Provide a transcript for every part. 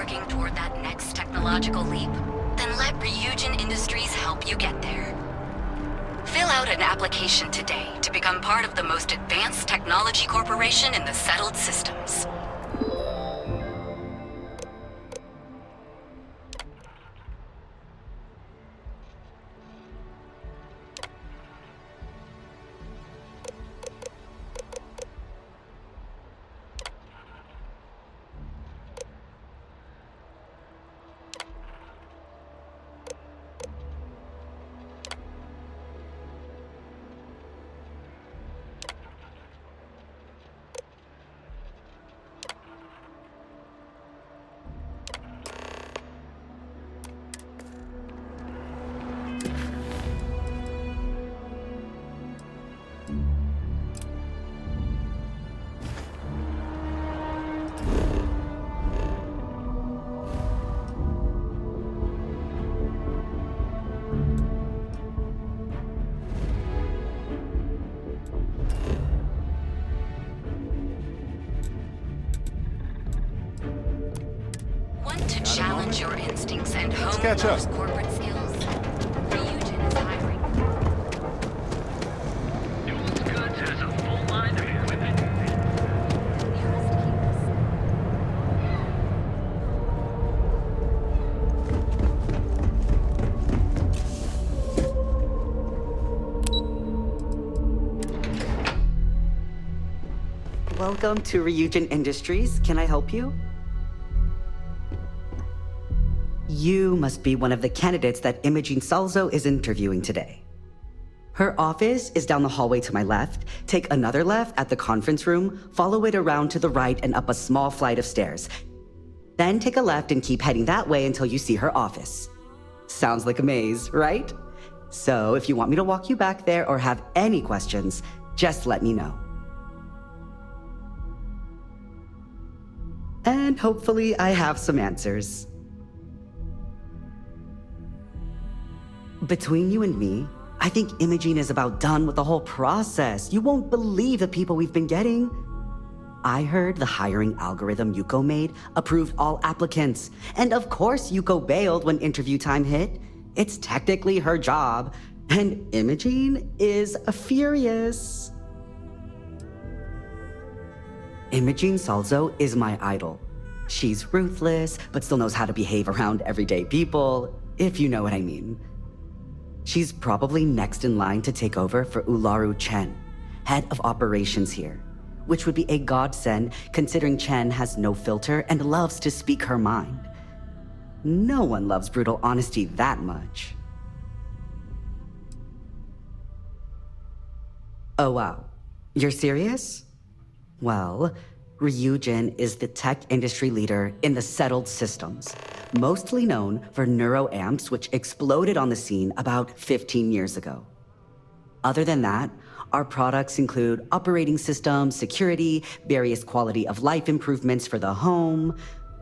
working toward that next technological leap? Then let Ryujin Industries help you get there. Fill out an application today to become part of the most advanced technology corporation in the settled systems. Challenge your instincts and hone those corporate skills. Ryujin is hiring. Dual Goods has a full line of equipment. Welcome to Ryujin Industries. Can I help you? You must be one of the candidates that Imogene Salzo is interviewing today. Her office is down the hallway to my left. Take another left at the conference room, follow it around to the right and up a small flight of stairs. Then take a left and keep heading that way until you see her office. Sounds like a maze, right? So if you want me to walk you back there or have any questions, just let me know. And hopefully I have some answers. Between you and me, I think Imogene is about done with the whole process. You won't believe the people we've been getting. I heard the hiring algorithm Yuko made approved all applicants. And of course Yuko bailed when interview time hit. It's technically her job. And Imogene is furious. Imogene Salzo is my idol. She's ruthless, but still knows how to behave around everyday people, if you know what I mean. She's probably next in line to take over for Ularu Chen, head of operations here, which would be a godsend considering Chen has no filter and loves to speak her mind. No one loves brutal honesty that much. Oh wow, you're serious? Well, Ryujin is the tech industry leader in the settled systems, mostly known for neuroamps, which exploded on the scene about 15 years ago. Other than that, our products include operating systems, security, various quality of life improvements for the home.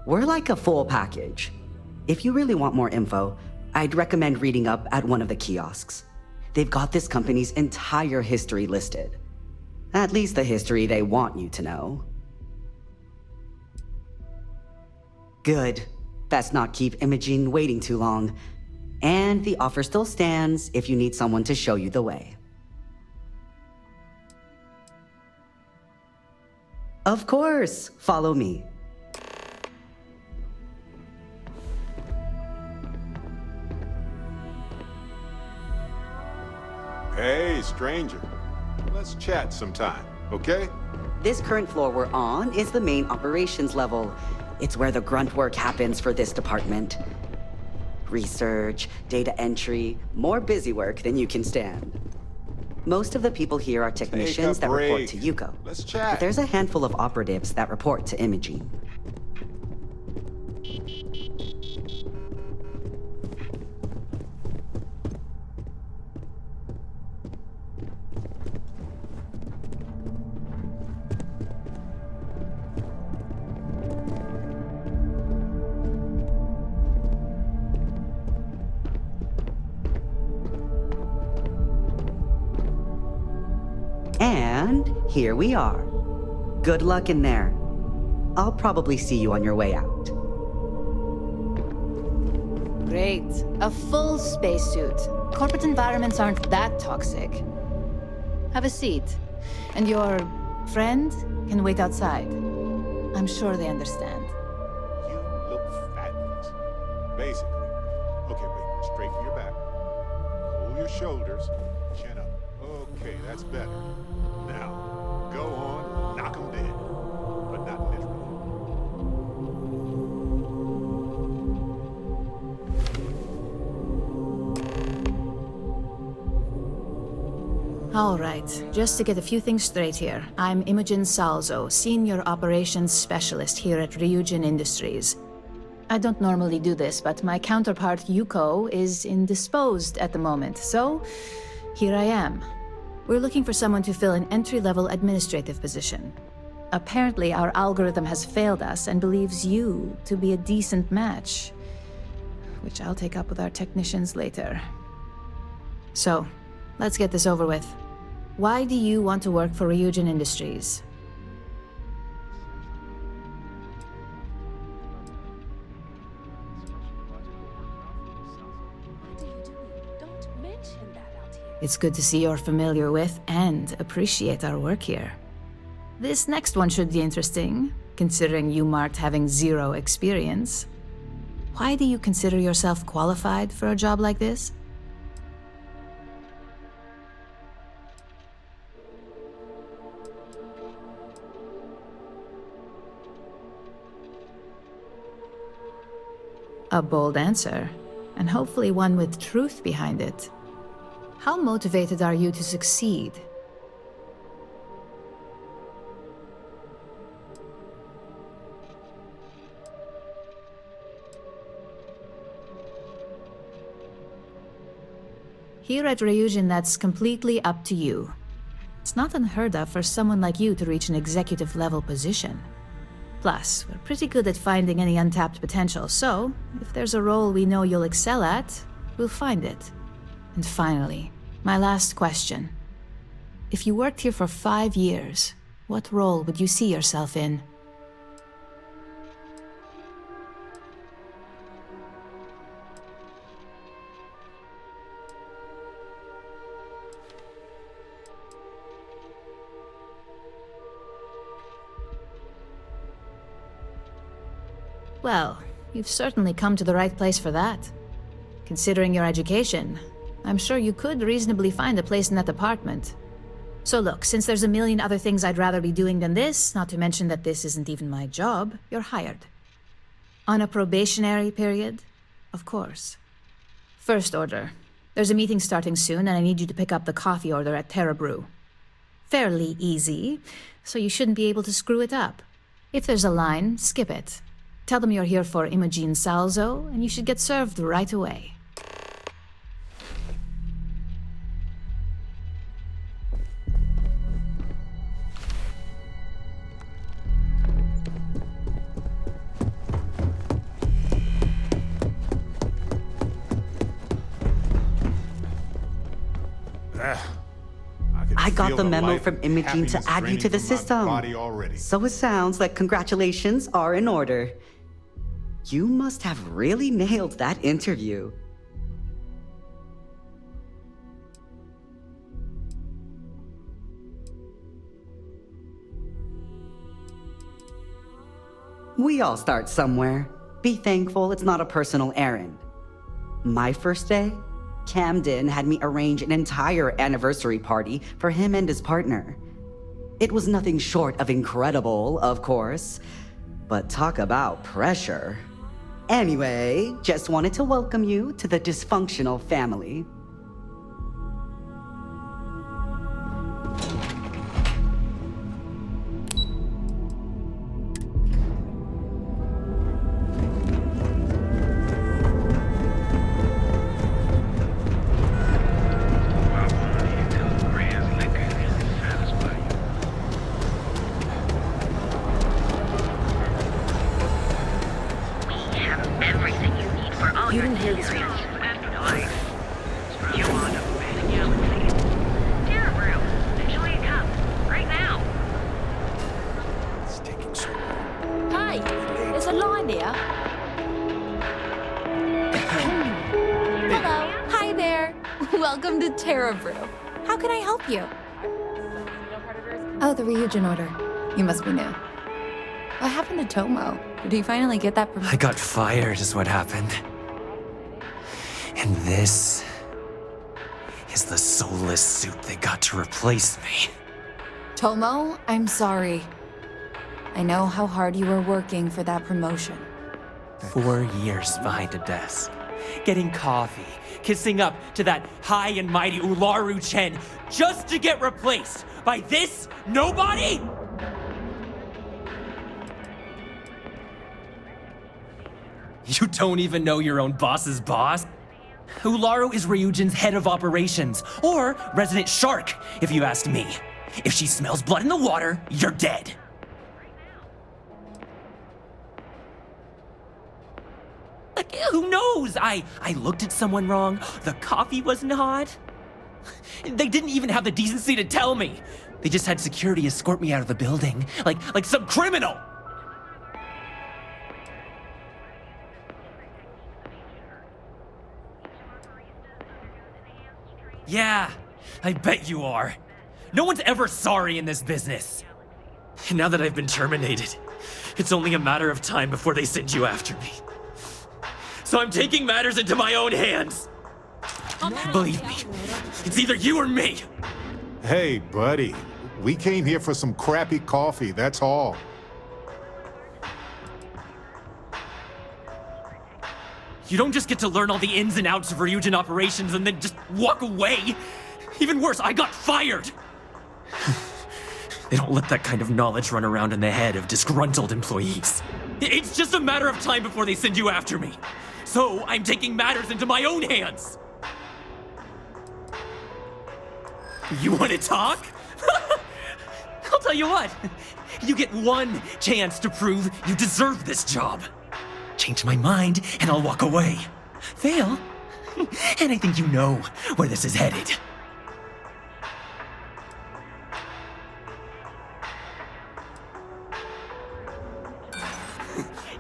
We're like a full package. If you really want more info, I'd recommend reading up at one of the kiosks. They've got this company's entire history listed. At least the history they want you to know. Good. Best not keep Imogene waiting too long. And the offer still stands if you need someone to show you the way. Of course, follow me. Hey, stranger. Let's chat sometime, okay? This current floor we're on is the main operations level. It's where the grunt work happens for this department. Research, data entry, more busy work than you can stand. Most of the people here are technicians that report to Yuko. Let's chat. But there's a handful of operatives that report to Imogene. And here we are. Good luck in there. I'll probably see you on your way out. Great. A full spacesuit. Corporate environments aren't that toxic. Have a seat. And your friend can wait outside. I'm sure they understand. You look fabulous. Basically. Okay, wait. Straighten your back. Pull your shoulders. Chin up. Okay, that's better. Now, go on, knock 'em dead. But not literally. All right, just to get a few things straight here. I'm Imogen Salzo, Senior Operations Specialist here at Ryujin Industries. I don't normally do this, but my counterpart Yuko is indisposed at the moment, so here I am. We're looking for someone to fill an entry-level administrative position. Apparently, our algorithm has failed us and believes you to be a decent match, which I'll take up with our technicians later. So, let's get this over with. Why do you want to work for Ryujin Industries? It's good to see you're familiar with and appreciate our work here. This next one should be interesting, considering you marked having 0 experience. Why do you consider yourself qualified for a job like this? A bold answer, and hopefully one with truth behind it. How motivated are you to succeed? Here at Ryujin, that's completely up to you. It's not unheard of for someone like you to reach an executive level position. Plus, we're pretty good at finding any untapped potential, so if there's a role we know you'll excel at, we'll find it. And finally, my last question. If you worked here for 5 years, what role would you see yourself in? Well, you've certainly come to the right place for that. Considering your education, I'm sure you could reasonably find a place in that department. So look, since there's a million other things I'd rather be doing than this, not to mention that this isn't even my job, you're hired. On a probationary period, of course. First order. There's a meeting starting soon, and I need you to pick up the coffee order at Terra Brew. Fairly easy, so you shouldn't be able to screw it up. If there's a line, skip it. Tell them you're here for Imogen Salzo, and you should get served right away. I got the memo from Imogen to add you to the system. So it sounds like congratulations are in order. You must have really nailed that interview. We all start somewhere. Be thankful it's not a personal errand. My first day, Camden had me arrange an entire anniversary party for him and his partner. It was nothing short of incredible, of course, but talk about pressure. Anyway, just wanted to welcome you to the dysfunctional family. You didn't hear this. You want to bet a galaxy? Terra Brew. Enjoy a cup. Right now. It's taking so long. Hey, there's a line here. Welcome to Terra Brew. How can I help you? Oh, the Ryujin order. You must be new. What happened to Tomo? Did he finally get that promotion? I got fired is what happened. And this is the soulless suit they got to replace me. Tomo, I'm sorry. I know how hard you were working for that promotion. 4 years behind a desk, getting coffee, kissing up to that high and mighty Ularu Chen, just to get replaced by this nobody? You don't even know your own boss's boss? Ularu is Ryujin's head of operations, or resident shark, if you ask me. If she smells blood in the water, you're dead. Like, who knows? I looked at someone wrong, the coffee wasn't hot. They didn't even have the decency to tell me. They just had security escort me out of the building, like some criminal. Yeah, I bet you are. No one's ever sorry in this business. And now that I've been terminated, it's only a matter of time before they send you after me. So I'm taking matters into my own hands. Believe me, it's either you or me. Hey, buddy. We came here for some crappy coffee, that's all. You don't just get to learn all the ins and outs of Ryujin operations and then just walk away. Even worse, I got fired. They don't let that kind of knowledge run around in the head of disgruntled employees. It's just a matter of time before they send you after me. So I'm taking matters into my own hands. You want to talk? I'll tell you what. You get one chance to prove you deserve this job. Change my mind, and I'll walk away. Fail, and I think you know where this is headed.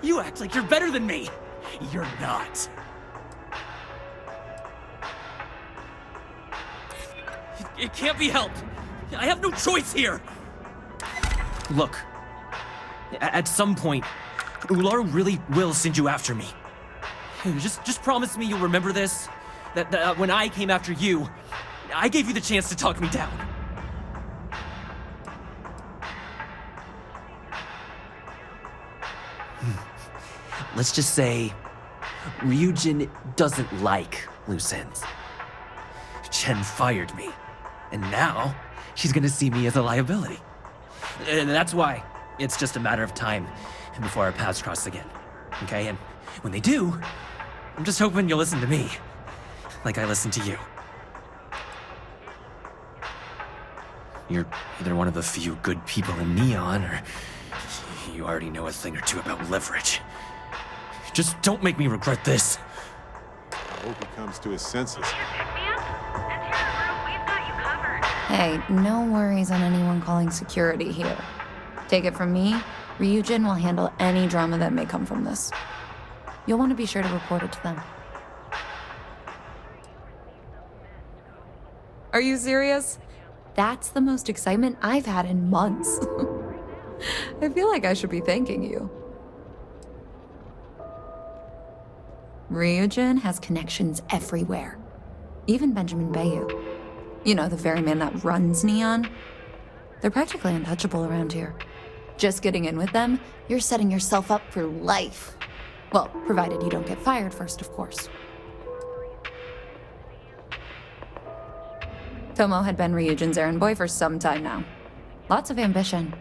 You act like you're better than me. You're not. It can't be helped. I have no choice here. Look, at some point, Ularu really will send you after me. Just promise me you'll remember this. That when I came after you, I gave you the chance to talk me down. Let's just say, Ryujin doesn't like loose ends. Chen fired me, and now she's gonna see me as a liability. And that's why it's just a matter of time before our paths cross again, okay? And when they do, I'm just hoping you'll listen to me, like I listened to you. You're either one of the few good people in Neon, or you already know a thing or two about leverage. Just don't make me regret this. I hope he comes to his senses. Hey, no worries on anyone calling security here. Take it from me, Ryujin will handle any drama that may come from this. You'll want to be sure to report it to them. Are you serious? That's the most excitement I've had in months. I feel like I should be thanking you. Ryujin has connections everywhere. Even Benjamin Bayou. You know, the very man that runs Neon. They're practically untouchable around here. Just getting in with them, you're setting yourself up for life. Well, provided you don't get fired first, of course. Tomo had been Ryujin's errand boy for some time now. Lots of ambition.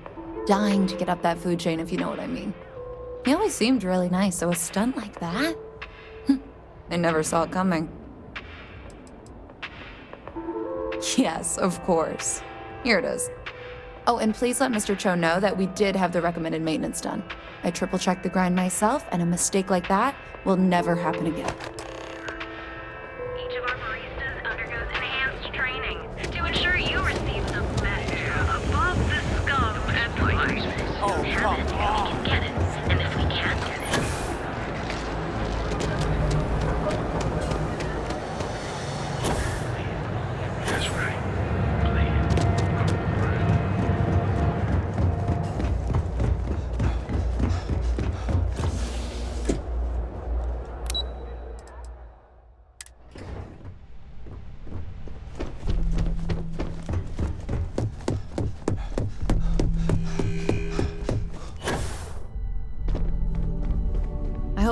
Dying to get up that food chain, if you know what I mean. He always seemed really nice, so a stunt like that? I never saw it coming. Yes, of course. Here it is. Oh, and please let Mr. Cho know that we did have the recommended maintenance done. I triple-checked the grind myself, and a mistake like that will never happen again. Each of our baristas undergoes enhanced training to ensure you receive the best above the scum advice. Oh, come on. We can get it, and if we can't get it,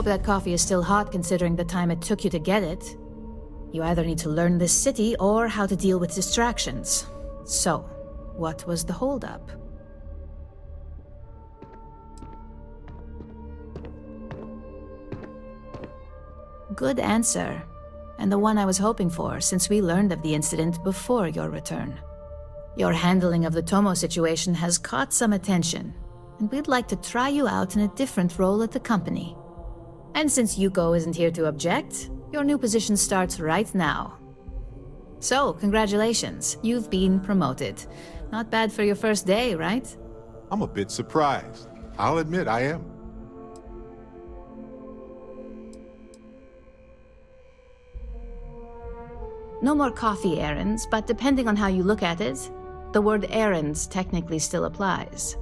that coffee is still hot considering the time it took you to get it. You either need to learn this city or how to deal with distractions. So, what was the holdup? Good answer, and the one I was hoping for since we learned of the incident before your return. Your handling of the Tomo situation has caught some attention, and we'd like to try you out in a different role at the company. And since Yuko isn't here to object, your new position starts right now. So, congratulations, you've been promoted. Not bad for your first day, right? I'm a bit surprised. I'll admit I am. No more coffee errands, but depending on how you look at it, the word errands technically still applies.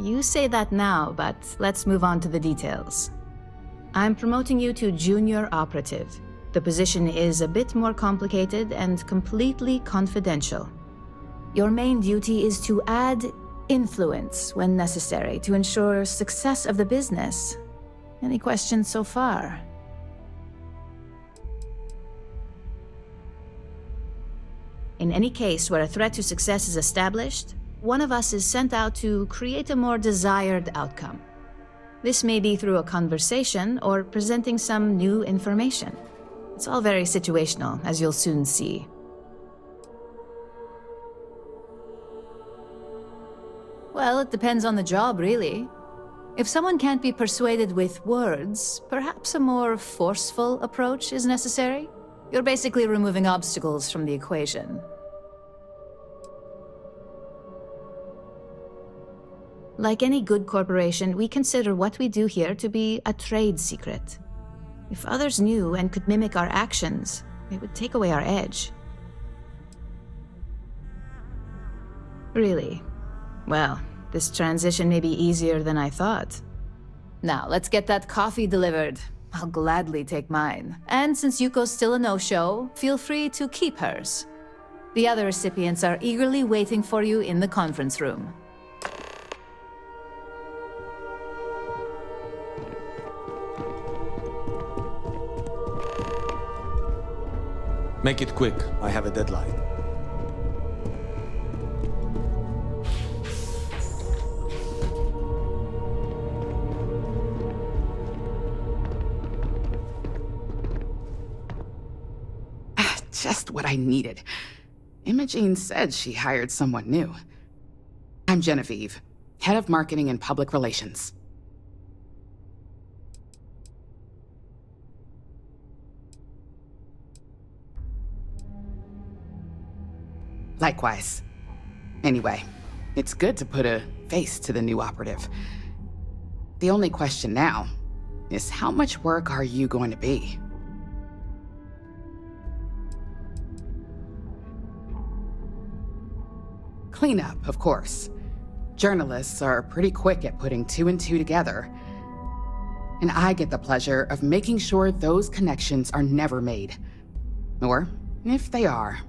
You say that now, but let's move on to the details. I'm promoting you to Junior Operative. The position is a bit more complicated and completely confidential. Your main duty is to add influence when necessary to ensure success of the business. Any questions so far? In any case where a threat to success is established, one of us is sent out to create a more desired outcome. This may be through a conversation or presenting some new information. It's all very situational, as you'll soon see. Well, it depends on the job, really. If someone can't be persuaded with words, perhaps a more forceful approach is necessary. You're basically removing obstacles from the equation. Like any good corporation, we consider what we do here to be a trade secret. If others knew and could mimic our actions, it would take away our edge. Really? Well, this transition may be easier than I thought. Now, let's get that coffee delivered. I'll gladly take mine. And since Yuko's still a no-show, feel free to keep hers. The other recipients are eagerly waiting for you in the conference room. Make it quick. I have a deadline. Just what I needed. Imogene said she hired someone new. I'm Genevieve, head of marketing and public relations. Likewise. Anyway, it's good to put a face to the new operative. The only question now is how much work are you going to be? Cleanup, of course. Journalists are pretty quick at putting two and two together. And I get the pleasure of making sure those connections are never made. Or, if they are,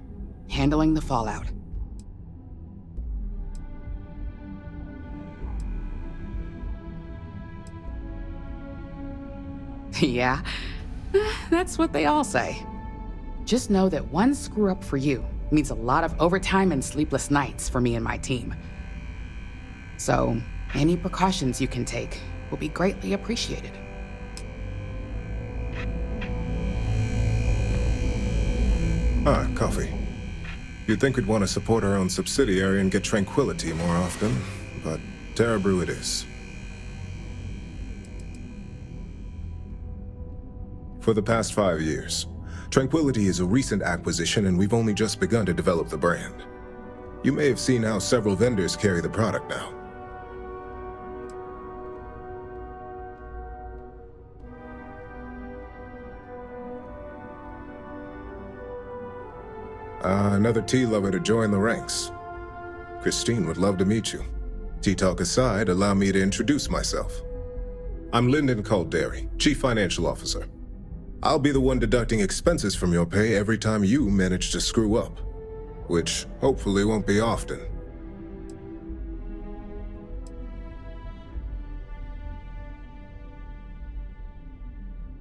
handling the fallout. Yeah, that's what they all say. Just know that one screw-up for you means a lot of overtime and sleepless nights for me and my team. So, any precautions you can take will be greatly appreciated. Ah, coffee. You'd think we'd want to support our own subsidiary and get tranquility more often, but Terra Brew it is. For the past 5 years, Tranquility is a recent acquisition and we've only just begun to develop the brand. You may have seen how several vendors carry the product now. Another tea lover to join the ranks. Christine would love to meet you. Tea talk aside, allow me to introduce myself. I'm Lyndon Calderi, Chief Financial Officer. I'll be the one deducting expenses from your pay every time you manage to screw up. which hopefully won't be often.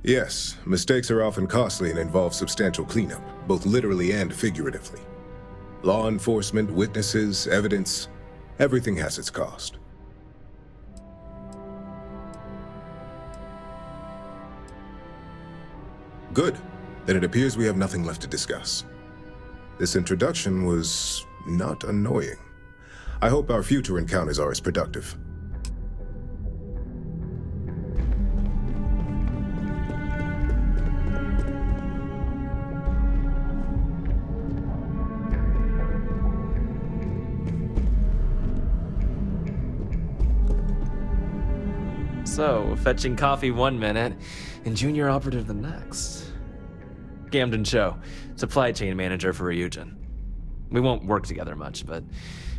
Yes, mistakes are often costly and involve substantial cleanup, both literally and figuratively. Law enforcement, witnesses, evidence, everything has its cost. Good. Then it appears we have nothing left to discuss. This introduction was not annoying. I hope our future encounters are as productive. So, fetching coffee 1 minute and junior operative the next. Camden Cho, supply chain manager for Ryujin. We won't work together much, but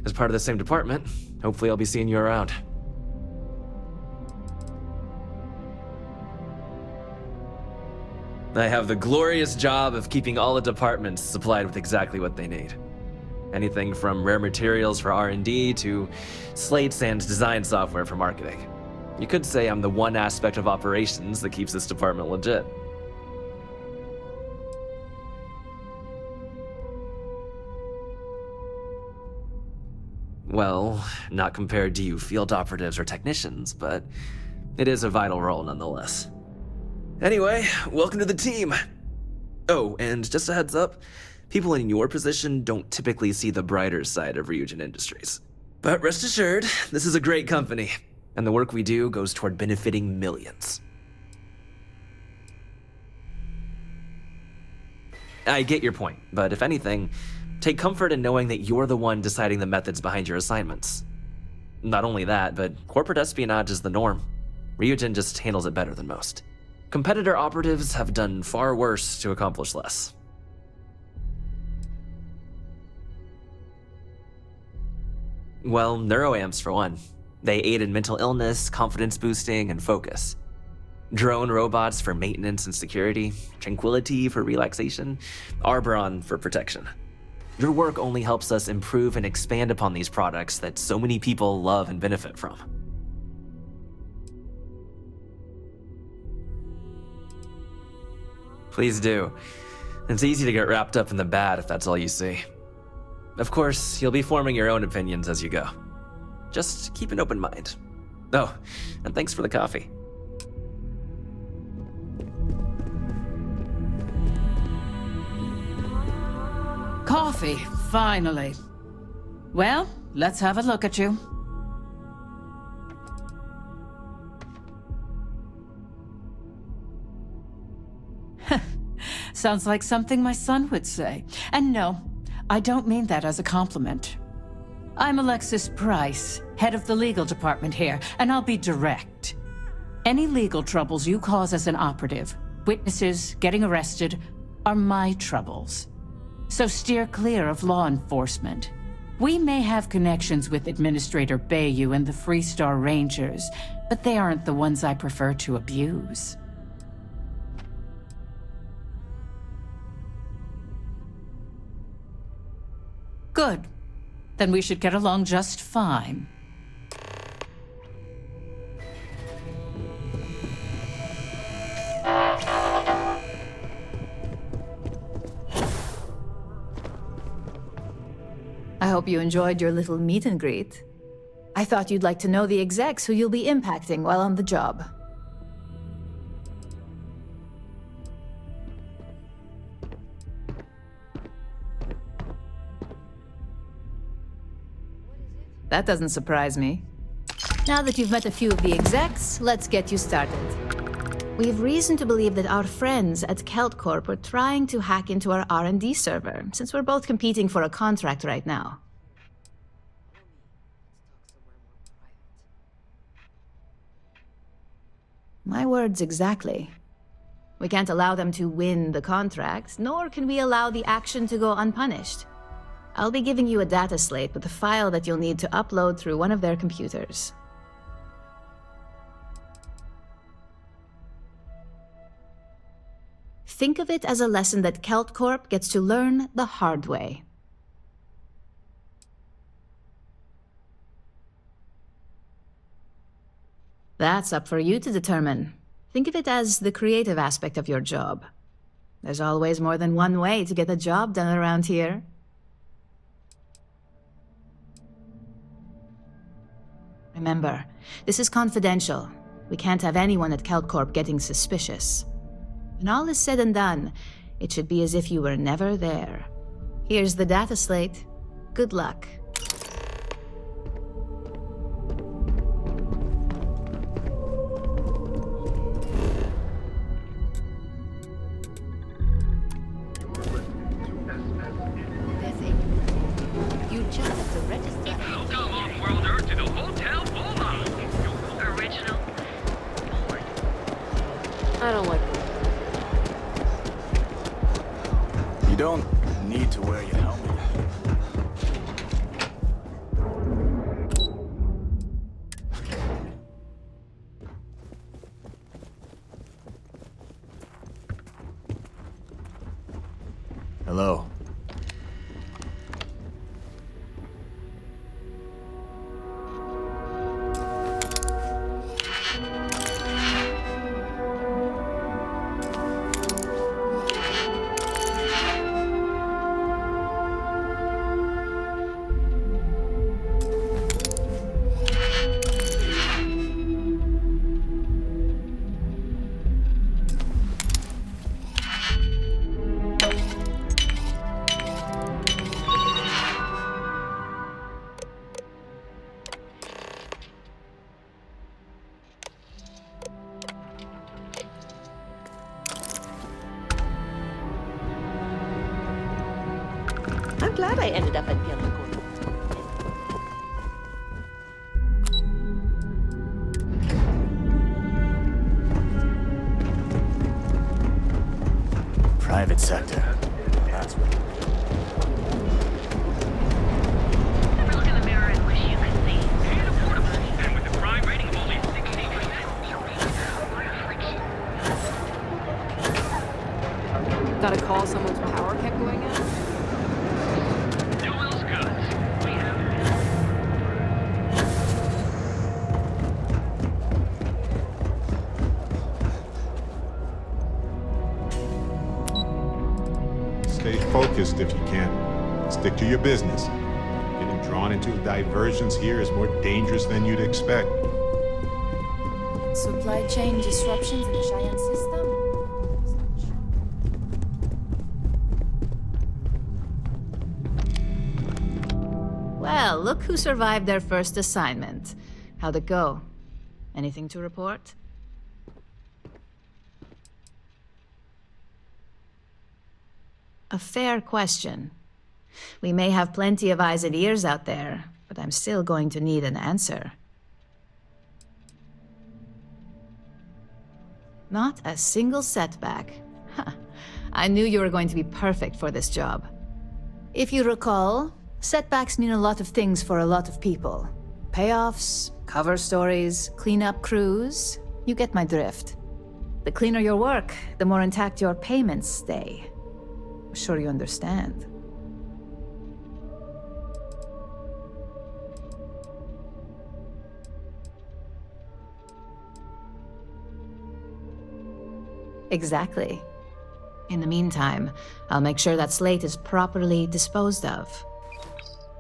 as part of the same department, hopefully I'll be seeing you around. I have the glorious job of keeping all the departments supplied with exactly what they need. Anything from rare materials for R&D to slates and design software for marketing. You could say I'm the one aspect of operations that keeps this department legit. Well, not compared to you field operatives or technicians, but it is a vital role nonetheless. Anyway, welcome to the team. Oh, and just a heads up, people in your position don't typically see the brighter side of Ryujin Industries. But rest assured, this is a great company, and the work we do goes toward benefiting millions. I get your point, but if anything, take comfort in knowing that you're the one deciding the methods behind your assignments. Not only that, but corporate espionage is the norm. Ryujin just handles it better than most. Competitor operatives have done far worse to accomplish less. Well, neuroamps for one. They aid in mental illness, confidence boosting, and focus. Drone robots for maintenance and security, tranquility for relaxation, Arbron for protection. Your work only helps us improve and expand upon these products that so many people love and benefit from. Please do. It's easy to get wrapped up in the bad if that's all you see. Of course, you'll be forming your own opinions as you go. Just keep an open mind. Oh, and thanks for the coffee. Coffee, finally. Well, let's have a look at you. Sounds like something my son would say. And no, I don't mean that as a compliment. I'm Alexis Price, head of the legal department here, and I'll be direct. Any legal troubles you cause as an operative, witnesses, getting arrested, are my troubles. So steer clear of law enforcement. We may have connections with Administrator Bayou and the Freestar Rangers, but they aren't the ones I prefer to abuse. Good. Then we should get along just fine. I hope you enjoyed your little meet and greet. I thought you'd like to know the execs who you'll be impacting while on the job. That doesn't surprise me. Now that you've met a few of the execs, let's get you started. We have reason to believe that our friends at Kelt Corp are trying to hack into our R&D server, since we're both competing for a contract right now. My words exactly. We can't allow them to win the contract, nor can we allow the action to go unpunished. I'll be giving you a data slate with a file that you'll need to upload through one of their computers. Think of it as a lesson that Kelt Corp gets to learn the hard way. That's up for you to determine. Think of it as the creative aspect of your job. There's always more than one way to get the job done around here. Remember, this is confidential. We can't have anyone at CalCorp getting suspicious. When all is said and done, it should be as if you were never there. Here's the data slate. Good luck. You just have to register. Welcome off-worlder to the Hotel Volii. Original. I don't like it. You don't need to wear your helmet. Hello. I'm glad I ended up at Pianocore. Private sector. That's what. Never look in the mirror and wish you could see. And affordable. And with a crime rating of only 60%. Gotta call someone's power kept going out? Newell's Goods. We have it. Stay focused if you can. Stick to your business. Getting drawn into diversions here is more dangerous than you'd expect. Supply chain disruptions in the Cheyenne system? Well, look who survived their first assignment. How'd it go? Anything to report? A fair question. We may have plenty of eyes and ears out there, but I'm still going to need an answer. Not a single setback. Huh. I knew you were going to be perfect for this job. If you recall, setbacks mean a lot of things for a lot of people. Payoffs, cover stories, cleanup crews. You get my drift. The cleaner your work, the more intact your payments stay. I'm sure you understand. Exactly. In the meantime, I'll make sure that slate is properly disposed of.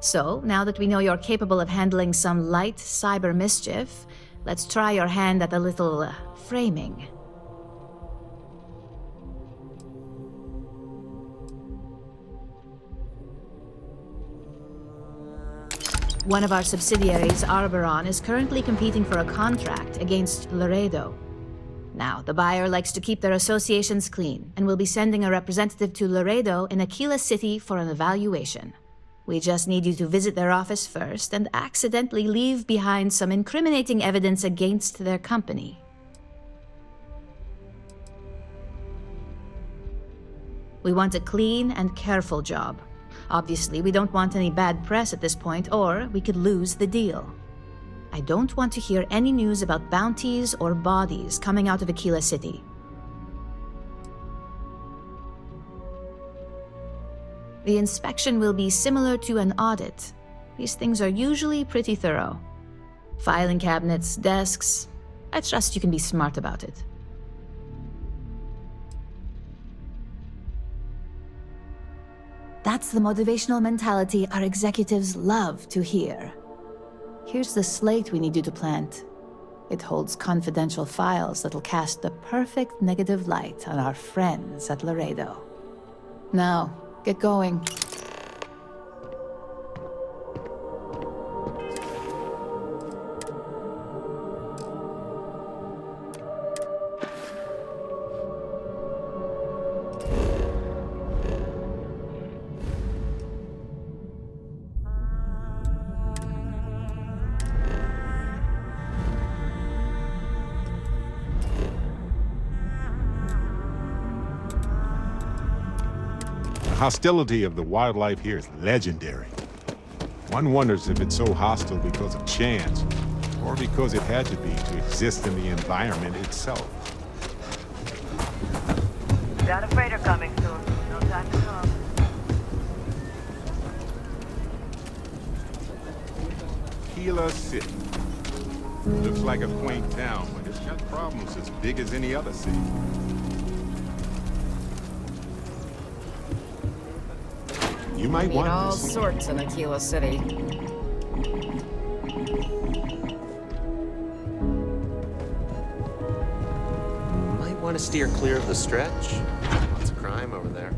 So, now that we know you're capable of handling some light cyber mischief, let's try your hand at a little framing. One of our subsidiaries, Arboron, is currently competing for a contract against Laredo. Now, the buyer likes to keep their associations clean, and will be sending a representative to Laredo in Aquila City for an evaluation. We just need you to visit their office first and accidentally leave behind some incriminating evidence against their company. We want a clean and careful job. Obviously, we don't want any bad press at this point, or we could lose the deal. I don't want to hear any news about bounties or bodies coming out of Aquila City. The inspection will be similar to an audit. These things are usually pretty thorough. Filing cabinets, desks, I trust you can be smart about it. That's the motivational mentality our executives love to hear. Here's the slate we need you to plant. It holds confidential files that'll cast the perfect negative light on our friends at Laredo. Now, get going. The hostility of the wildlife here is legendary. One wonders if it's so hostile because of chance, or because it had to be to exist in the environment itself. Got a freighter coming soon. No time to talk. Kila City. Looks like a quaint town, but it's got problems as big as any other city. You might Meet want all this. sorts in Aquila City. Might want to steer clear of the stretch. Lots of crime over there.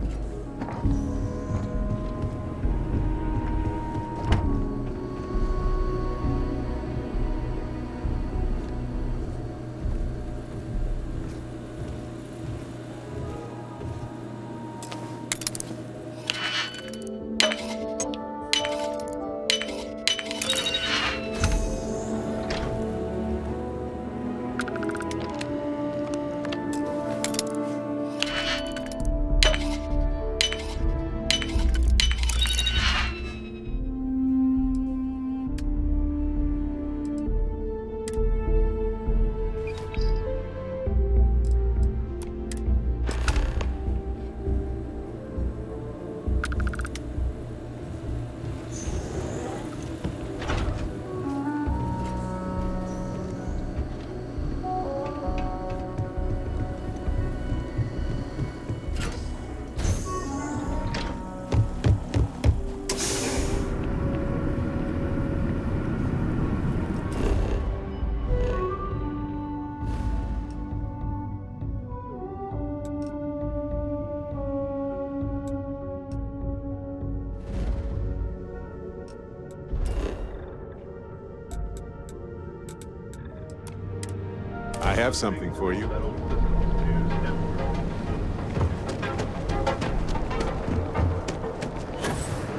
I have something for you.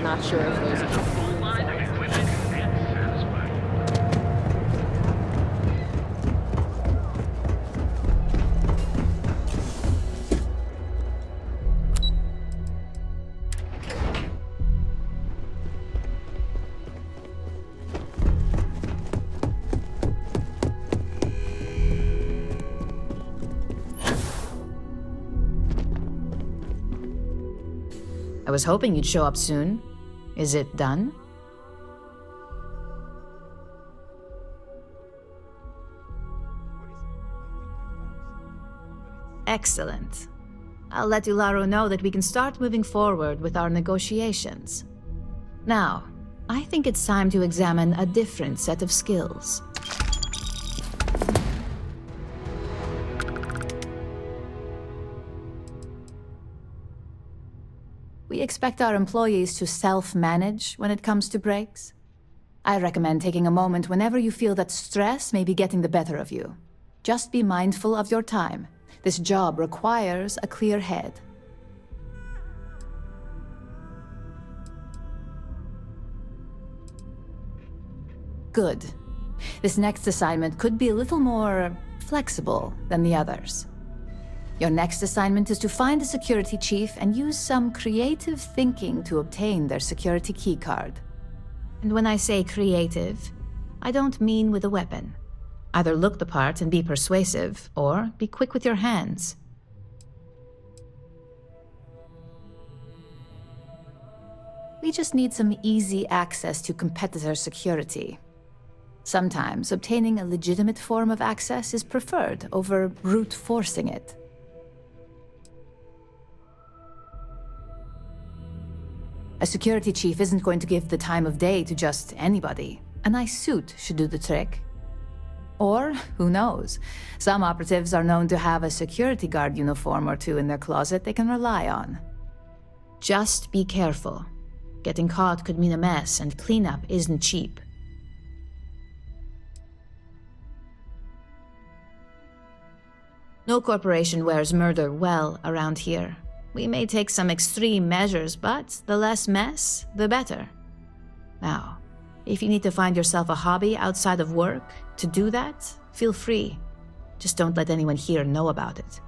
Not sure if those are full line of equipment and satisfied. I was hoping you'd show up soon. Is it done? Excellent. I'll let Ularu know that we can start moving forward with our negotiations. Now, I think it's time to examine a different set of skills. We expect our employees to self-manage when it comes to breaks. I recommend taking a moment whenever you feel that stress may be getting the better of you. Just be mindful of your time. This job requires a clear head. Good. This next assignment could be a little more flexible than the others. Your next assignment is to find a security chief and use some creative thinking to obtain their security keycard. And when I say creative, I don't mean with a weapon. Either look the part and be persuasive, or be quick with your hands. We just need some easy access to competitor security. Sometimes obtaining a legitimate form of access is preferred over brute forcing it. A security chief isn't going to give the time of day to just anybody. A nice suit should do the trick. Or, who knows, some operatives are known to have a security guard uniform or two in their closet they can rely on. Just be careful. Getting caught could mean a mess, and cleanup isn't cheap. No corporation wears murder well around here. We may take some extreme measures, but the less mess, the better. Now, if you need to find yourself a hobby outside of work to do that, feel free. Just don't let anyone here know about it.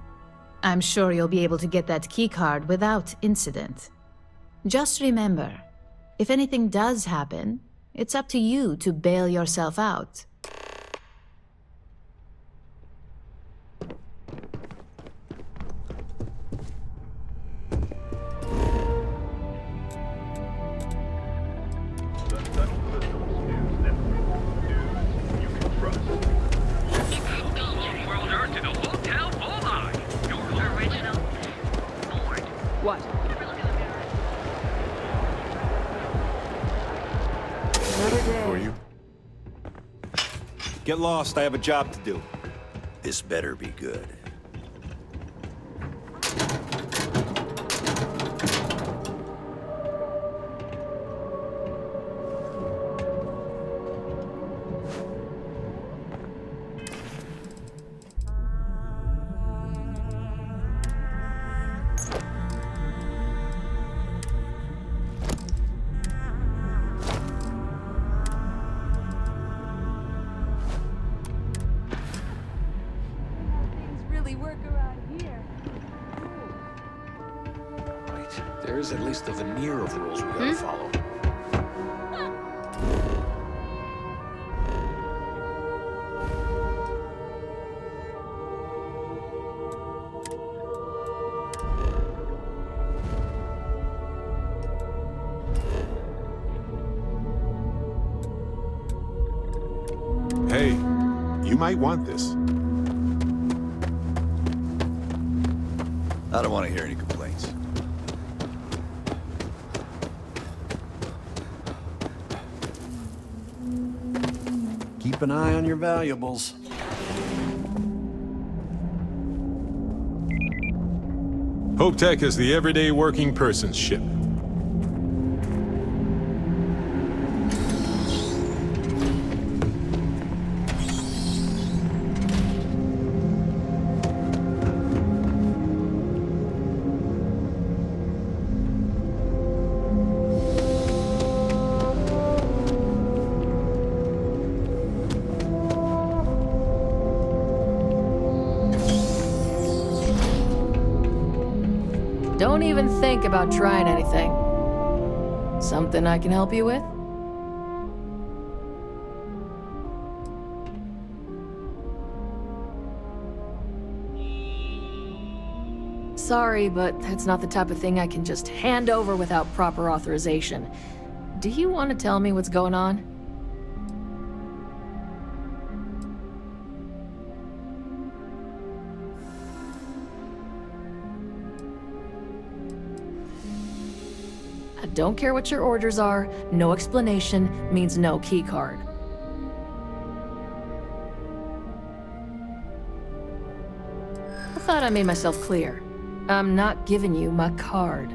I'm sure you'll be able to get that keycard without incident. Just remember, if anything does happen, it's up to you to bail yourself out. What? For you. Get lost, I have a job to do. This better be good. There's at least a veneer of rules we gotta follow. Hey, you might want this. I don't want to hear any complaints. Keep an eye on your valuables. Hope Tech is the everyday working person's ship. Don't even think about trying anything. Something I can help you with? Sorry, but that's not the type of thing I can just hand over without proper authorization. Do you want to tell me what's going on? I don't care what your orders are. No explanation means no keycard. I thought I made myself clear. I'm not giving you my card.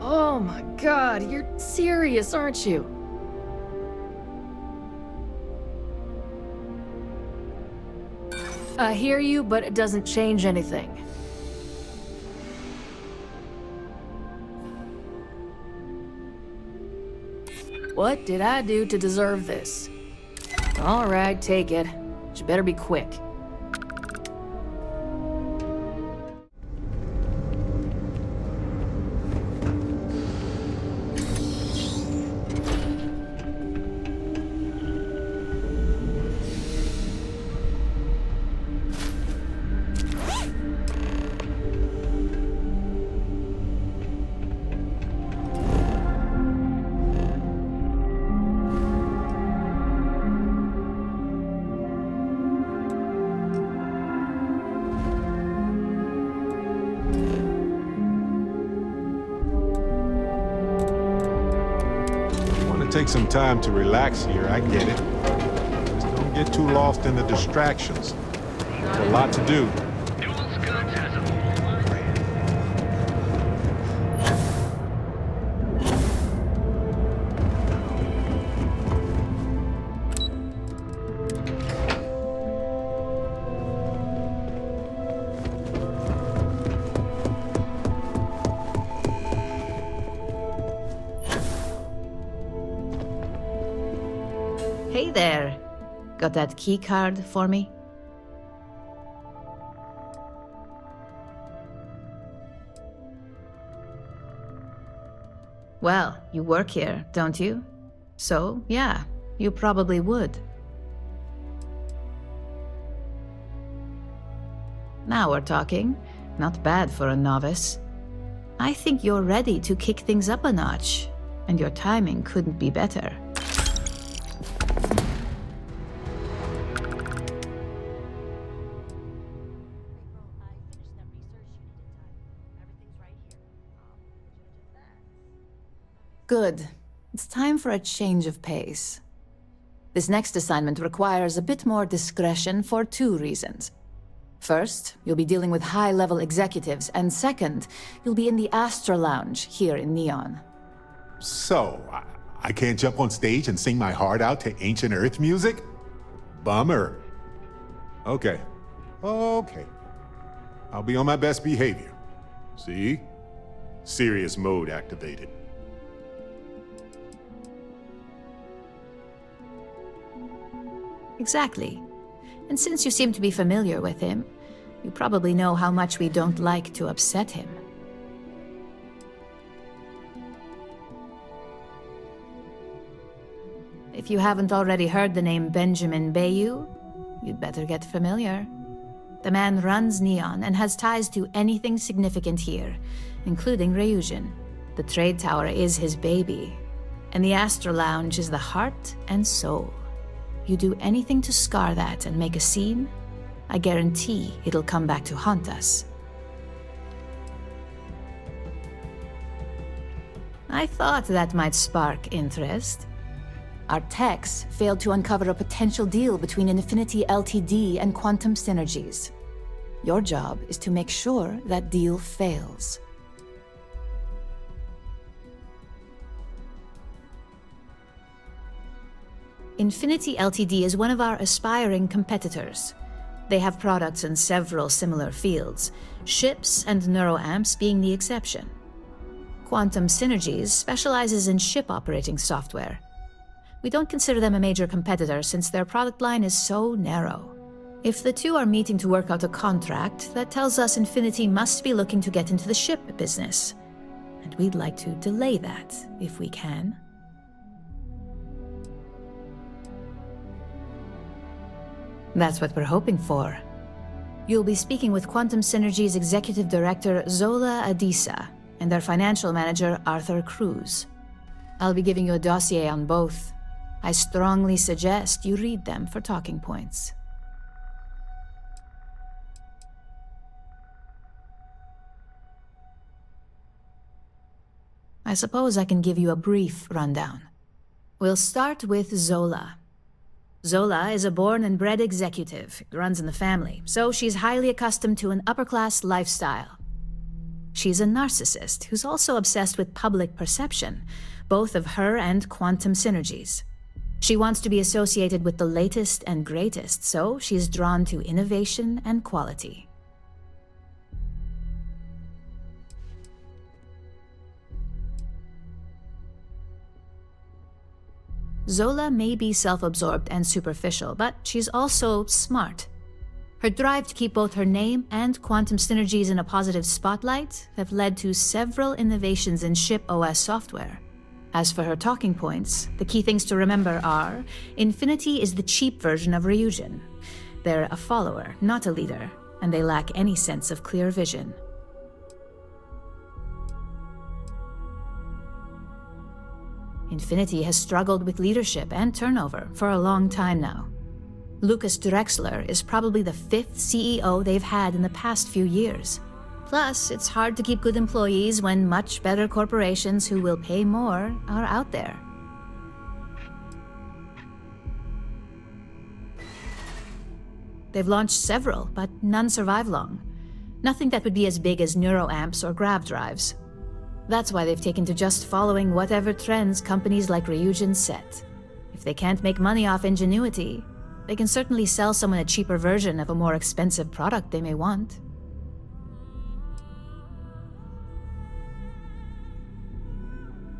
Oh my god, you're serious, aren't you? I hear you, but it doesn't change anything. What did I do to deserve this? All right, take it. But you better be quick. Might take some time to relax here, I get it. Just don't get too lost in the distractions. There's a lot to do. Hey there. Got that key card for me? Well, you work here, don't you? So, yeah, you probably would. Now we're talking. Not bad for a novice. I think you're ready to kick things up a notch, and your timing couldn't be better. Good. It's time for a change of pace. This next assignment requires a bit more discretion for 2 reasons. First, you'll be dealing with high-level executives, and second, you'll be in the Astra Lounge here in Neon. So, I can't jump on stage and sing my heart out to ancient Earth music? Bummer. Okay. I'll be on my best behavior. See? Serious mode activated. Exactly. And since you seem to be familiar with him, you probably know how much we don't like to upset him. If you haven't already heard the name Benjamin Bayou, you'd better get familiar. The man runs Neon and has ties to anything significant here, including Ryujin. The trade tower is his baby, and the Astra Lounge is the heart and soul. You do anything to scar that and make a scene, I guarantee it'll come back to haunt us. I thought that might spark interest. Our techs failed to uncover a potential deal between Infinity Ltd and Quantum Synergies. Your job is to make sure that deal fails. Infinity Ltd is one of our aspiring competitors. They have products in several similar fields, ships and neuroamps being the exception. Quantum Synergies specializes in ship operating software. We don't consider them a major competitor since their product line is so narrow. If the two are meeting to work out a contract, that tells us Infinity must be looking to get into the ship business. And we'd like to delay that, if we can. That's what we're hoping for. You'll be speaking with Quantum Synergy's Executive Director Zola Adisa and their Financial Manager Arthur Cruz. I'll be giving you a dossier on both. I strongly suggest you read them for talking points. I suppose I can give you a brief rundown. We'll start with Zola. Zola is a born and bred executive. It runs in the family, so she's highly accustomed to an upper-class lifestyle. She's a narcissist who's also obsessed with public perception, both of her and Quantum Synergies. She wants to be associated with the latest and greatest, so she's drawn to innovation and quality. Zola may be self-absorbed and superficial, but she's also smart. Her drive to keep both her name and Quantum Synergies in a positive spotlight have led to several innovations in ship OS software. As for her talking points, the key things to remember are, Infinity is the cheap version of Ryujin. They're a follower, not a leader, and they lack any sense of clear vision. Infinity has struggled with leadership and turnover for a long time now. Lucas Drexler is probably the 5th CEO they've had in the past few years. Plus, it's hard to keep good employees when much better corporations who will pay more are out there. They've launched several, but none survive long. Nothing that would be as big as neuroamps or grav drives. That's why they've taken to just following whatever trends companies like Ryujin set. If they can't make money off ingenuity, they can certainly sell someone a cheaper version of a more expensive product they may want.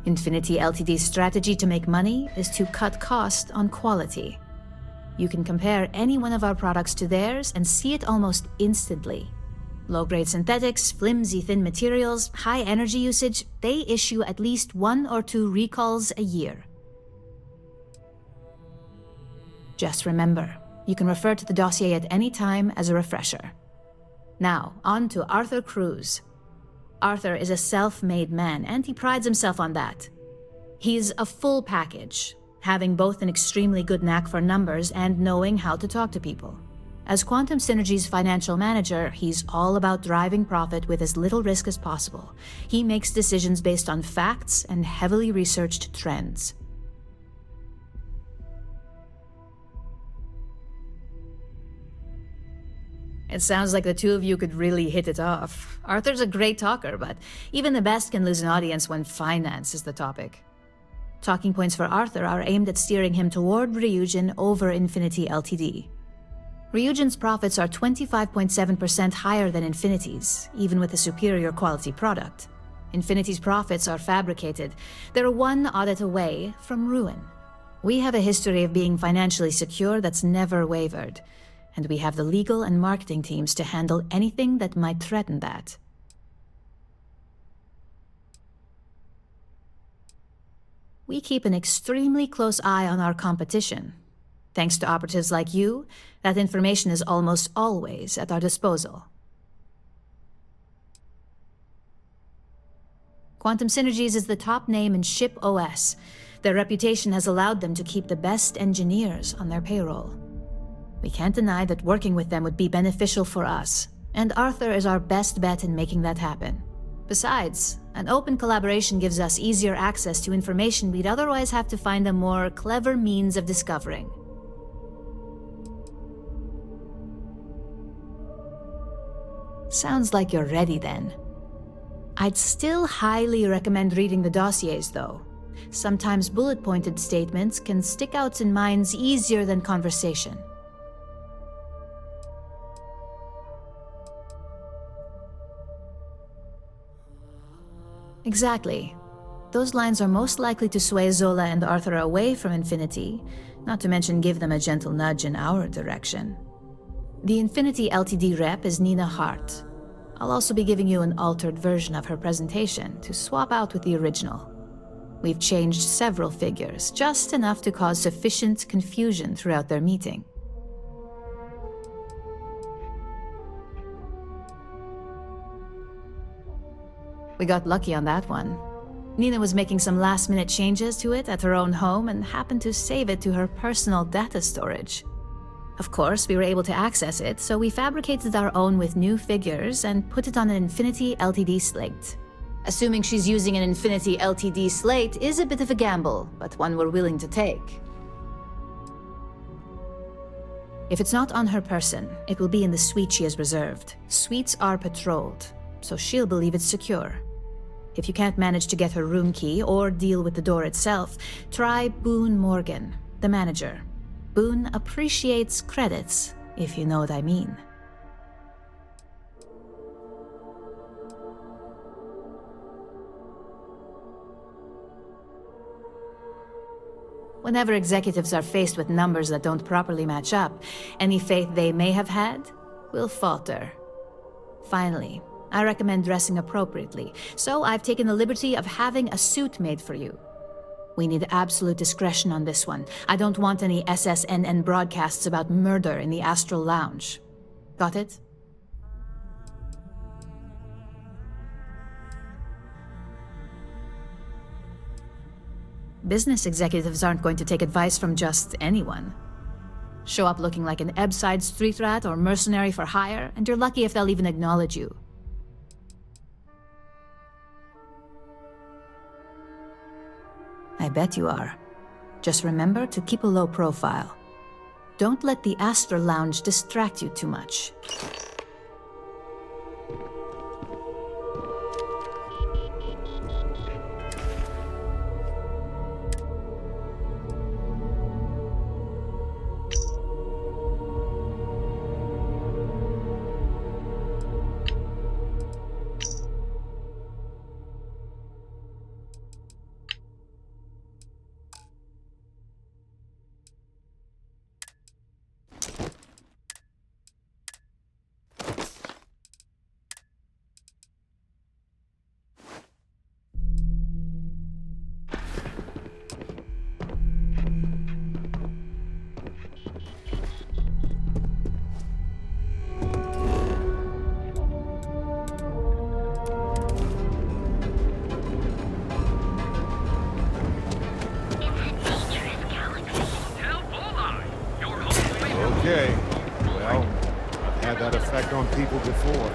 Infinity Ltd's strategy to make money is to cut cost on quality. You can compare any one of our products to theirs and see it almost instantly. Low-grade synthetics, flimsy thin materials, high energy usage, they issue at least 1 or 2 recalls a year. Just remember, you can refer to the dossier at any time as a refresher. Now, on to Arthur Cruz. Arthur is a self-made man, and he prides himself on that. He's a full package, having both an extremely good knack for numbers and knowing how to talk to people. As Quantum Synergy's financial manager, he's all about driving profit with as little risk as possible. He makes decisions based on facts and heavily researched trends. It sounds like the two of you could really hit it off. Arthur's a great talker, but even the best can lose an audience when finance is the topic. Talking points for Arthur are aimed at steering him toward Ryujin over Infinity Ltd. Ryujin's profits are 25.7% higher than Infinity's, even with a superior quality product. Infinity's profits are fabricated. They're one audit away from ruin. We have a history of being financially secure that's never wavered, and we have the legal and marketing teams to handle anything that might threaten that. We keep an extremely close eye on our competition. Thanks to operatives like you, that information is almost always at our disposal. Quantum Synergies is the top name in ship OS. Their reputation has allowed them to keep the best engineers on their payroll. We can't deny that working with them would be beneficial for us, and Arthur is our best bet in making that happen. Besides, an open collaboration gives us easier access to information we'd otherwise have to find a more clever means of discovering. Sounds like you're ready then. I'd still highly recommend reading the dossiers, though. Sometimes bullet-pointed statements can stick out in minds easier than conversation. Exactly. Those lines are most likely to sway Zola and Arthur away from Infinity, not to mention give them a gentle nudge in our direction. The Infinity Ltd rep is Nina Hart. I'll also be giving you an altered version of her presentation to swap out with the original. We've changed several figures, just enough to cause sufficient confusion throughout their meeting. We got lucky on that one. Nina was making some last-minute changes to it at her own home and happened to save it to her personal data storage. Of course, we were able to access it, so we fabricated our own with new figures and put it on an Infinity Ltd slate. Assuming she's using an Infinity Ltd slate is a bit of a gamble, but one we're willing to take. If it's not on her person, it will be in the suite she has reserved. Suites are patrolled, so she'll believe it's secure. If you can't manage to get her room key or deal with the door itself, try Boone Morgan, the manager. Boone appreciates credits, if you know what I mean. Whenever executives are faced with numbers that don't properly match up, any faith they may have had will falter. Finally, I recommend dressing appropriately, so I've taken the liberty of having a suit made for you. We need absolute discretion on this one. I don't want any SSNN broadcasts about murder in the Astral Lounge. Got it? Business executives aren't going to take advice from just anyone. Show up looking like an Ebbside street rat or mercenary for hire, and you're lucky if they'll even acknowledge you. I bet you are. Just remember to keep a low profile. Don't let the Astor Lounge distract you too much. Okay. Well, I've had that effect on people before.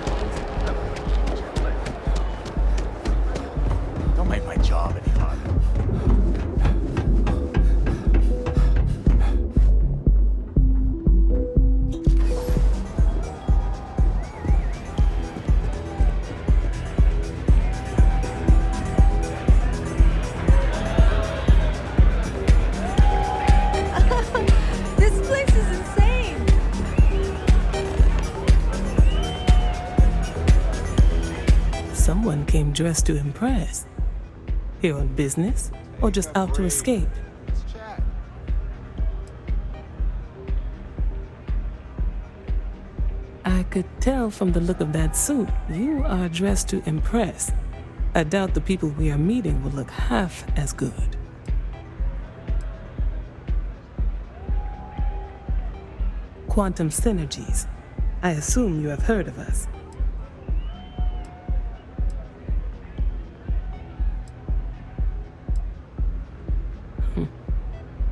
Don't make my job any harder. This place is insane! Someone came dressed to impress. Here on business, or just out to escape? I could tell from the look of that suit, you are dressed to impress. I doubt the people we are meeting will look half as good. Quantum Synergies. I assume you have heard of us.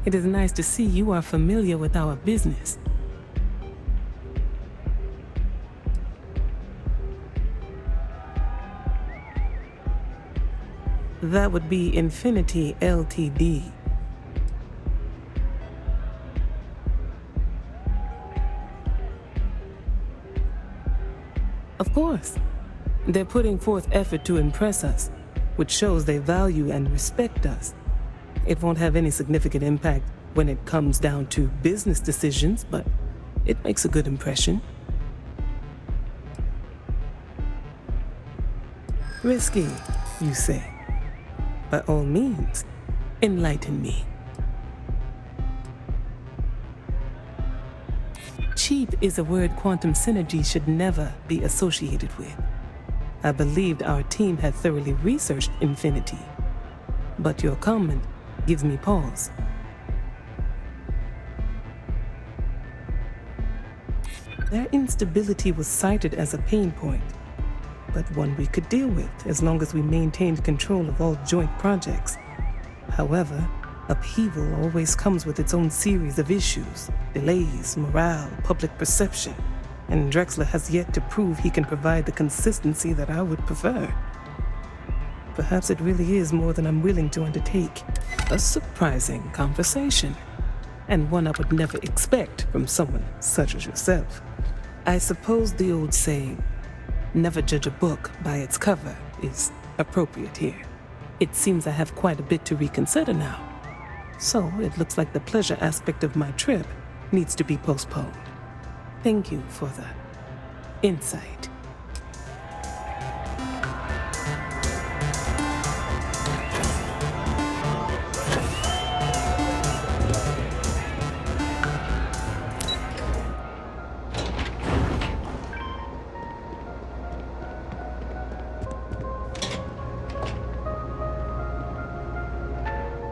It is nice to see you are familiar with our business. That would be Infinity Ltd. Of course. They're putting forth effort to impress us, which shows they value and respect us. It won't have any significant impact when it comes down to business decisions, but it makes a good impression. Risky, you say? By all means, enlighten me. Cheap is a word Quantum Synergy should never be associated with. I believed our team had thoroughly researched Infinity, but your comment gives me pause. Their instability was cited as a pain point, but one we could deal with as long as we maintained control of all joint projects. However, upheaval always comes with its own series of issues: delays, morale, public perception, and Drexler has yet to prove he can provide the consistency that I would prefer. Perhaps it really is more than I'm willing to undertake. A surprising conversation, and one I would never expect from someone such as yourself. I suppose the old saying, never judge a book by its cover, is appropriate here. It seems I have quite a bit to reconsider now. So it looks like the pleasure aspect of my trip needs to be postponed. Thank you for the insight.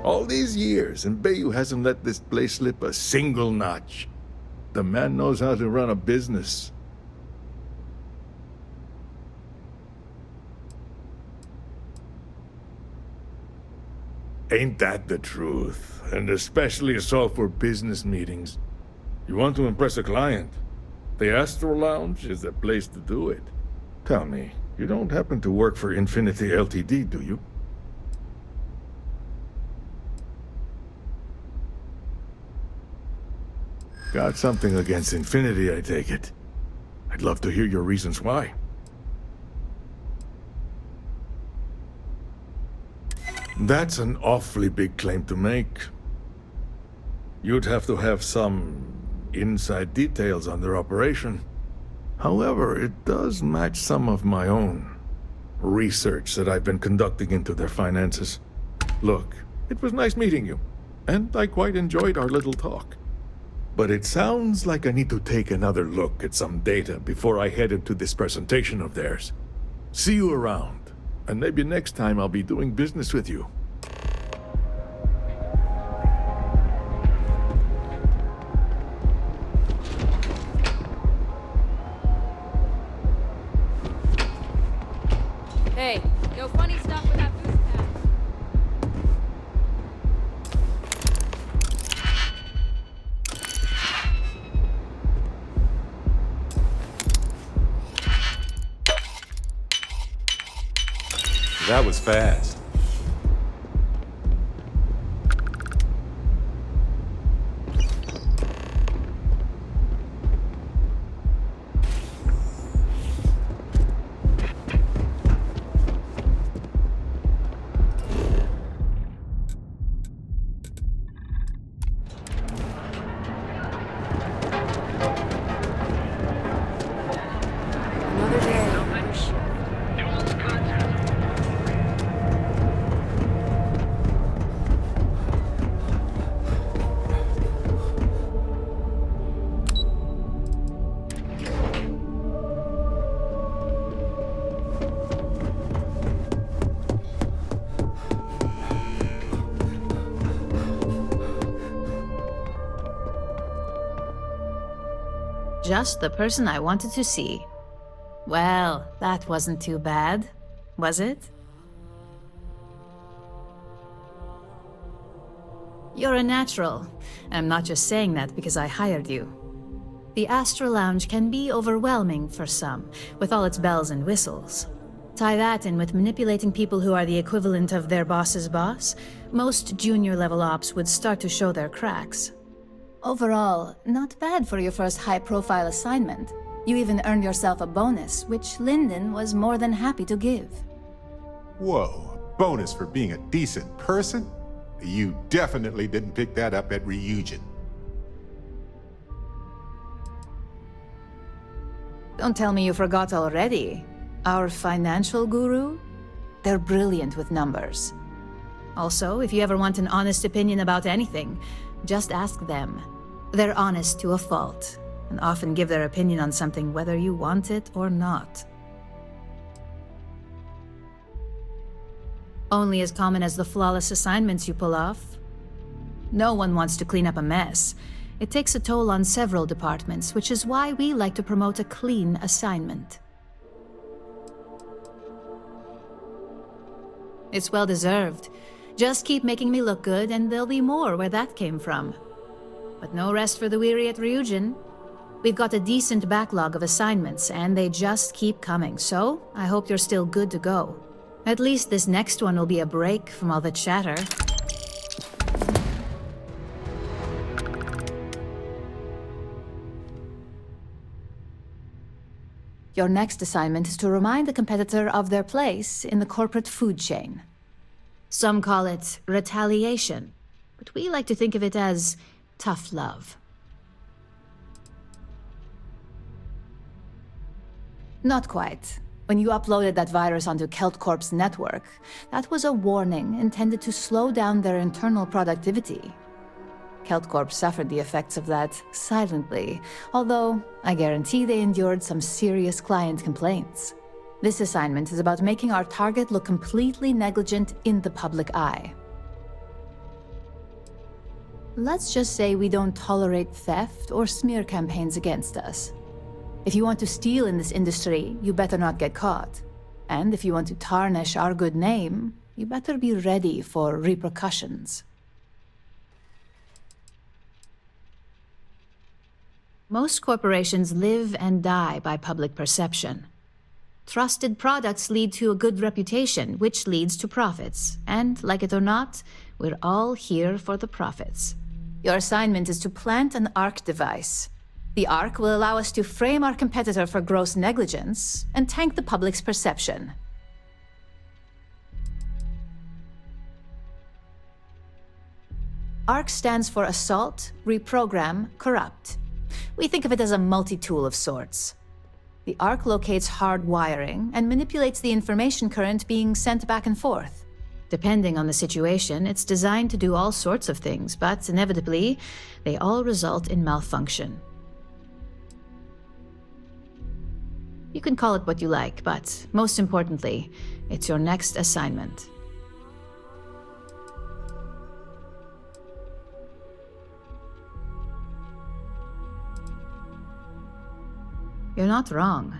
All these years, and Bayou hasn't let this place slip a single notch. The man knows how to run a business. Ain't that the truth? And especially so for business meetings. You want to impress a client? The Astro Lounge is the place to do it. Tell me, you don't happen to work for Infinity Ltd, do you? Got something against Infinity, I take it. I'd love to hear your reasons why. That's an awfully big claim to make. You'd have to have some inside details on their operation. However, it does match some of my own research that I've been conducting into their finances. Look, it was nice meeting you, and I quite enjoyed our little talk. But it sounds like I need to take another look at some data before I head into this presentation of theirs. See you around, and maybe next time I'll be doing business with you. Hey, no funny stuff with that boost pad. That was fast. Another day. Just the person I wanted to see. Well, that wasn't too bad, was it? You're a natural. I'm not just saying that because I hired you. The Astra Lounge can be overwhelming for some, with all its bells and whistles. Tie that in with manipulating people who are the equivalent of their boss's boss, most junior-level ops would start to show their cracks. Overall, not bad for your first high-profile assignment. You even earned yourself a bonus, which Lyndon was more than happy to give. Whoa, a bonus for being a decent person? You definitely didn't pick that up at Ryujin. Don't tell me you forgot already. Our financial guru? They're brilliant with numbers. Also, if you ever want an honest opinion about anything, just ask them. They're honest to a fault, and often give their opinion on something whether you want it or not. Only as common as the flawless assignments you pull off. No one wants to clean up a mess. It takes a toll on several departments, which is why we like to promote a clean assignment. It's well deserved. Just keep making me look good, and there'll be more where that came from. But no rest for the weary at Ryujin. We've got a decent backlog of assignments, and they just keep coming, so I hope you're still good to go. At least this next one will be a break from all the chatter. Your next assignment is to remind the competitor of their place in the corporate food chain. Some call it retaliation, but we like to think of it as tough love. Not quite. When you uploaded that virus onto KeltCorp's network, that was a warning intended to slow down their internal productivity. KeltCorp suffered the effects of that silently, although I guarantee they endured some serious client complaints. This assignment is about making our target look completely negligent in the public eye. Let's just say we don't tolerate theft or smear campaigns against us. If you want to steal in this industry, you better not get caught. And if you want to tarnish our good name, you better be ready for repercussions. Most corporations live and die by public perception. Trusted products lead to a good reputation, which leads to profits. And, like it or not, we're all here for the profits. Your assignment is to plant an ARC device. The ARC will allow us to frame our competitor for gross negligence and tank the public's perception. ARC stands for Assault, Reprogram, Corrupt. We think of it as a multi-tool of sorts. The ARC locates hard wiring and manipulates the information current being sent back and forth. Depending on the situation, it's designed to do all sorts of things, but inevitably, they all result in malfunction. You can call it what you like, but most importantly, it's your next assignment. You're not wrong.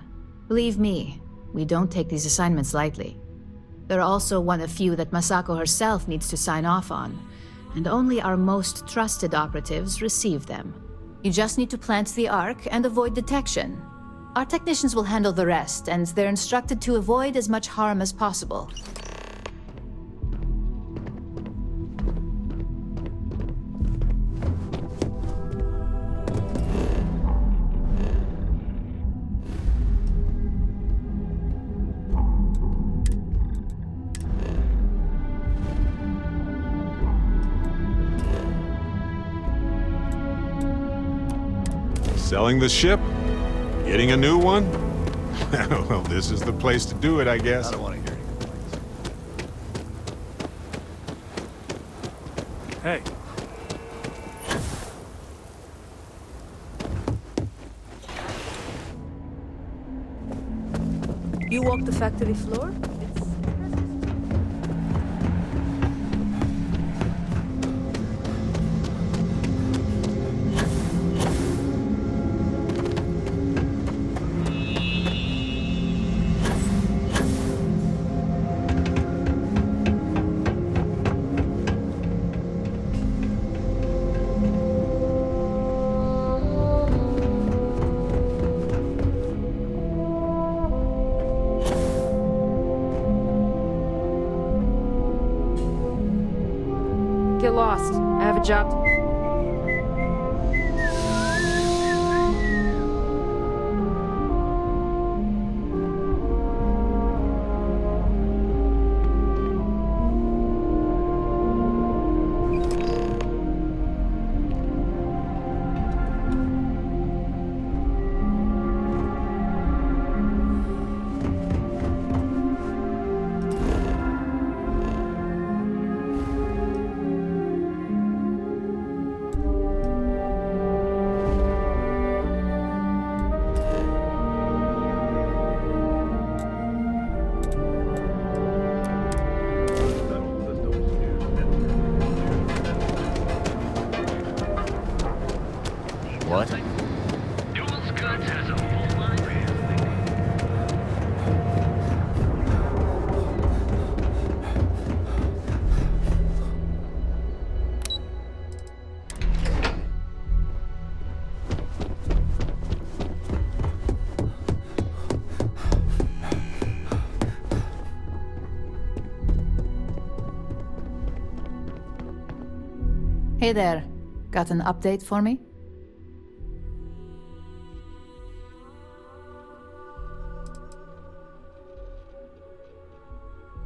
Believe me, we don't take these assignments lightly. They're also one of few that Masako herself needs to sign off on, and only our most trusted operatives receive them. You just need to plant the ARC and avoid detection. Our technicians will handle the rest, and they're instructed to avoid as much harm as possible. Selling the ship? Getting a new one? Well, this is the place to do it, I guess. I don't want to hear any complaints. Hey. You walk the factory floor? Get lost. I have a job to do. What? Duels Goods has a full line. Hey there. Got an update for me?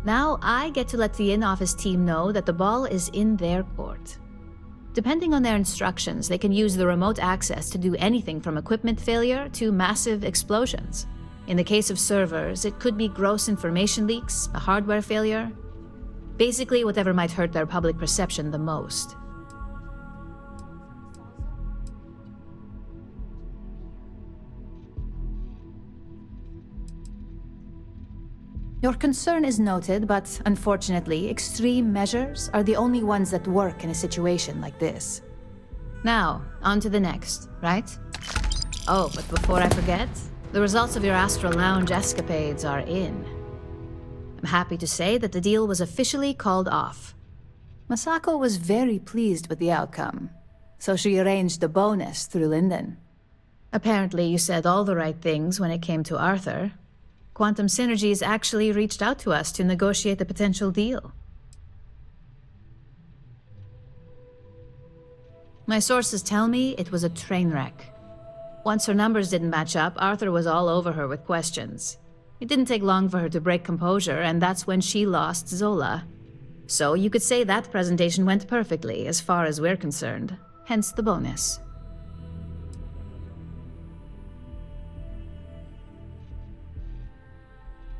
Now I get to let the in-office team know that the ball is in their court. Depending on their instructions, they can use the remote access to do anything from equipment failure to massive explosions. In the case of servers, it could be gross information leaks, a hardware failure. Basically, whatever might hurt their public perception the most. Your concern is noted, but unfortunately, extreme measures are the only ones that work in a situation like this. Now, on to the next, right? Oh, but before I forget, the results of your Astral Lounge escapades are in. I'm happy to say that the deal was officially called off. Masako was very pleased with the outcome, so she arranged the bonus through Linden. Apparently, you said all the right things when it came to Arthur. Quantum Synergies actually reached out to us to negotiate the potential deal. My sources tell me it was a train wreck. Once her numbers didn't match up, Arthur was all over her with questions. It didn't take long for her to break composure, and that's when she lost Zola. So you could say that presentation went perfectly, as far as we're concerned. Hence the bonus.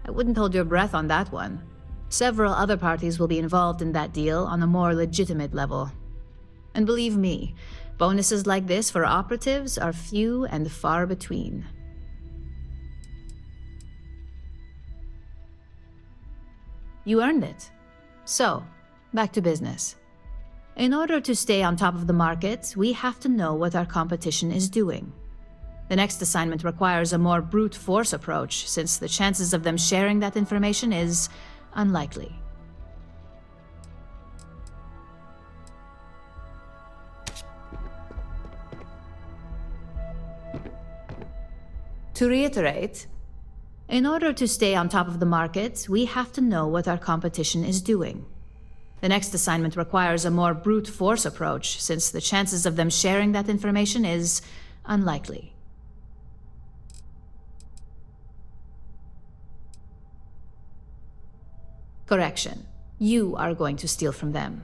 I wouldn't hold your breath on that one. Several other parties will be involved in that deal on a more legitimate level. And believe me, bonuses like this for operatives are few and far between. You earned it. So, back to business. In order to stay on top of the market, we have to know what our competition is doing. The next assignment requires a more brute force approach, since the chances of them sharing that information is unlikely. To reiterate, in order to stay on top of the market, we have to know what our competition is doing. The next assignment requires a more brute force approach, since the chances of them sharing that information is unlikely. Correction. You are going to steal from them.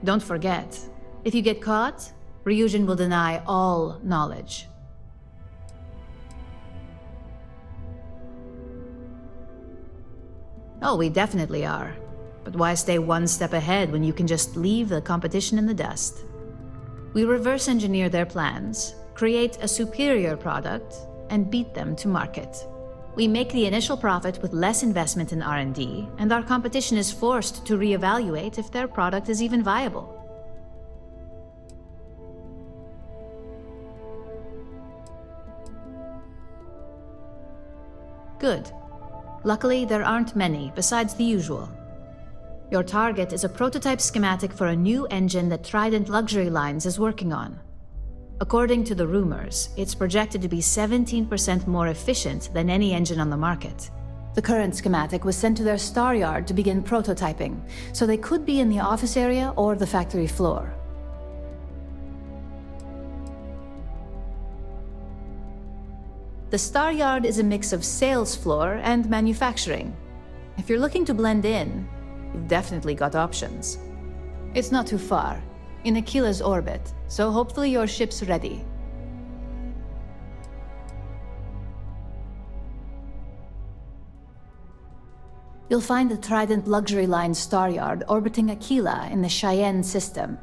Don't forget, if you get caught, Ryujin will deny all knowledge. Oh, we definitely are. But why stay one step ahead when you can just leave the competition in the dust? We reverse engineer their plans, create a superior product, and beat them to market. We make the initial profit with less investment in R&D, and our competition is forced to reevaluate if their product is even viable. Good. Luckily, there aren't many, besides the usual. Your target is a prototype schematic for a new engine that Trident Luxury Lines is working on. According to the rumors, it's projected to be 17% more efficient than any engine on the market. The current schematic was sent to their Star Yard to begin prototyping, so they could be in the office area or the factory floor. The Star Yard is a mix of sales floor and manufacturing. If you're looking to blend in, you've definitely got options. It's not too far, in Aquila's orbit, so hopefully your ship's ready. You'll find the Trident Luxury Line Star Yard orbiting Aquila in the Cheyenne system.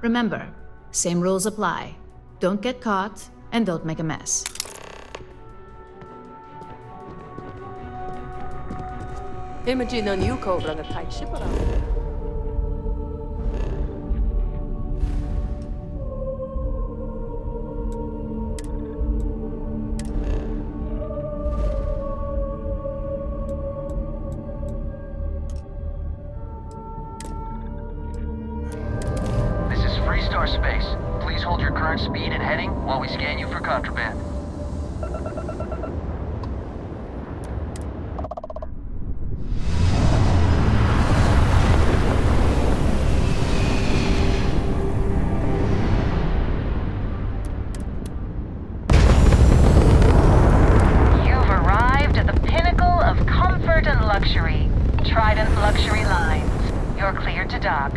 Remember, same rules apply. Don't get caught, and don't make a mess. Imagine a new Cobra on a tight ship around here. This is Freestar Space. Please hold your current speed and heading while we scan you for contraband. Trident Luxury Lines. You're cleared to dock.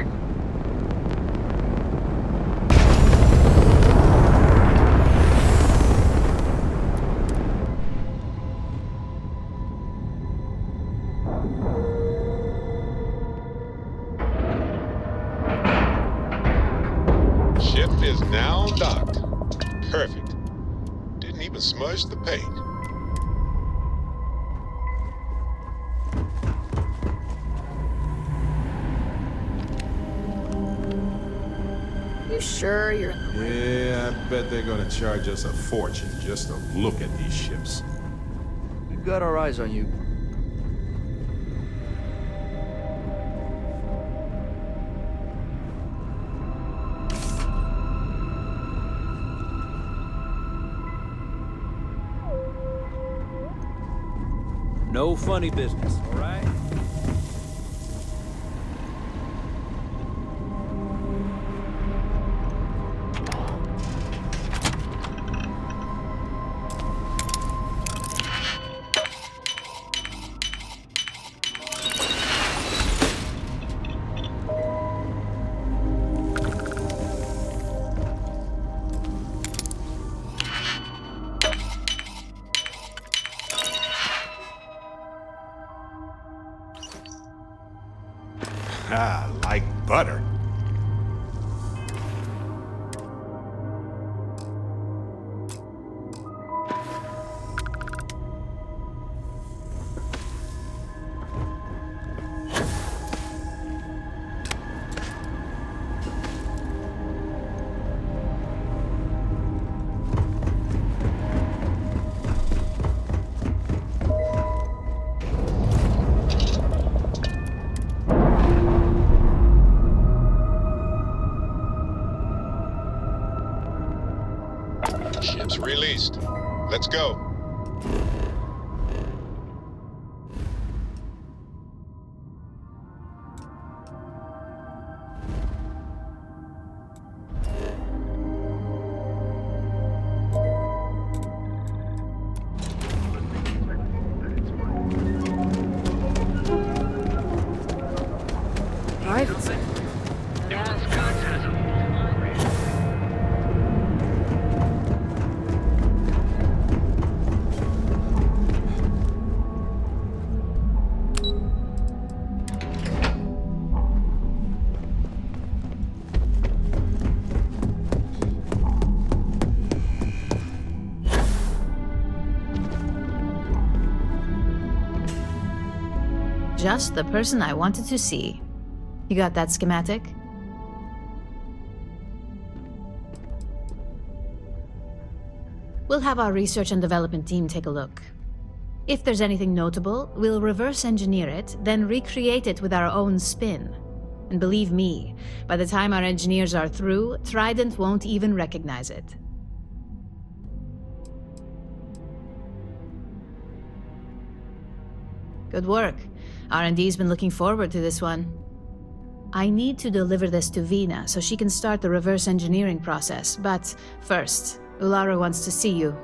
Ship is now docked. Perfect. Didn't even smudge the paint. You sure you're in the Yeah, I bet they're gonna charge us a fortune just to look at these ships. We've got our eyes on you. No funny business, all right? Ah, like butter. Ships released. Let's go. Private sector. Just the person I wanted to see. You got that schematic? We'll have our research and development team take a look. If there's anything notable, we'll reverse engineer it, then recreate it with our own spin. And believe me, by the time our engineers are through, Trident won't even recognize it. Good work. R&D's been looking forward to this one. I need to deliver this to Vina so she can start the reverse engineering process, but first, Ularu wants to see you.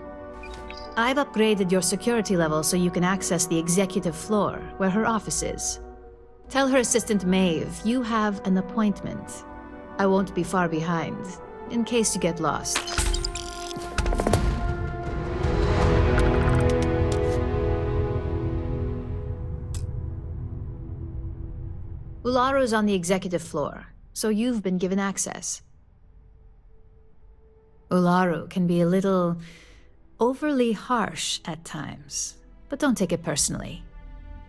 I've upgraded your security level so you can access the executive floor, where her office is. Tell her assistant Maeve you have an appointment. I won't be far behind, in case you get lost. Ularu's on the executive floor, so you've been given access. Ularu can be a little overly harsh at times, but don't take it personally.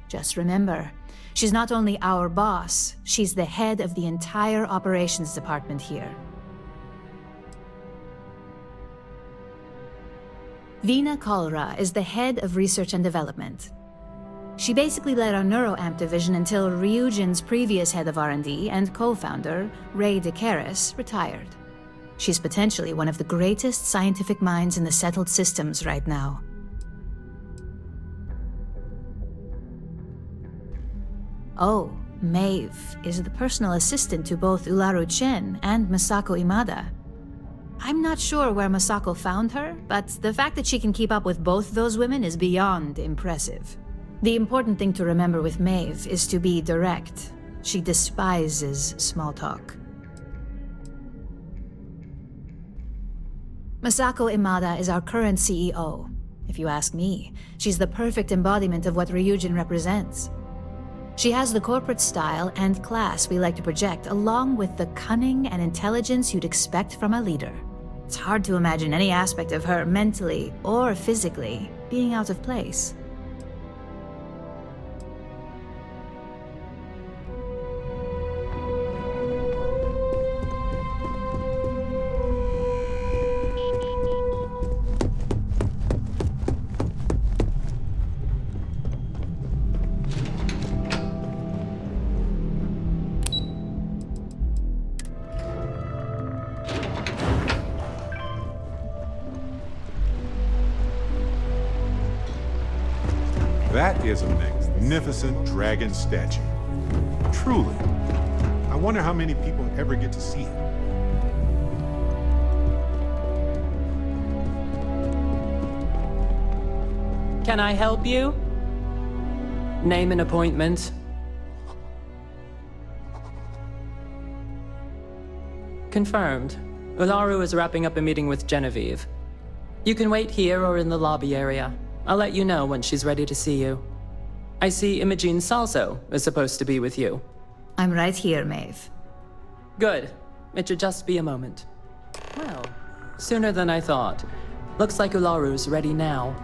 Just remember, she's not only our boss, she's the head of the entire operations department here. Vina Kalra is the head of research and development. She basically led our neuroamp division until Ryujin's previous head of R&D and co-founder, Ray DeCaris, retired. She's potentially one of the greatest scientific minds in the settled systems right now. Oh, Maeve is the personal assistant to both Ularu Chen and Masako Imada. I'm not sure where Masako found her, but the fact that she can keep up with both those women is beyond impressive. The important thing to remember with Maeve is to be direct. She despises small talk. Masako Imada is our current CEO. If you ask me, she's the perfect embodiment of what Ryujin represents. She has the corporate style and class we like to project, along with the cunning and intelligence you'd expect from a leader. It's hard to imagine any aspect of her, mentally or physically, being out of place. That is a magnificent dragon statue. Truly. I wonder how many people ever get to see it. Can I help you? Name an appointment. Confirmed. Ularu is wrapping up a meeting with Genevieve. You can wait here or in the lobby area. I'll let you know when she's ready to see you. I see Imogene Salso is supposed to be with you. I'm right here, Maeve. Good. It should just be a moment. Well, sooner than I thought. Looks like Ularu's ready now.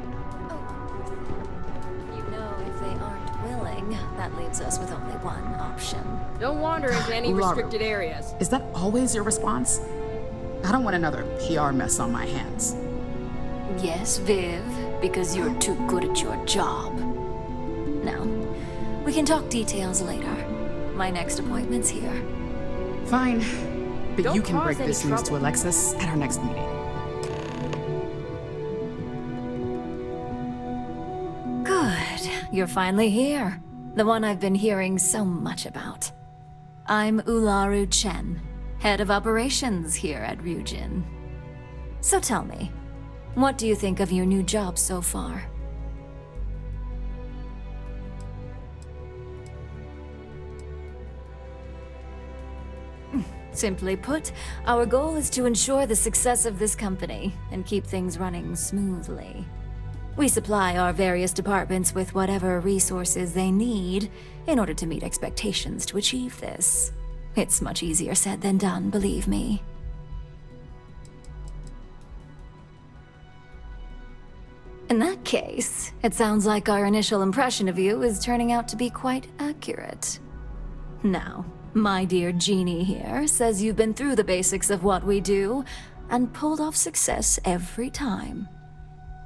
You know, if they aren't willing, that leaves us with only one option. Don't wander into any Ularu. restricted areas. Is that always your response? I don't want another PR mess on my hands. Yes, Viv, because you're too good at your job. Now, we can talk details later. My next appointment's here. Fine. But Don't you can cause break any this news to trouble. Alexis at our next meeting. Good. You're finally here. The one I've been hearing so much about. I'm Ularu Chen, head of operations here at Ryujin. So tell me, what do you think of your new job so far? Simply put, our goal is to ensure the success of this company and keep things running smoothly. We supply our various departments with whatever resources they need in order to meet expectations to achieve this. It's much easier said than done, believe me. In that case, it sounds like our initial impression of you is turning out to be quite accurate. Now, my dear Jeannie here says you've been through the basics of what we do and pulled off success every time.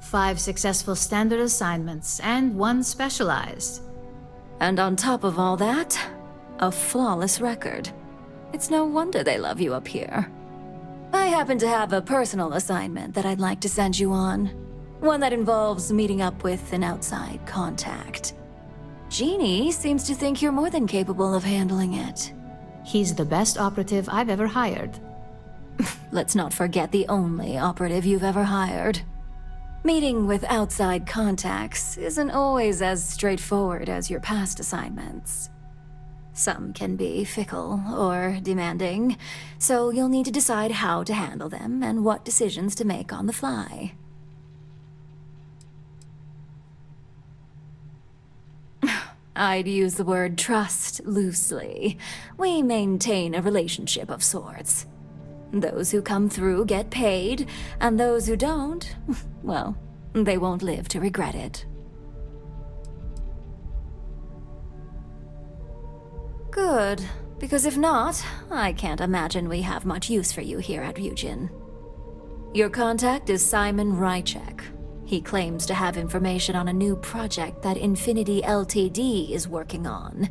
5 successful standard assignments and 1 specialized. And on top of all that, a flawless record. It's no wonder they love you up here. I happen to have a personal assignment that I'd like to send you on. One that involves meeting up with an outside contact. Jeannie seems to think you're more than capable of handling it. He's the best operative I've ever hired. Let's not forget the only operative you've ever hired. Meeting with outside contacts isn't always as straightforward as your past assignments. Some can be fickle or demanding, so you'll need to decide how to handle them and what decisions to make on the fly. I'd use the word trust loosely. We maintain a relationship of sorts. Those who come through get paid, and those who don't, well, they won't live to regret it. Good, because if not, I can't imagine we have much use for you here at Ryujin. Your contact is Simon Rychek. He claims to have information on a new project that Infinity Ltd is working on.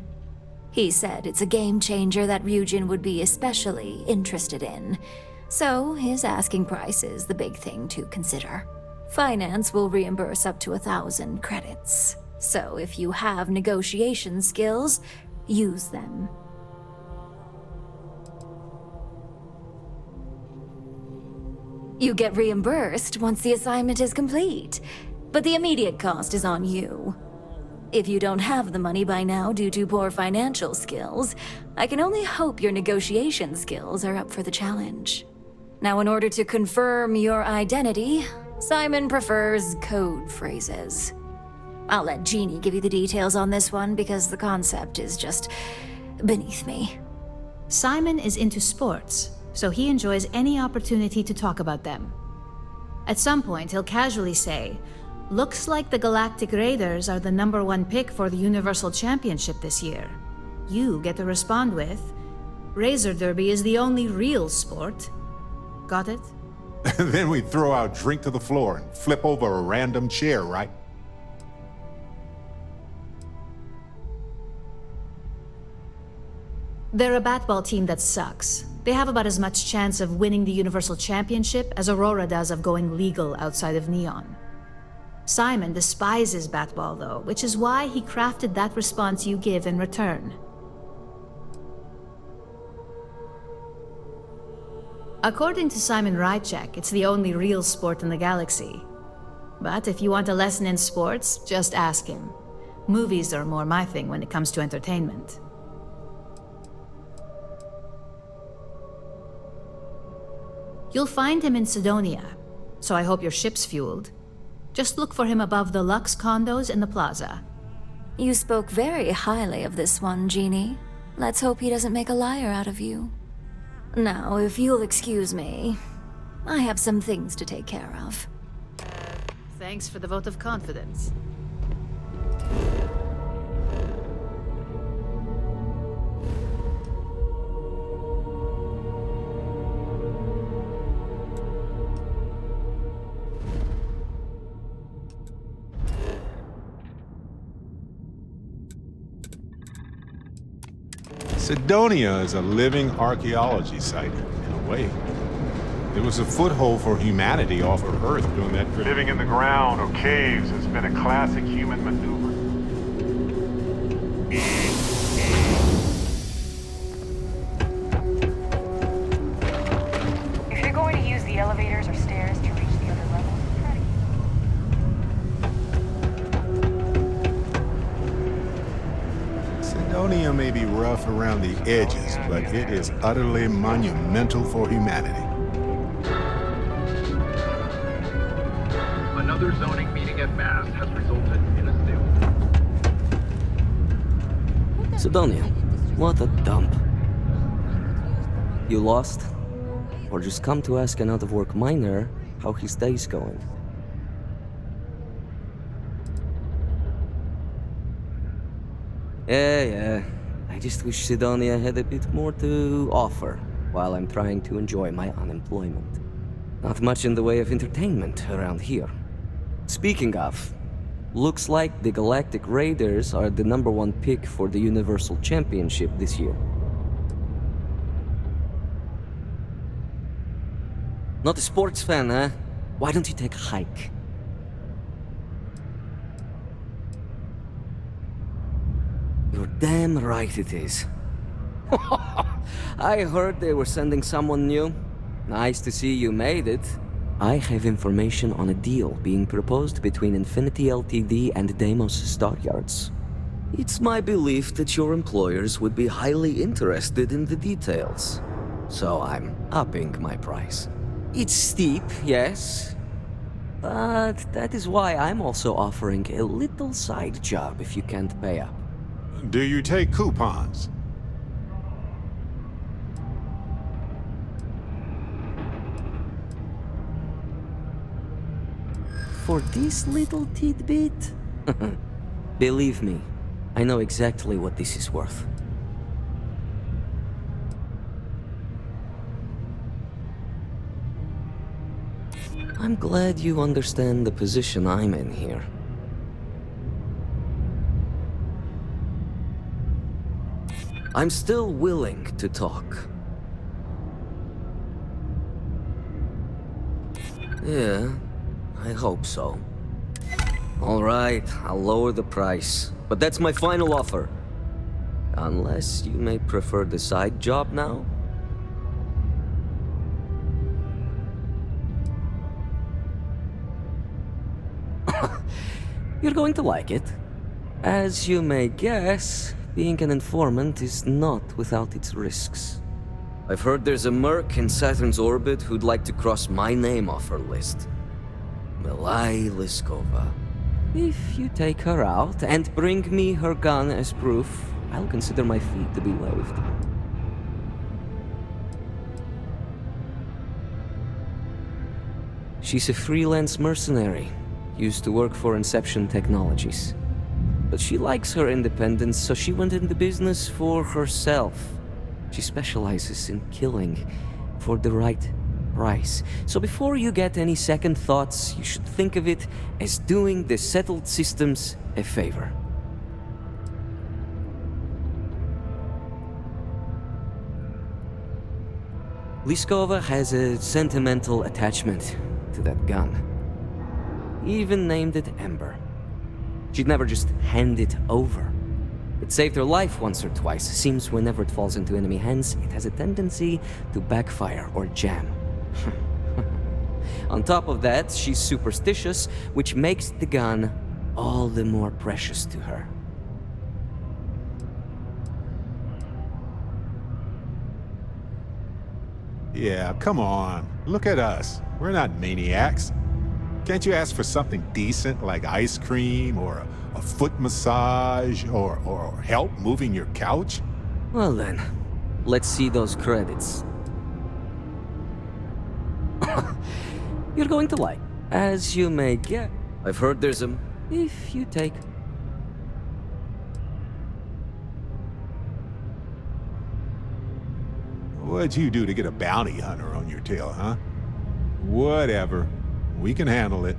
He said it's a game changer that Ryujin would be especially interested in. So his asking price is the big thing to consider. Finance will reimburse up to 1,000 credits. So if you have negotiation skills, use them. You get reimbursed once the assignment is complete, but the immediate cost is on you. If you don't have the money by now due to poor financial skills, I can only hope your negotiation skills are up for the challenge. Now, in order to confirm your identity, Simon prefers code phrases. I'll let Jeannie give you the details on this one because the concept is just beneath me. Simon is into sports, so he enjoys any opportunity to talk about them. At some point, he'll casually say, "Looks like the Galactic Raiders are the #1 pick for the Universal Championship this year." You get to respond with, "Razor Derby is the only real sport." Got it? Then we throw our drink to the floor and flip over a random chair, right? They're a batball team that sucks. They have about as much chance of winning the Universal Championship as Aurora does of going legal outside of Neon. Simon despises batball, though, which is why he crafted that response you give in return. According to Simon Rychek, it's the only real sport in the galaxy. But if you want a lesson in sports, just ask him. Movies are more my thing when it comes to entertainment. You'll find him in Sidonia, so I hope your ship's fueled. Just look for him above the Lux condos in the plaza. You spoke very highly of this one, Jeannie. Let's hope he doesn't make a liar out of you. Now, if you'll excuse me, I have some things to take care of. Thanks for the vote of confidence. Sidonia is a living archaeology site, in a way. It was a foothold for humanity off of Earth during that period. Living in the ground or caves has been a classic human maneuver. If you're going to use the elevators or stairs to reach the other levels, Sidonia may be rough around the edges, but it is utterly monumental for humanity. Another zoning meeting at Mast has resulted in a stillness. Sidonia, what a dump. You lost? Or just come to ask an out-of-work miner how his day's going? Yeah. I just wish Sidonia had a bit more to offer while I'm trying to enjoy my unemployment. Not much in the way of entertainment around here. Speaking of, looks like the Galactic Raiders are the #1 pick for the Universal Championship this year. Not a sports fan, huh? Why don't you take a hike? You're damn right it is. I heard they were sending someone new. Nice to see you made it. I have information on a deal being proposed between Infinity Ltd and Deimos Stockyards. It's my belief that your employers would be highly interested in the details. So I'm upping my price. It's steep, yes. But that is why I'm also offering a little side job if you can't pay up. Do you take coupons? For this little tidbit? Believe me, I know exactly what this is worth. I'm glad you understand the position I'm in here. I'm still willing to talk. Yeah, I hope so. All right, I'll lower the price. But that's my final offer. Unless you may prefer the side job now? You're going to like it. As you may guess, being an informant is not without its risks. I've heard there's a merc in Saturn's orbit who'd like to cross my name off her list. Volii Liskova. If you take her out and bring me her gun as proof, I'll consider my fee to be waived. She's a freelance mercenary, used to work for Inception Technologies. But she likes her independence, so she went into business for herself. She specializes in killing for the right price. So before you get any second thoughts, you should think of it as doing the settled systems a favor. Liskova has a sentimental attachment to that gun. Even named it Ember. She'd never just hand it over. It saved her life once or twice. Seems whenever it falls into enemy hands, it has a tendency to backfire or jam. On top of that, she's superstitious, which makes the gun all the more precious to her. Yeah, come on. Look at us. We're not maniacs. Can't you ask for something decent like ice cream or a foot massage or help moving your couch? Well then, let's see those credits. You're going to like, as you may get. I've heard there's a... if you take... What'd you do to get a bounty hunter on your tail, huh? Whatever. We can handle it.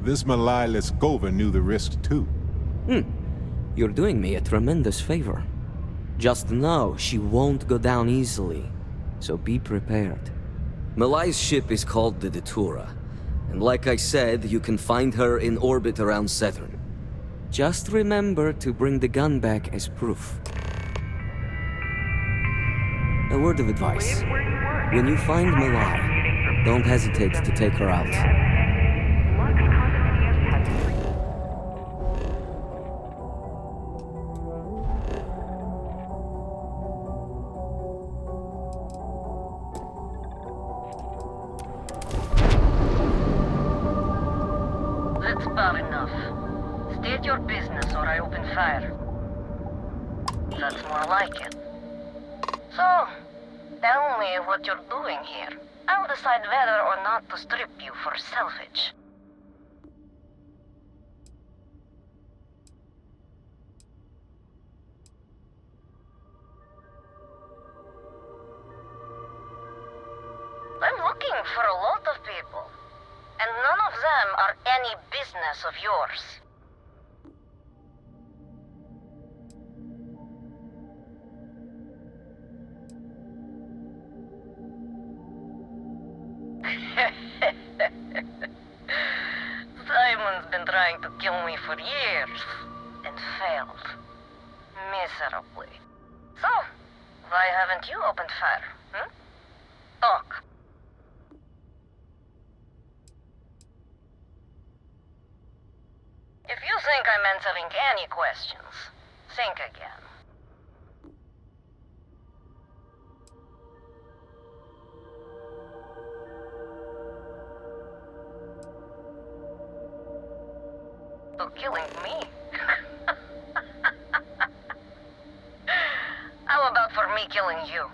This Malai Leskova knew the risk too. You're doing me a tremendous favor. Just know she won't go down easily, so be prepared. Malai's ship is called the Datura, and like I said, you can find her in orbit around Saturn. Just remember to bring the gun back as proof. A word of advice. When you find Malai, don't hesitate to take her out. That's bad enough. State your business or I open fire. That's more like it. So, tell me what you're doing here. I'll decide whether or not to strip you for salvage. I'm looking for a lot of people, and none of them are any business of yours. Simon's been trying to kill me for years, and failed. Miserably. So, why haven't you opened fire, Talk. If you think I'm answering any questions, think again. To killing me? How about for me killing you?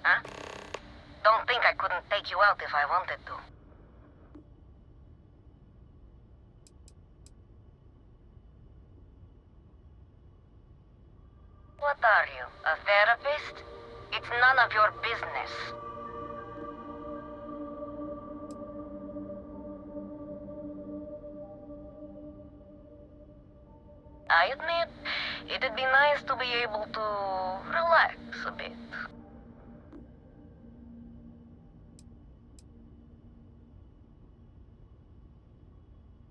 Huh? Don't think I couldn't take you out if I wanted to. What are you, a therapist? It's none of your business. I admit, it'd be nice to be able to relax a bit.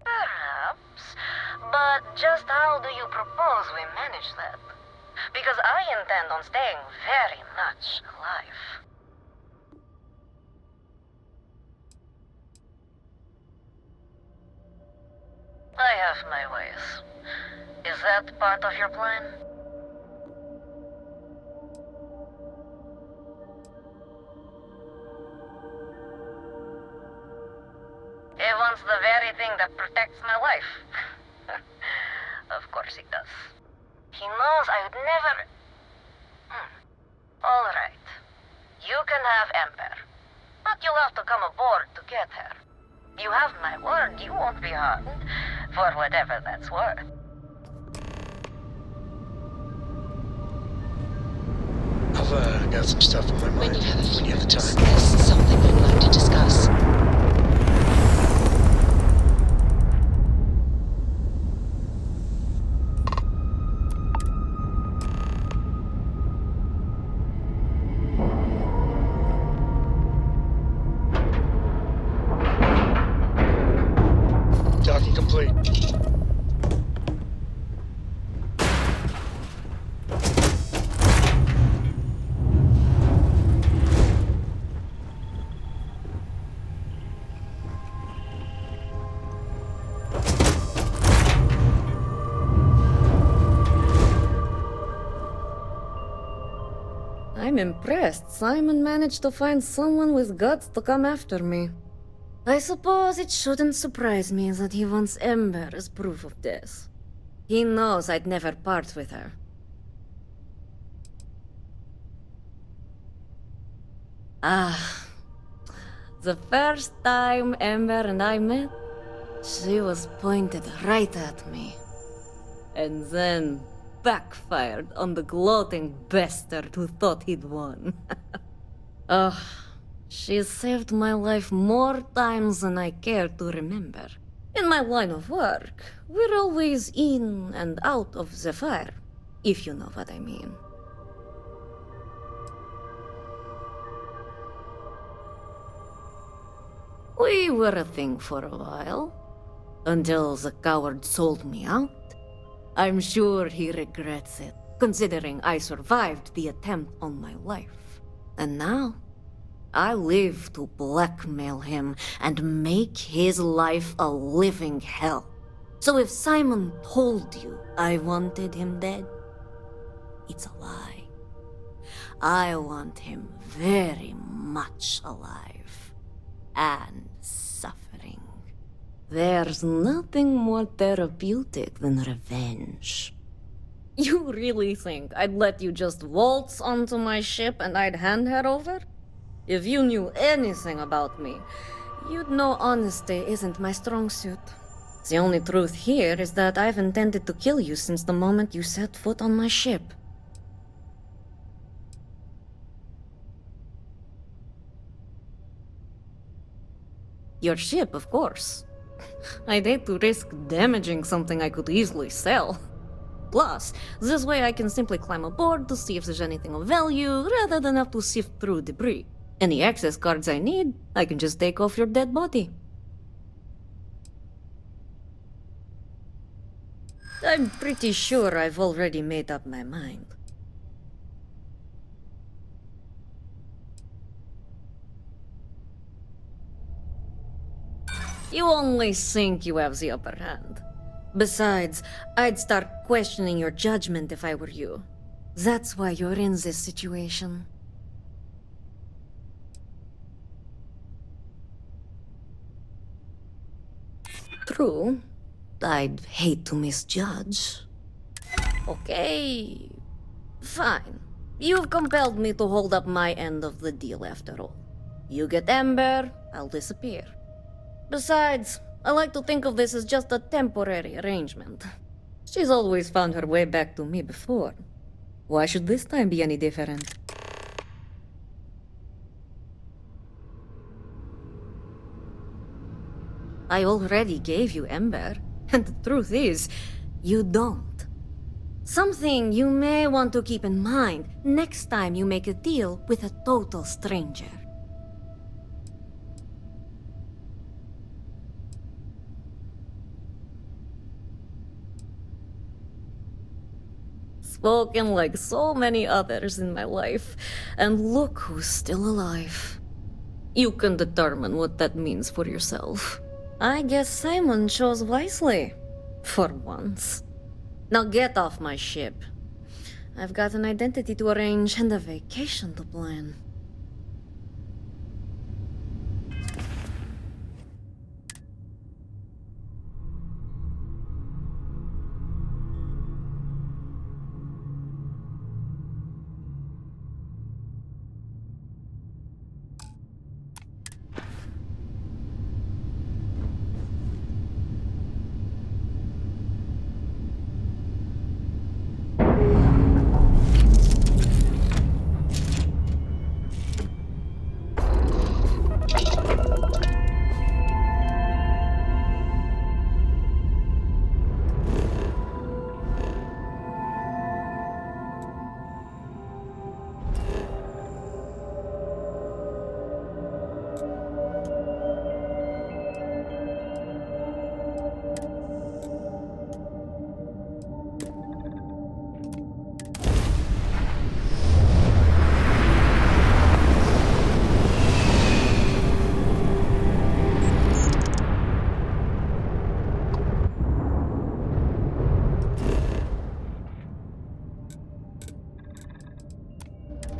Perhaps, but just how do you propose we manage that? Because I intend on staying very much alive. I have my ways. Is that part of your plan? He wants the very thing that protects my life. Of course he does. He knows I would never... All right. You can have Ember. But you'll have to come aboard to get her. You have my word, you won't be harmed. For whatever that's worth. I've got some stuff on my mind. When you have the time. There's something we'd like to discuss. Docking complete. I'm impressed. Simon managed to find someone with guts to come after me. I suppose it shouldn't surprise me that he wants Ember as proof of this. He knows I'd never part with her. The first time Ember and I met, she was pointed right at me. And then backfired on the gloating bastard who thought he'd won. She saved my life more times than I care to remember. In my line of work, we're always in and out of the fire, if you know what I mean. We were a thing for a while, until the coward sold me out. I'm sure he regrets it, considering I survived the attempt on my life. And now, I live to blackmail him and make his life a living hell. So if Simon told you I wanted him dead, it's a lie. I want him very much alive. And suffering. There's nothing more therapeutic than revenge. You really think I'd let you just waltz onto my ship and I'd hand her over? If you knew anything about me, you'd know honesty isn't my strong suit. The only truth here is that I've intended to kill you since the moment you set foot on my ship. Your ship, of course. I'd hate to risk damaging something I could easily sell. Plus, this way I can simply climb aboard to see if there's anything of value, rather than have to sift through debris. Any access cards I need, I can just take off your dead body. I'm pretty sure I've already made up my mind. You only think you have the upper hand. Besides, I'd start questioning your judgment if I were you. That's why you're in this situation. True. I'd hate to misjudge. Okay. Fine. You've compelled me to hold up my end of the deal after all. You get Ember, I'll disappear. Besides, I like to think of this as just a temporary arrangement. She's always found her way back to me before. Why should this time be any different? I already gave you Ember, and the truth is, you don't. Something you may want to keep in mind next time you make a deal with a total stranger. Spoken like so many others in my life, and look who's still alive. You can determine what that means for yourself. I guess Simon chose wisely. For once. Now get off my ship. I've got an identity to arrange and a vacation to plan.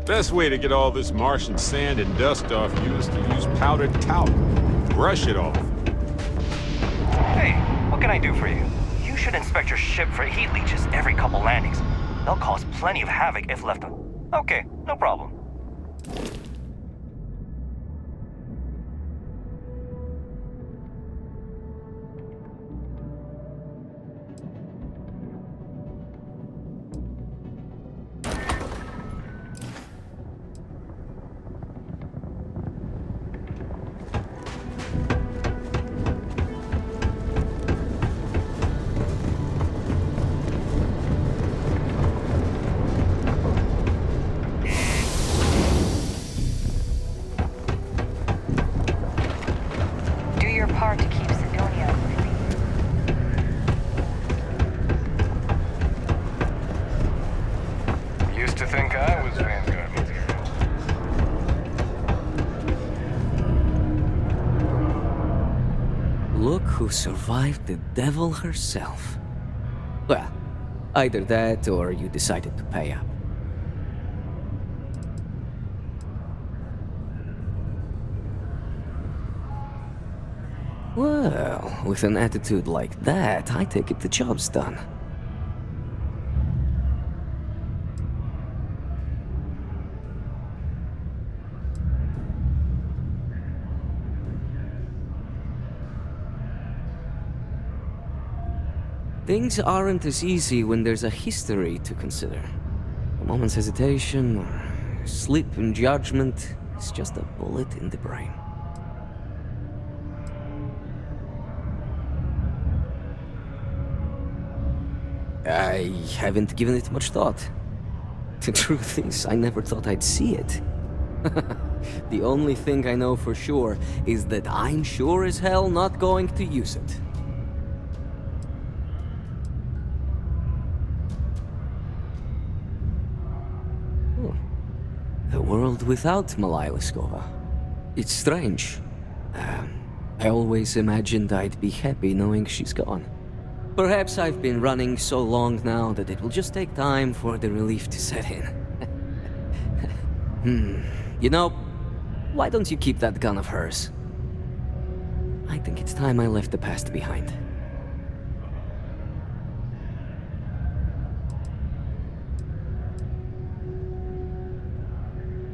Best way to get all this Martian sand and dust off you is to use powdered talc. Brush it off. Hey, what can I do for you? You should inspect your ship for heat leeches every couple landings. They'll cause plenty of havoc if left on. Okay, no problem. who survived the devil herself. Well, either that or you decided to pay up. Well, with an attitude like that, I take it the job's done. Things aren't as easy when there's a history to consider. A moment's hesitation or slip in judgment is just a bullet in the brain. I haven't given it much thought. The truth is, I never thought I'd see it. The only thing I know for sure is that I'm sure as hell not going to use it. The world without Volii Alpha. It's strange. I always imagined I'd be happy knowing she's gone. Perhaps I've been running so long now that it will just take time for the relief to set in. You know, why don't you keep that gun of hers? I think it's time I left the past behind.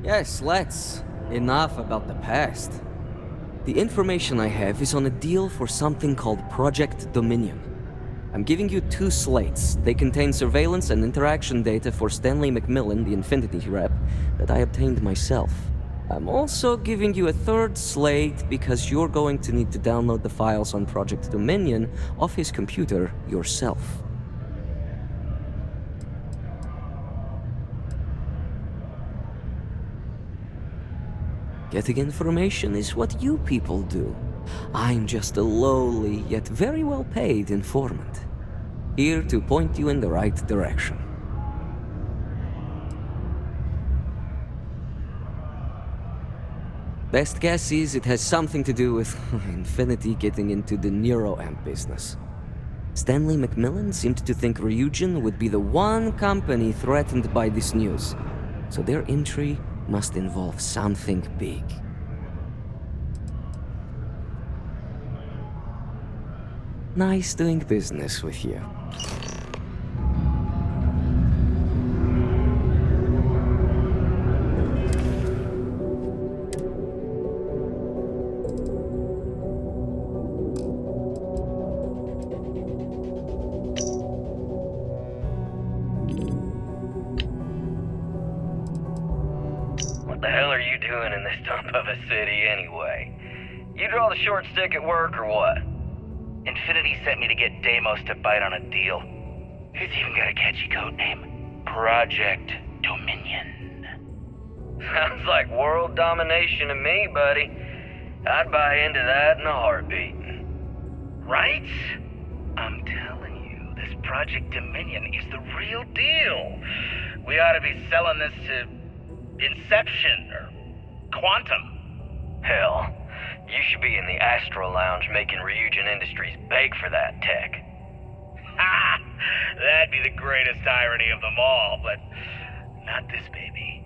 Yes, let's. Enough about the past. The information I have is on a deal for something called Project Dominion. I'm giving you 2 slates. They contain surveillance and interaction data for Stanley McMillan, the Infinity rep, that I obtained myself. I'm also giving you a 3rd slate because you're going to need to download the files on Project Dominion off his computer yourself. Getting information is what you people do. I'm just a lowly, yet very well paid informant. Here to point you in the right direction. Best guess is it has something to do with Infinity getting into the neuroamp business. Stanley McMillan seemed to think Ryujin would be the one company threatened by this news, so their entry must involve something big. Nice doing business with you. What the hell are you doing in this dump of a city anyway? You draw the short stick at work or what? Infinity sent me to get Deimos to bite on a deal. He's even got a catchy code name. Project Dominion. Sounds like world domination to me, buddy. I'd buy into that in a heartbeat. Right? I'm telling you, this Project Dominion is the real deal. We ought to be selling this to Inception or Quantum. Hell, you should be in the Astro Lounge making Ryujin Industries beg for that tech. Ha! That'd be the greatest irony of them all, but not this baby.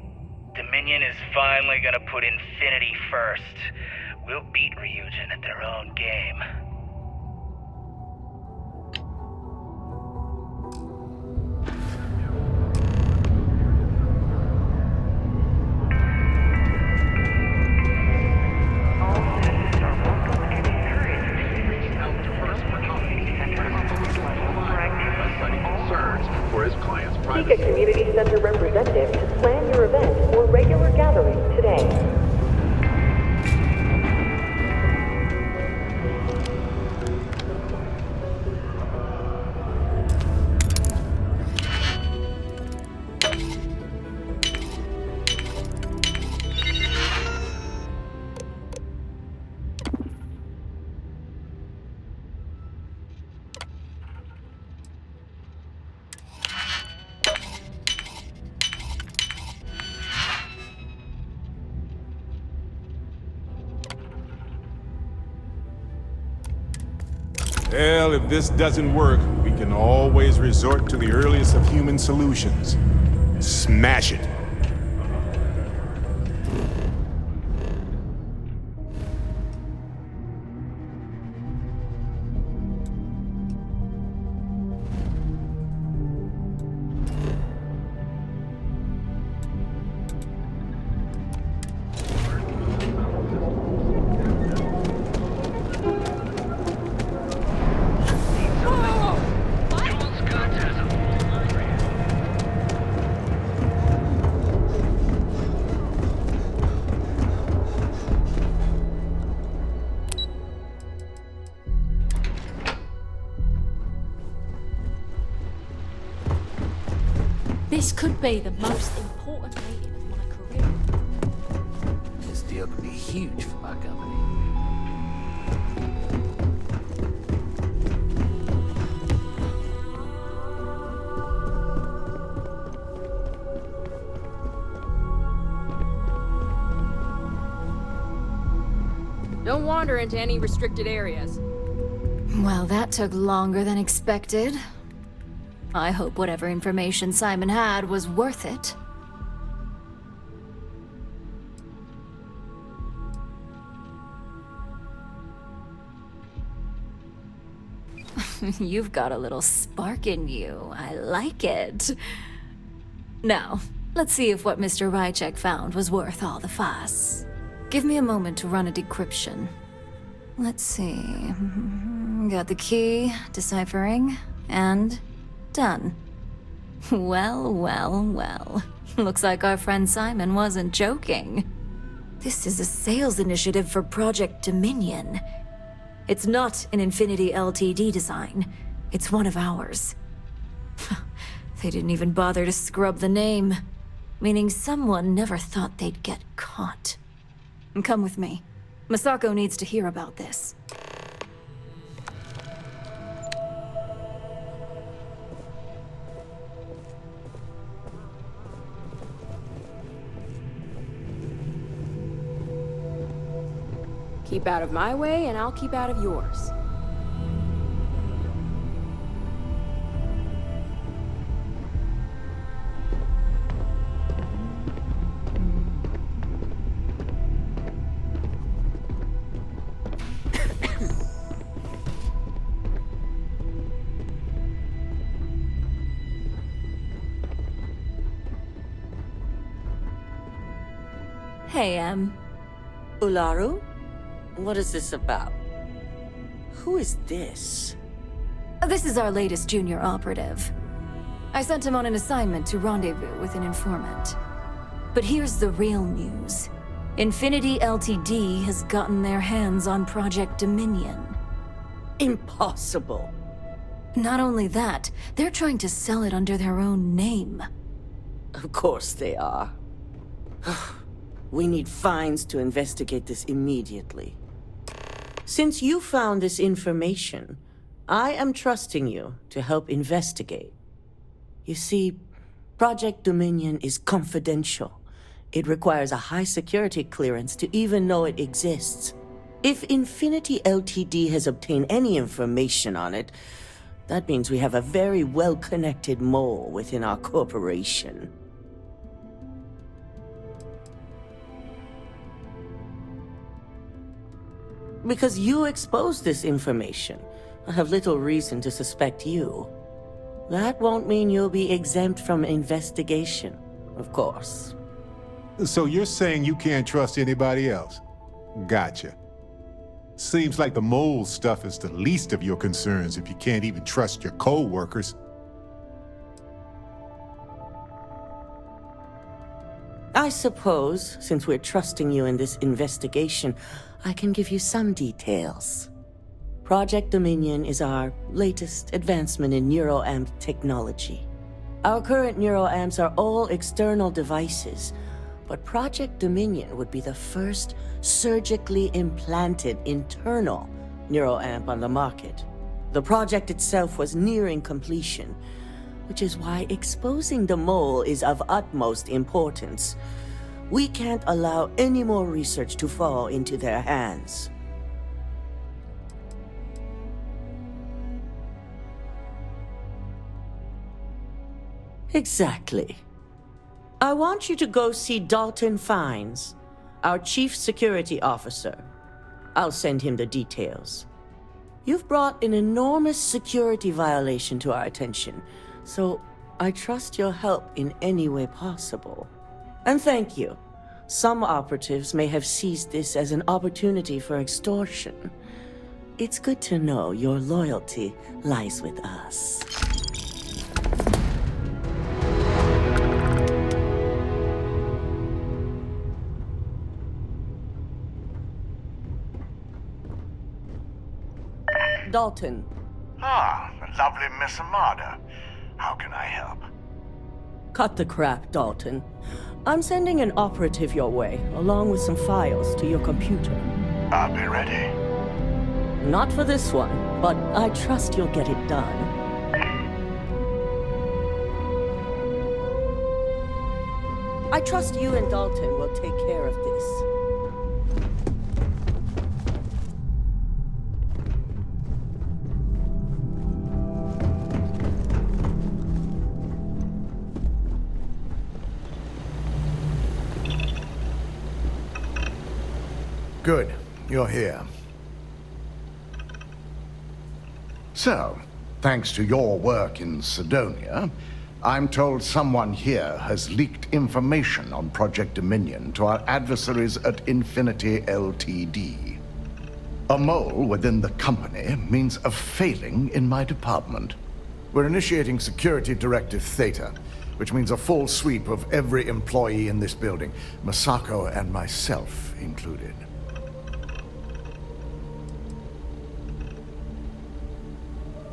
Dominion is finally gonna put Infinity first. We'll beat Ryujin at their own game. Seek a community center representative to plan your event or regular gathering today. Well, if this doesn't work, we can always resort to the earliest of human solutions. Smash it. This could be the most important meeting of my career. This deal could be huge for my company. Don't wander into any restricted areas. Well, that took longer than expected. I hope whatever information Simon had was worth it. You've got a little spark in you. I like it. Now, let's see if what Mr. Rychek found was worth all the fuss. Give me a moment to run a decryption. Let's see. Got the key, deciphering, and done. Well, well, well. Looks like our friend Simon wasn't joking. This is a sales initiative for Project Dominion. It's not an Infinity Ltd design. It's one of ours. They didn't even bother to scrub the name, meaning someone never thought they'd get caught. Come with me. Masako needs to hear about this. Keep out of my way, and I'll keep out of yours. Hey, Ularu? What is this about? Who is this? This is our latest junior operative. I sent him on an assignment to rendezvous with an informant. But here's the real news. Infinity Ltd has gotten their hands on Project Dominion. Impossible. Not only that, they're trying to sell it under their own name. Of course they are. We need fines to investigate this immediately. Since you found this information, I am trusting you to help investigate. You see, Project Dominion is confidential. It requires a high security clearance to even know it exists. If Infinity Ltd has obtained any information on it, that means we have a very well-connected mole within our corporation. Because you exposed this information, I have little reason to suspect you. That won't mean you'll be exempt from investigation, of course. So you're saying you can't trust anybody else? Gotcha. Seems like the mole stuff is the least of your concerns if you can't even trust your co-workers. I suppose, since we're trusting you in this investigation, I can give you some details. Project Dominion is our latest advancement in neuroamp technology. Our current neuroamps are all external devices, but Project Dominion would be the first surgically implanted internal neuroamp on the market. The project itself was nearing completion, which is why exposing the mole is of utmost importance. We can't allow any more research to fall into their hands. Exactly. I want you to go see Dalton Fines, our Chief Security Officer. I'll send him the details. You've brought an enormous security violation to our attention, so I trust your help in any way possible. And thank you. Some operatives may have seized this as an opportunity for extortion. It's good to know your loyalty lies with us. Dalton. Ah, the lovely Miss Imada. How can I help? Cut the crap, Dalton. I'm sending an operative your way, along with some files to your computer. I'll be ready. Not for this one, but I trust you'll get it done. I trust you and Dalton will take care of this. Good. You're here. So, thanks to your work in Sidonia, I'm told someone here has leaked information on Project Dominion to our adversaries at Infinity Ltd. A mole within the company means a failing in my department. We're initiating Security Directive Theta, which means a full sweep of every employee in this building, Masako and myself included.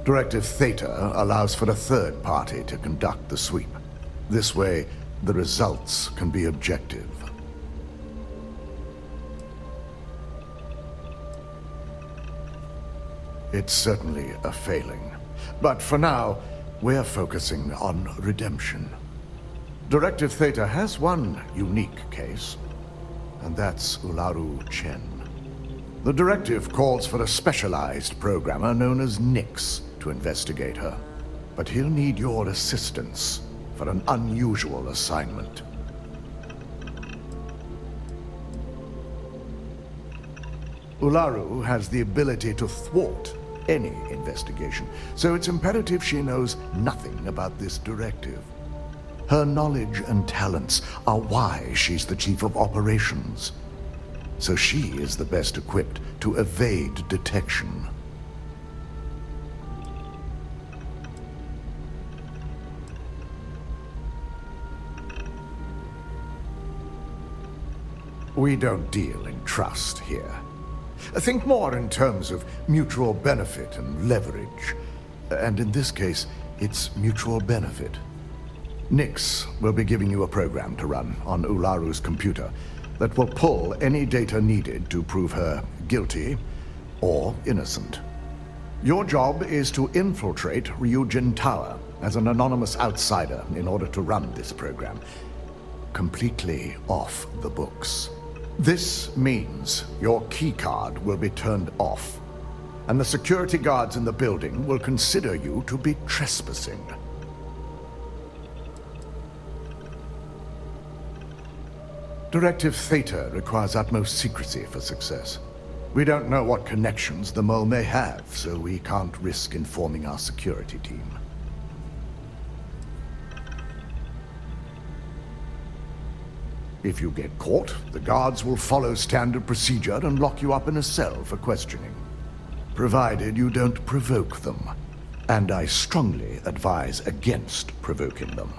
Directive Theta allows for a third party to conduct the sweep. This way, the results can be objective. It's certainly a failing. But for now, we're focusing on redemption. Directive Theta has one unique case, and that's Ularu Chen. The directive calls for a specialized programmer known as Nix to investigate her, but he'll need your assistance for an unusual assignment. Ularu has the ability to thwart any investigation, so it's imperative she knows nothing about this directive. Her knowledge and talents are why she's the chief of operations, so she is the best equipped to evade detection. We don't deal in trust here. Think more in terms of mutual benefit and leverage. And in this case, it's mutual benefit. Nix will be giving you a program to run on Ularu's computer that will pull any data needed to prove her guilty or innocent. Your job is to infiltrate Ryujin Tower as an anonymous outsider in order to run this program completely off the books. This means your keycard will be turned off, and the security guards in the building will consider you to be trespassing. Directive Theta requires utmost secrecy for success. We don't know what connections the mole may have, so we can't risk informing our security team. If you get caught, the guards will follow standard procedure and lock you up in a cell for questioning, provided you don't provoke them. And I strongly advise against provoking them.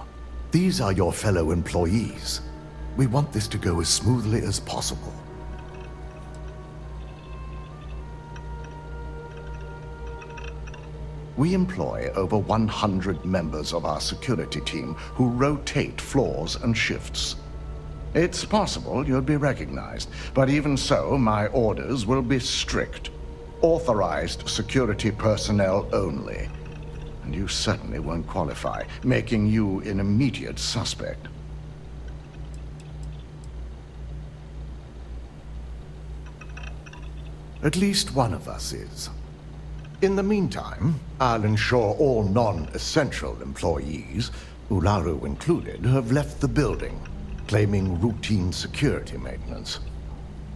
These are your fellow employees. We want this to go as smoothly as possible. We employ over 100 members of our security team who rotate floors and shifts. It's possible you'll be recognized, but even so, my orders will be strict. Authorized security personnel only. And you certainly won't qualify, making you an immediate suspect. At least one of us is. In the meantime, I'll ensure all non-essential employees Ularu included, have left the building, claiming routine security maintenance.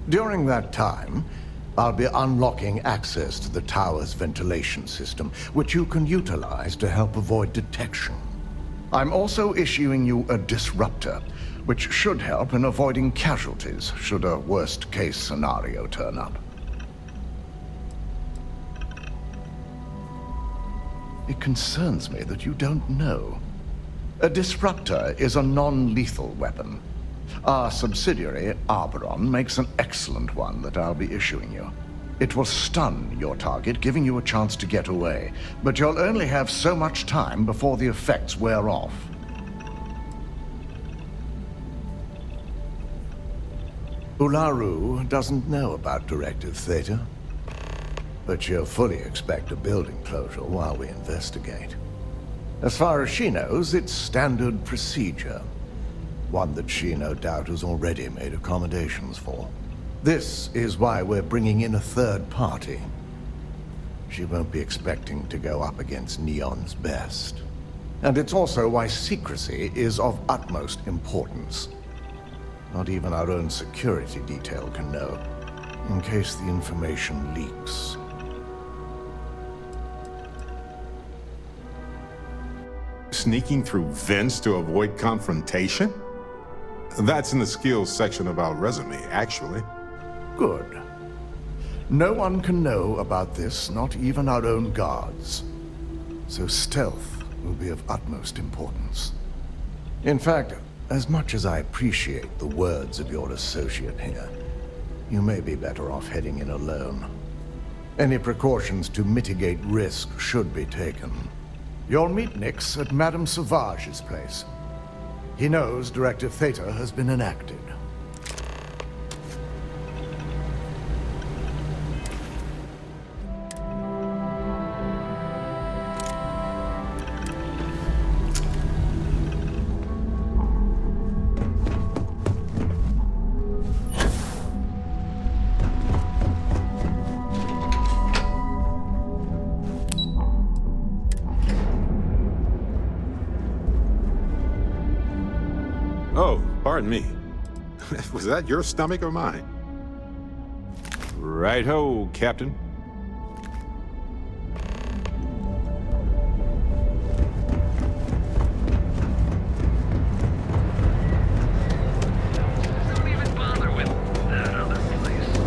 During that time, I'll be unlocking access to the tower's ventilation system, which you can utilize to help avoid detection. I'm also issuing you a disruptor, which should help in avoiding casualties should a worst-case scenario turn up. It concerns me that you don't know. A disruptor is a non-lethal weapon. Our subsidiary, Arboron, makes an excellent one that I'll be issuing you. It will stun your target, giving you a chance to get away, but you'll only have so much time before the effects wear off. Ularu doesn't know about Directive Theta, but she'll fully expect a building closure while we investigate. As far as she knows, it's standard procedure. One that she no doubt has already made accommodations for. This is why we're bringing in a third party. She won't be expecting to go up against Neon's best. And it's also why secrecy is of utmost importance. Not even our own security detail can know, in case the information leaks. Sneaking through vents to avoid confrontation? That's in the skills section of our resume, actually. Good. No one can know about this, not even our own guards. So stealth will be of utmost importance. In fact, as much as I appreciate the words of your associate here, you may be better off heading in alone. Any precautions to mitigate risk should be taken. You'll meet Nix at Madame Sauvage's place. He knows Directive Theta has been enacted. Oh, pardon me. Was that your stomach or mine? Right-ho, Captain. Don't even bother with that other place.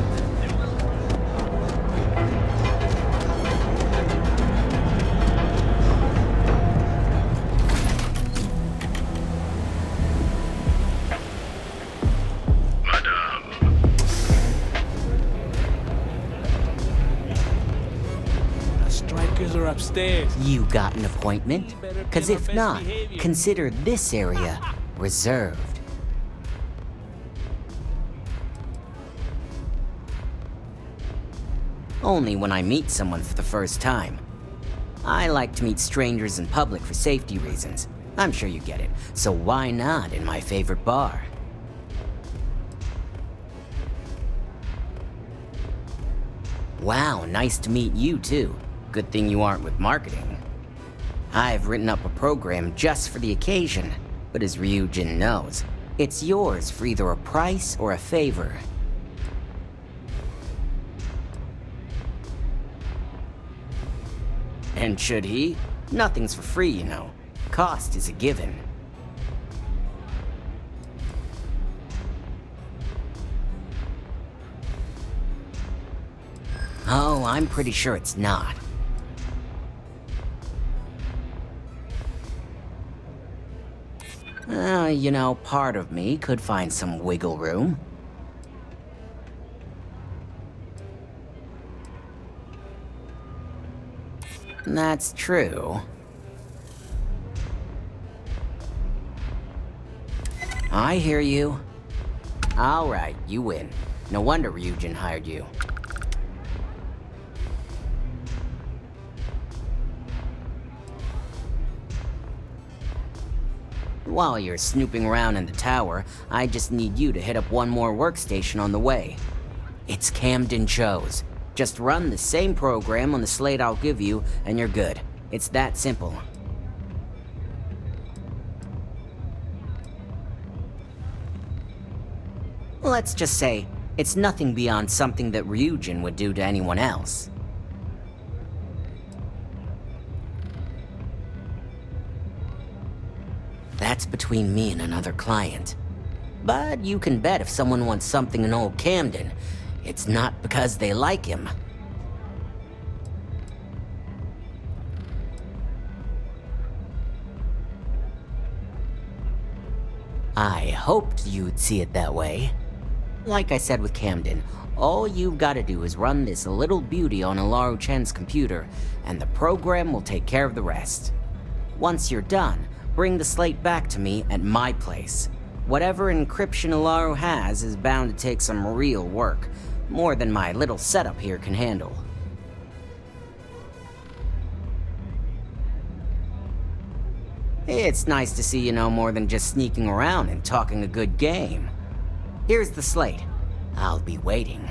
Are upstairs. You got an appointment? Because if not, consider this area reserved. Only when I meet someone for the first time. I like to meet strangers in public for safety reasons. I'm sure you get it. So why not in my favorite bar? Wow, nice to meet you too. Good thing you aren't with marketing. I've written up a program just for the occasion, but as Ryujin knows, it's yours for either a price or a favor. And should he? Nothing's for free, you know. Cost is a given. Oh, I'm pretty sure it's not. You know, part of me could find some wiggle room. That's true. I hear you. All right, you win. No wonder Ryujin hired you. While you're snooping around in the tower, I just need you to hit up one more workstation on the way. It's Camden Cho's. Just run the same program on the slate I'll give you, and you're good. It's that simple. Let's just say, it's nothing beyond something that Ryujin would do to anyone else. That's between me and another client. But you can bet if someone wants something in Old Camden, it's not because they like him. I hoped you'd see it that way. Like I said with Camden, all you've got to do is run this little beauty on Alaru Chen's computer, and the program will take care of the rest. Once you're done, bring the slate back to me at my place. Whatever encryption Alaru has is bound to take some real work, more than my little setup here can handle. It's nice to see you know more than just sneaking around and talking a good game. Here's the slate. I'll be waiting.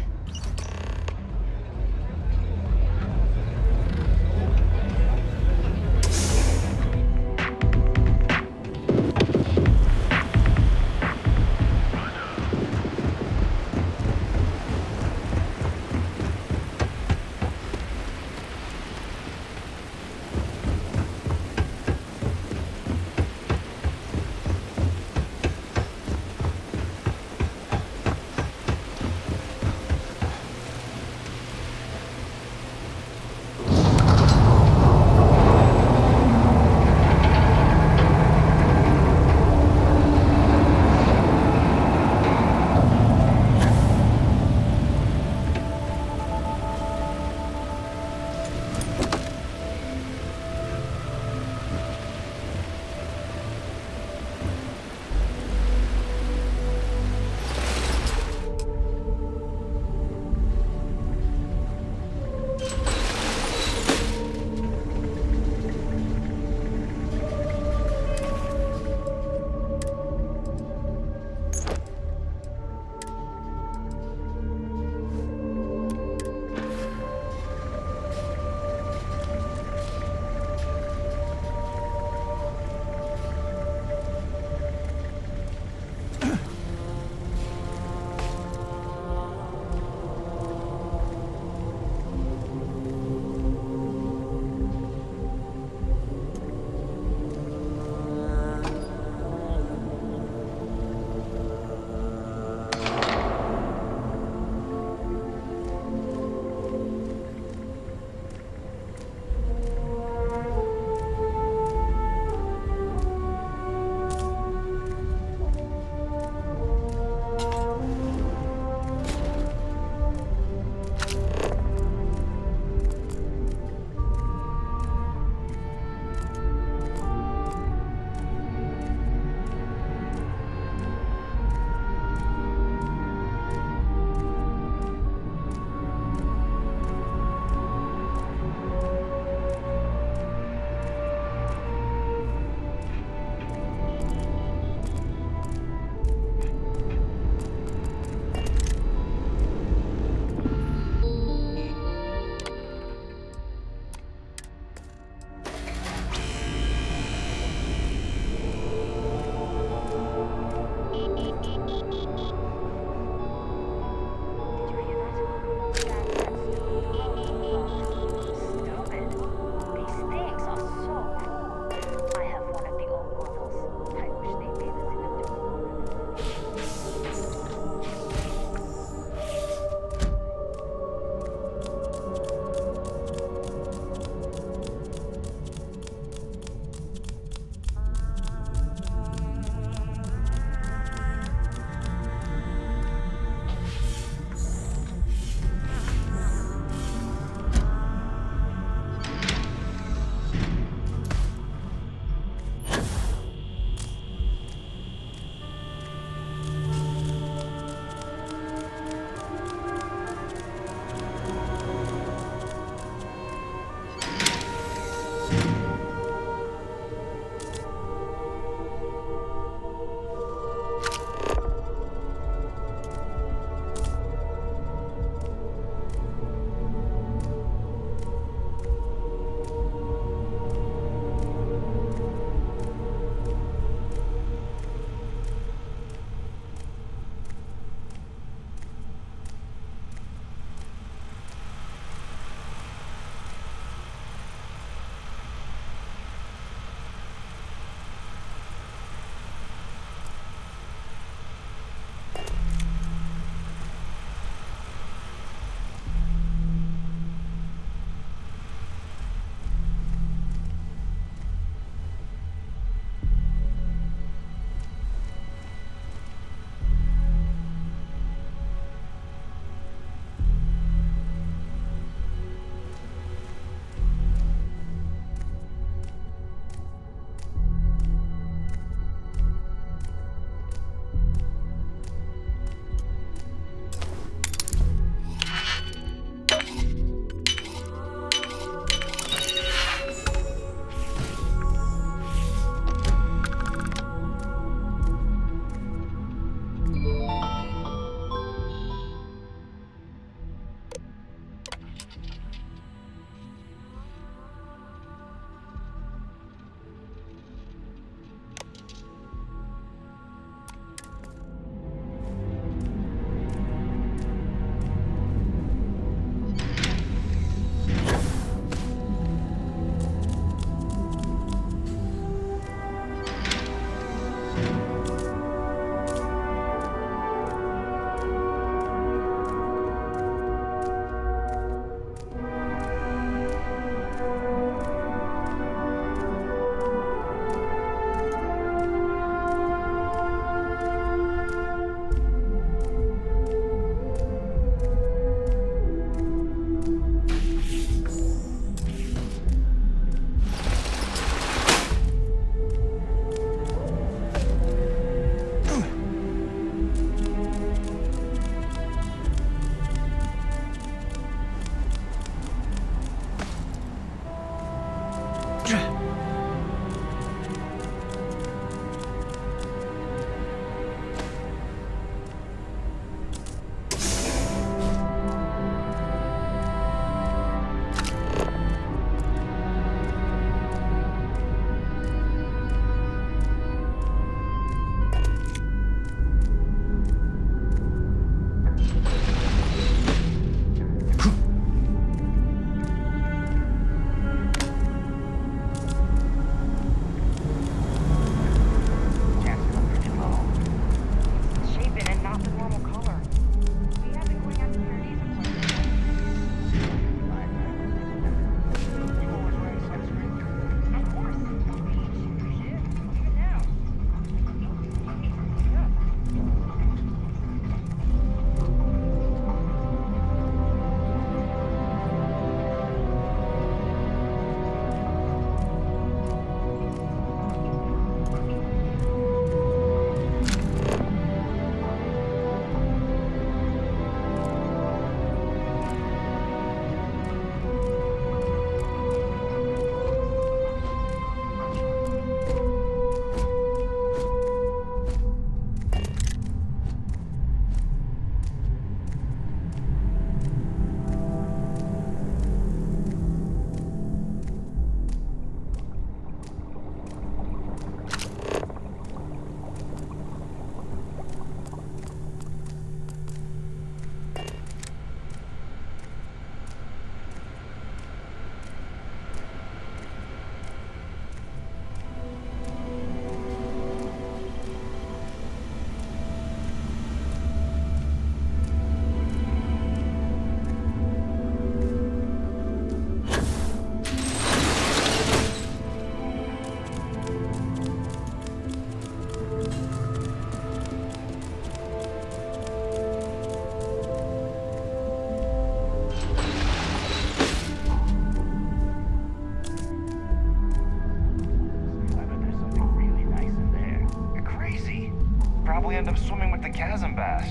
I'm swimming with the chasm bass.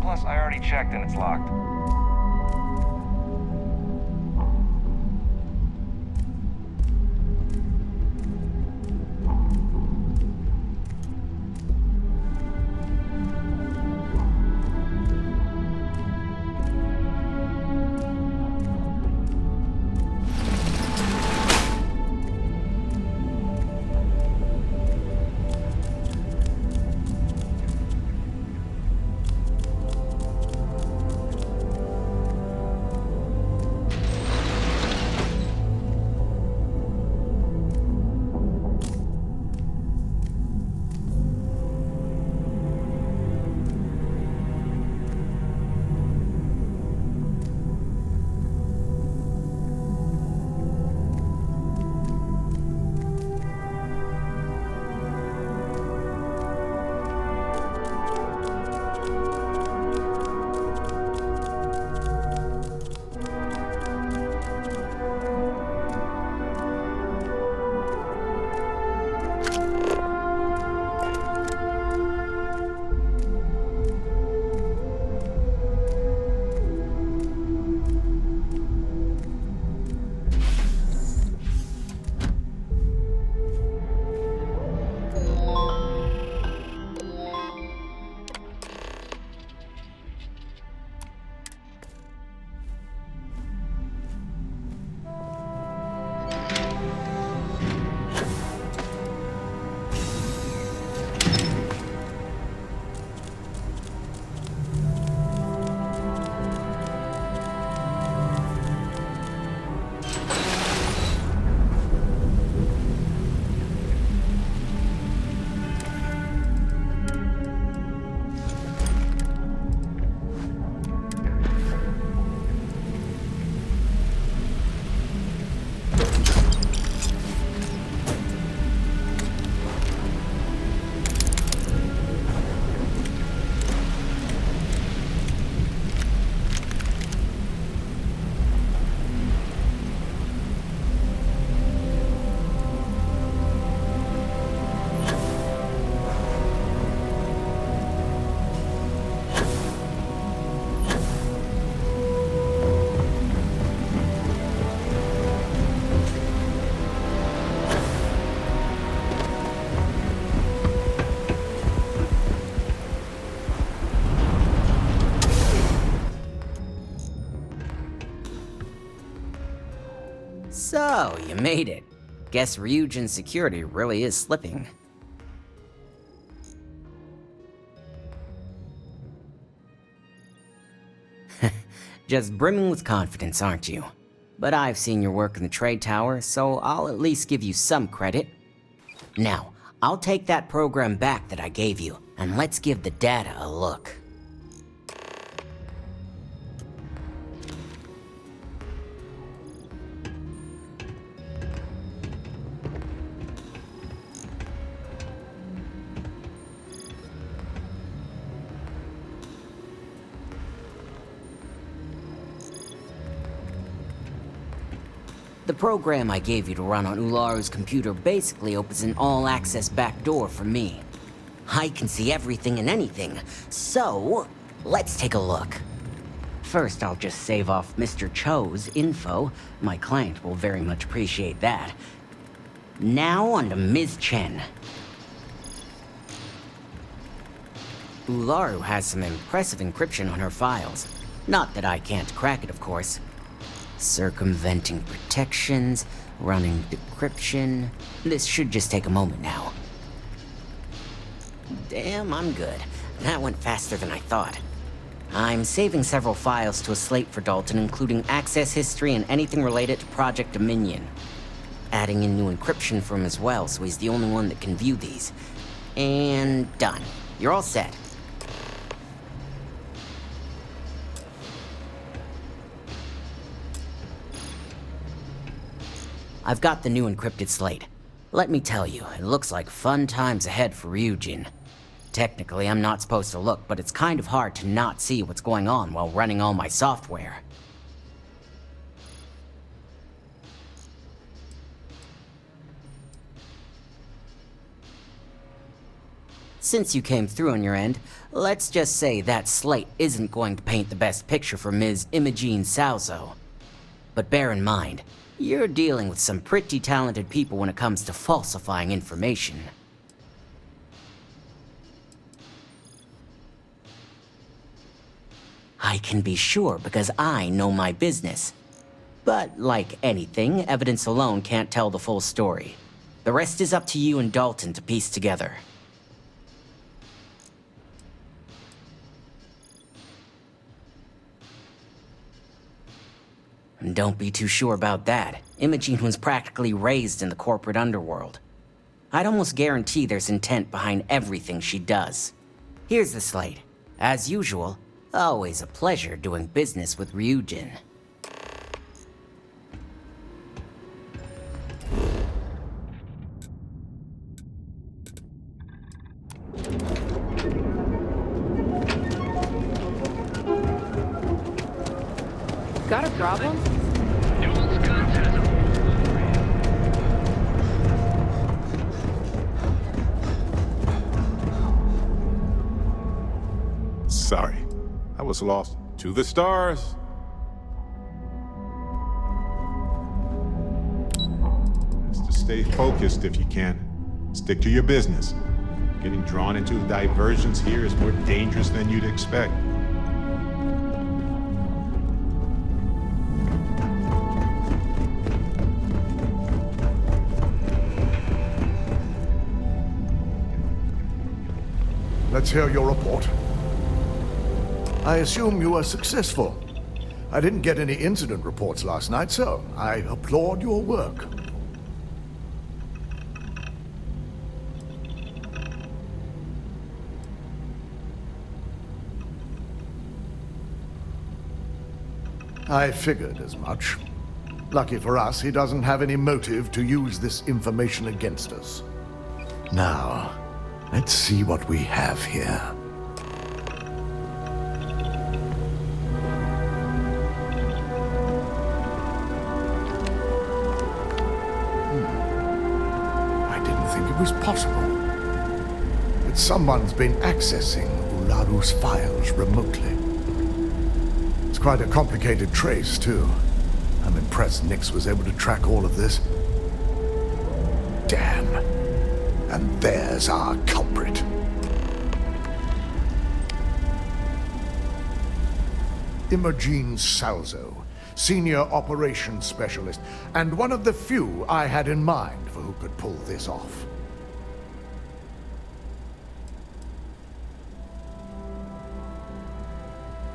Plus, I already checked and it's locked. So, you made it. Guess Ryujin's security really is slipping. Just brimming with confidence, aren't you? But I've seen your work in the trade tower, so I'll at least give you some credit. Now, I'll take that program back that I gave you, and let's give the data a look. The program I gave you to run on Ularu's computer basically opens an all-access backdoor for me. I can see everything and anything, so let's take a look. First, I'll just save off Mr. Cho's info. My client will very much appreciate that. Now on to Ms. Chen. Ularu has some impressive encryption on her files. Not that I can't crack it, of course. Circumventing protections, running decryption. This should just take a moment now. Damn, I'm good. That went faster than I thought. I'm saving several files to a slate for Dalton, including access history and anything related to Project Dominion. Adding in new encryption for him as well, so he's the only one that can view these. And done. You're all set. I've got the new encrypted slate. Let me tell you, it looks like fun times ahead for Ryujin. Technically, I'm not supposed to look, but it's kind of hard to not see what's going on while running all my software. Since you came through on your end, let's just say that slate isn't going to paint the best picture for Ms. Imogene Salzo. But bear in mind, you're dealing with some pretty talented people when it comes to falsifying information. I can be sure because I know my business. But like anything, evidence alone can't tell the full story. The rest is up to you and Dalton to piece together. And don't be too sure about that. Imogene was practically raised in the corporate underworld. I'd almost guarantee there's intent behind everything she does. Here's the slate. As usual, always a pleasure doing business with Ryujin. Got a problem? Sorry, I was lost. To the stars. Just to stay focused if you can. Stick to your business. Getting drawn into diversions here is more dangerous than you'd expect. Let's hear your report. I assume you were successful. I didn't get any incident reports last night, so I applaud your work. I figured as much. Lucky for us, he doesn't have any motive to use this information against us. Now, let's see what we have here. I didn't think it was possible. But someone's been accessing Ularu's files remotely. It's quite a complicated trace, too. I'm impressed Nix was able to track all of this. Damn. And there's our culprit. Imogene Salzo, Senior Operations Specialist, and one of the few I had in mind for who could pull this off.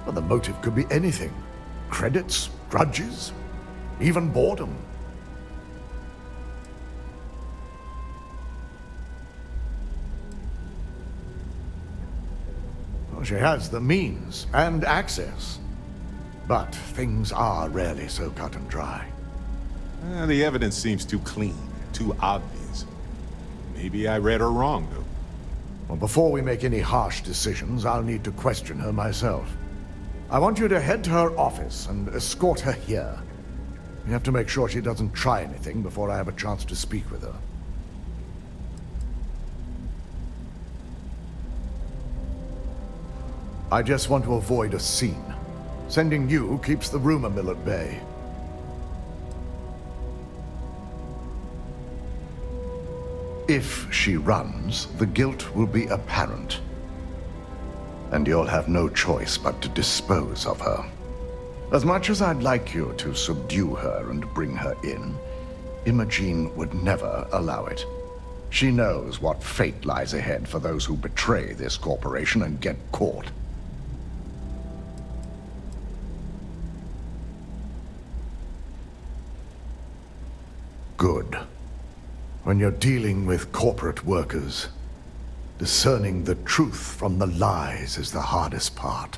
Well, the motive could be anything. Credits, grudges, even boredom. Well, she has the means and access. But things are rarely so cut and dry. The evidence seems too clean, too obvious. Maybe I read her wrong, though. Well, before we make any harsh decisions, I'll need to question her myself. I want you to head to her office and escort her here. We have to make sure she doesn't try anything before I have a chance to speak with her. I just want to avoid a scene. Sending you keeps the rumor mill at bay. If she runs, the guilt will be apparent. And you'll have no choice but to dispose of her. As much as I'd like you to subdue her and bring her in, Imogene would never allow it. She knows what fate lies ahead for those who betray this corporation and get caught. Good. When you're dealing with corporate workers, discerning the truth from the lies is the hardest part.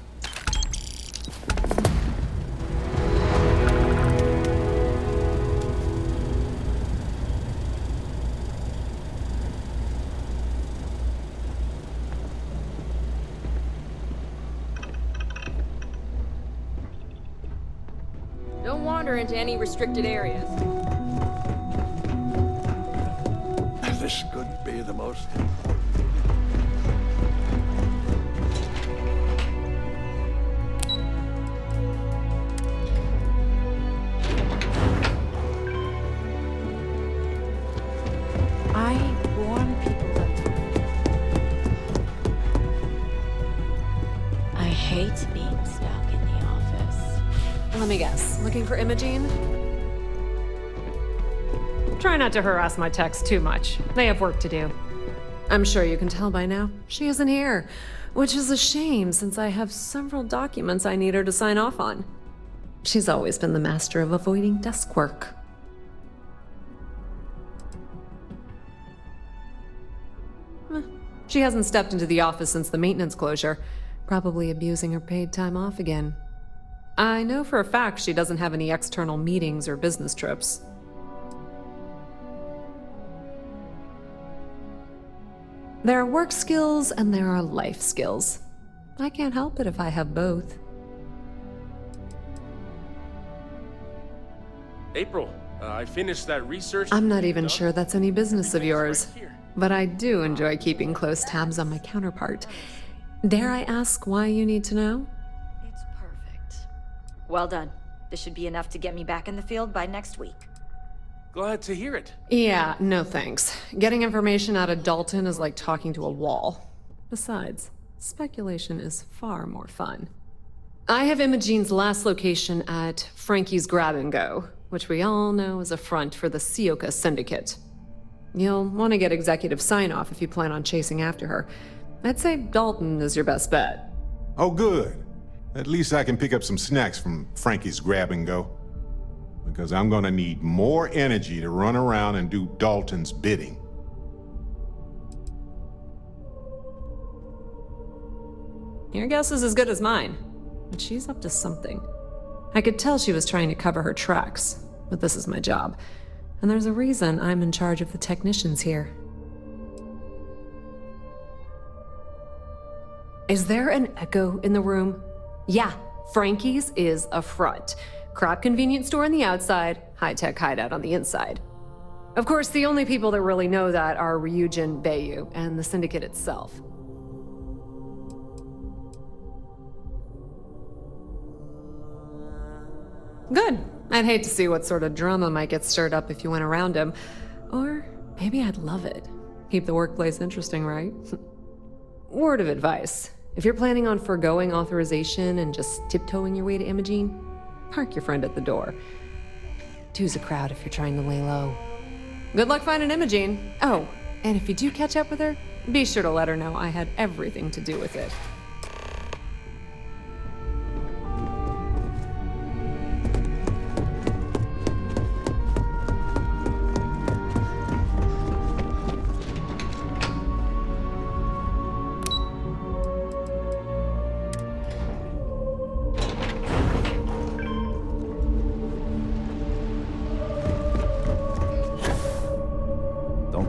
Don't wander into any restricted areas. This could be the most Let me guess. Looking for Imogene? Try not to harass my techs too much. They have work to do. I'm sure you can tell by now. She isn't here, which is a shame since I have several documents I need her to sign off on. She's always been the master of avoiding desk work. She hasn't stepped into the office since the maintenance closure, probably abusing her paid time off again. I know for a fact she doesn't have any external meetings or business trips. There are work skills and there are life skills. I can't help it if I have both. April, I finished that research. I'm not even sure that's any business of yours, but I do enjoy keeping close tabs on my counterpart. Dare I ask why you need to know? It's perfect. Well done. This should be enough to get me back in the field by next week. Glad to hear it. Yeah, no thanks. Getting information out of Dalton is like talking to a wall. Besides, speculation is far more fun. I have Imogene's last location at Frankie's Grab and Go, which we all know is a front for the Sioka Syndicate. You'll want to get executive sign-off if you plan on chasing after her. I'd say Dalton is your best bet. Oh, good. At least I can pick up some snacks from Frankie's Grab and Go. Because I'm gonna need more energy to run around and do Dalton's bidding. Your guess is as good as mine, but she's up to something. I could tell she was trying to cover her tracks, but this is my job, and there's a reason I'm in charge of the technicians here. Is there an echo in the room? Yeah, Frankie's is a front. Crap convenience store on the outside, high-tech hideout on the inside. Of course, the only people that really know that are Ryujin, Bayu, and the Syndicate itself. Good. I'd hate to see what sort of drama might get stirred up if you went around him. Or maybe I'd love it. Keep the workplace interesting, right? Word of advice. If you're planning on foregoing authorization and just tiptoeing your way to Imogene, park your friend at the door. Two's a crowd if you're trying to lay low. Good luck finding Imogene. Oh, and if you do catch up with her, be sure to let her know I had everything to do with it.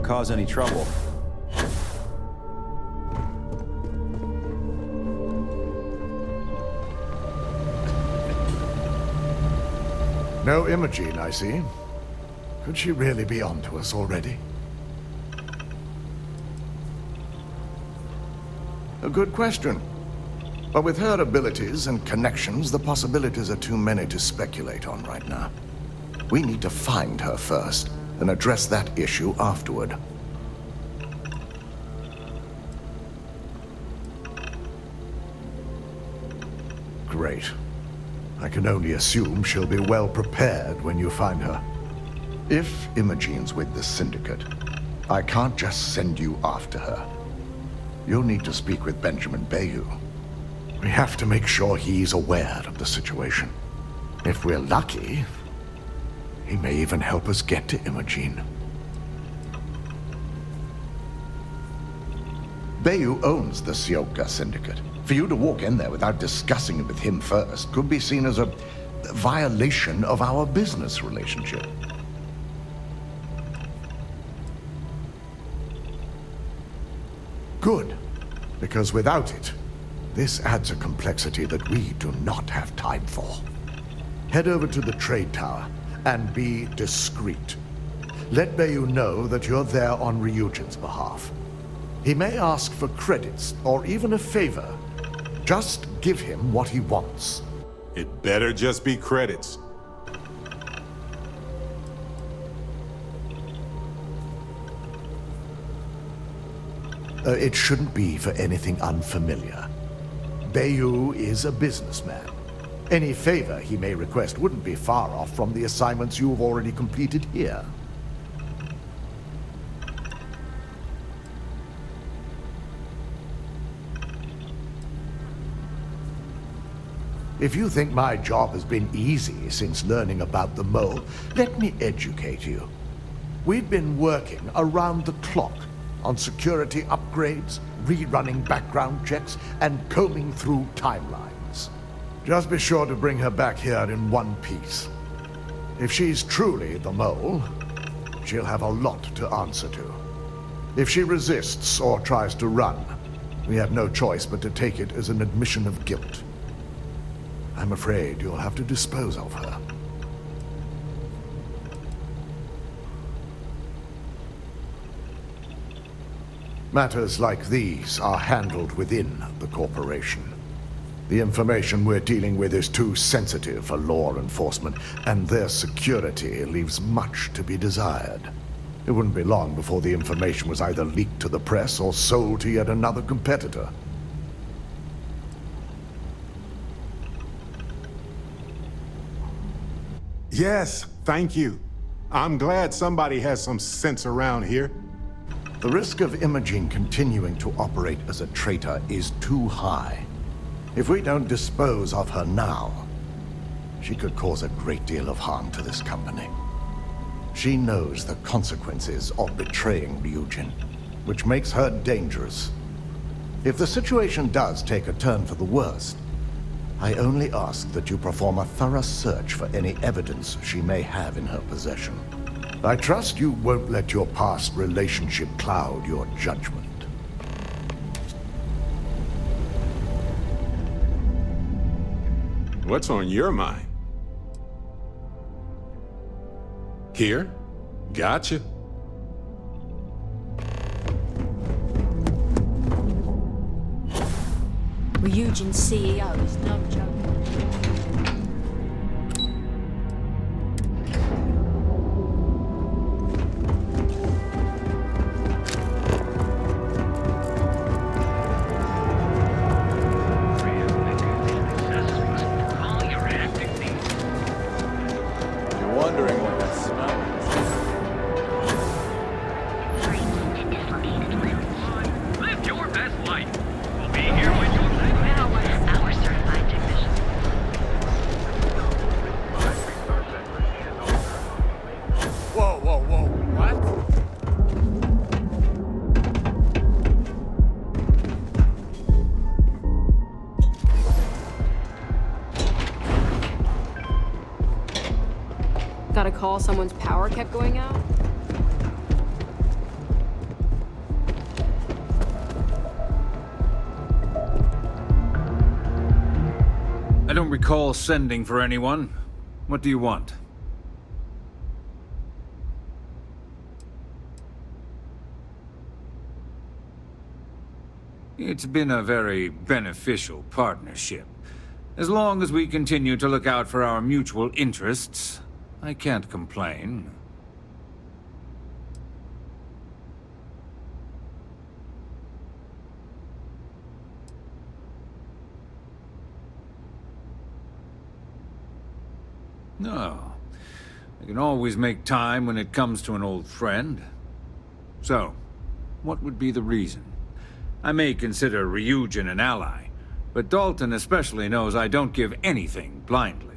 Cause any trouble. No Imogene, I see. Could she really be onto us already? A good question. But with her abilities and connections, the possibilities are too many to speculate on right now. We need to find her first, and address that issue afterward. Great. I can only assume she'll be well prepared when you find her. If Imogene's with the Syndicate, I can't just send you after her. You'll need to speak with Benjamin Bayu. We have to make sure he's aware of the situation. If we're lucky, he may even help us get to Imogene. Bayu owns the Sioka Syndicate. For you to walk in there without discussing it with him first could be seen as a violation of our business relationship. Good, because without it, this adds a complexity that we do not have time for. Head over to the trade tower and be discreet. Let Bayu know that you're there on Ryujin's behalf. He may ask for credits or even a favor. Just give him what he wants. It better just be credits. It shouldn't be for anything unfamiliar. Bayu is a businessman. Any favor he may request wouldn't be far off from the assignments you have already completed here. If you think my job has been easy since learning about the mole, let me educate you. We've been working around the clock on security upgrades, rerunning background checks, and combing through timelines. Just be sure to bring her back here in one piece. If she's truly the mole, she'll have a lot to answer to. If she resists or tries to run, we have no choice but to take it as an admission of guilt. I'm afraid you'll have to dispose of her. Matters like these are handled within the corporation. The information we're dealing with is too sensitive for law enforcement, and their security leaves much to be desired. It wouldn't be long before the information was either leaked to the press or sold to yet another competitor. Yes, thank you. I'm glad somebody has some sense around here. The risk of Imogene continuing to operate as a traitor is too high. If we don't dispose of her now, she could cause a great deal of harm to this company. She knows the consequences of betraying Ryujin, which makes her dangerous. If the situation does take a turn for the worst, I only ask that you perform a thorough search for any evidence she may have in her possession. I trust you won't let your past relationship cloud your judgment. What's on your mind? Here? Gotcha. Ryujin's CEO is no joke. Got a call someone's power kept going out? I don't recall sending for anyone. What do you want? It's been a very beneficial partnership. As long as we continue to look out for our mutual interests, I can't complain. No. I can always make time when it comes to an old friend. So, what would be the reason? I may consider Ryujin an ally, but Dalton especially knows I don't give anything blindly.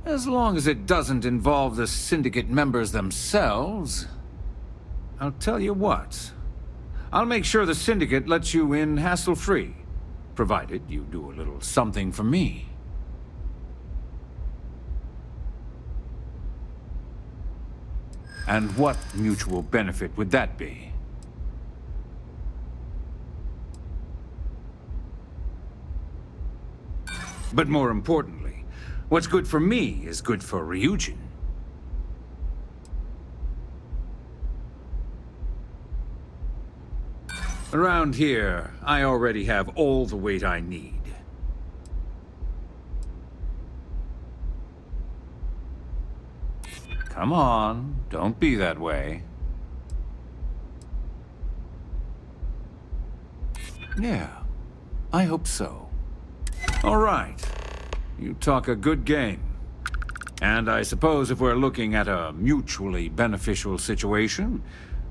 As long as it doesn't involve the Syndicate members themselves, I'll tell you what. I'll make sure the Syndicate lets you in hassle-free, provided you do a little something for me. And what mutual benefit would that be? But more importantly, what's good for me is good for Ryujin. Around here, I already have all the weight I need. Come on, don't be that way. Yeah, I hope so. All right. You talk a good game. And I suppose if we're looking at a mutually beneficial situation,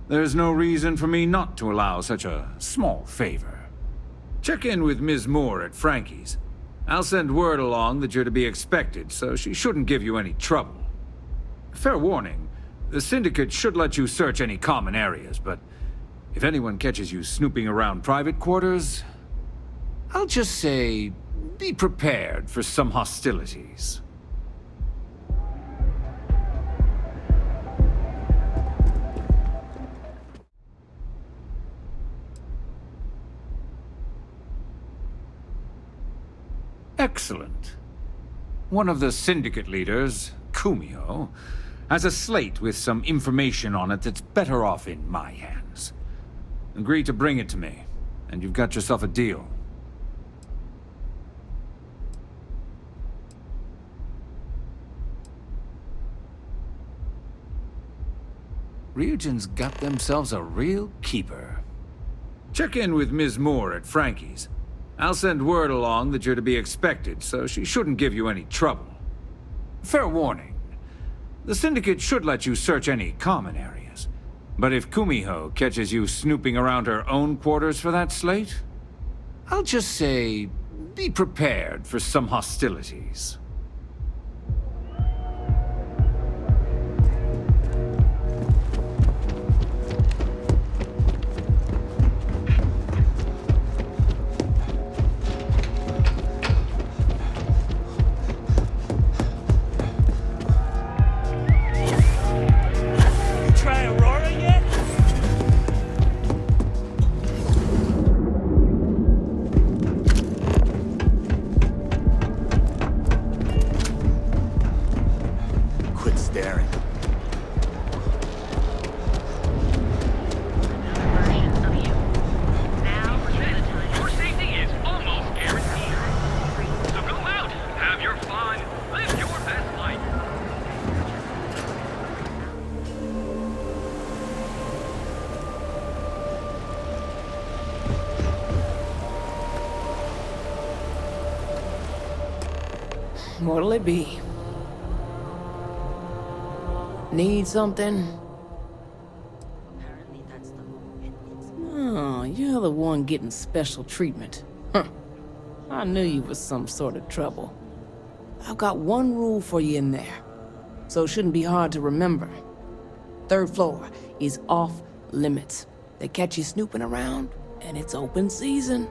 there's no reason for me not to allow such a small favor. Check in with Ms. Moore at Frankie's. I'll send word along that you're to be expected, so she shouldn't give you any trouble. Fair warning, the Syndicate should let you search any common areas, but if anyone catches you snooping around private quarters, I'll just say, be prepared for some hostilities. Excellent. One of the Syndicate leaders, Kumio, has a slate with some information on it that's better off in my hands. Agree to bring it to me, and you've got yourself a deal. Ryujin's got themselves a real keeper. Check in with Ms. Moore at Frankie's. I'll send word along that you're to be expected, so she shouldn't give you any trouble. Fair warning, the Syndicate should let you search any common areas, but if Kumiho catches you snooping around her own quarters for that slate, I'll just say, be prepared for some hostilities. What'll it be? Need something? Oh, you're the one getting special treatment. Huh. I knew you was some sort of trouble. I've got one rule for you in there, so it shouldn't be hard to remember. 3rd floor is off limits. They catch you snooping around, and it's open season.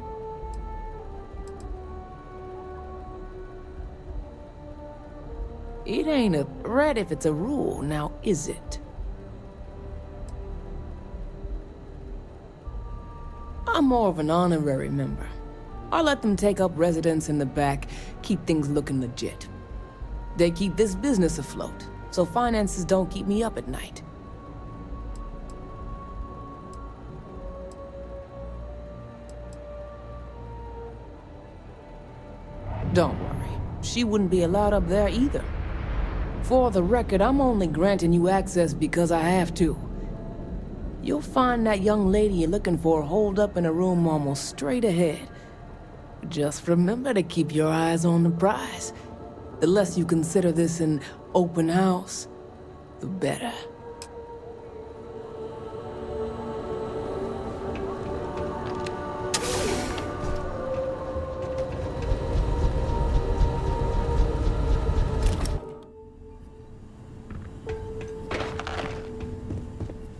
It ain't a threat if it's a rule, now is it? I'm more of an honorary member. I let them take up residence in the back, keep things looking legit. They keep this business afloat, so finances don't keep me up at night. Don't worry, she wouldn't be allowed up there either. For the record, I'm only granting you access because I have to. You'll find that young lady you're looking for holed up in a room almost straight ahead. Just remember to keep your eyes on the prize. The less you consider this an open house, the better.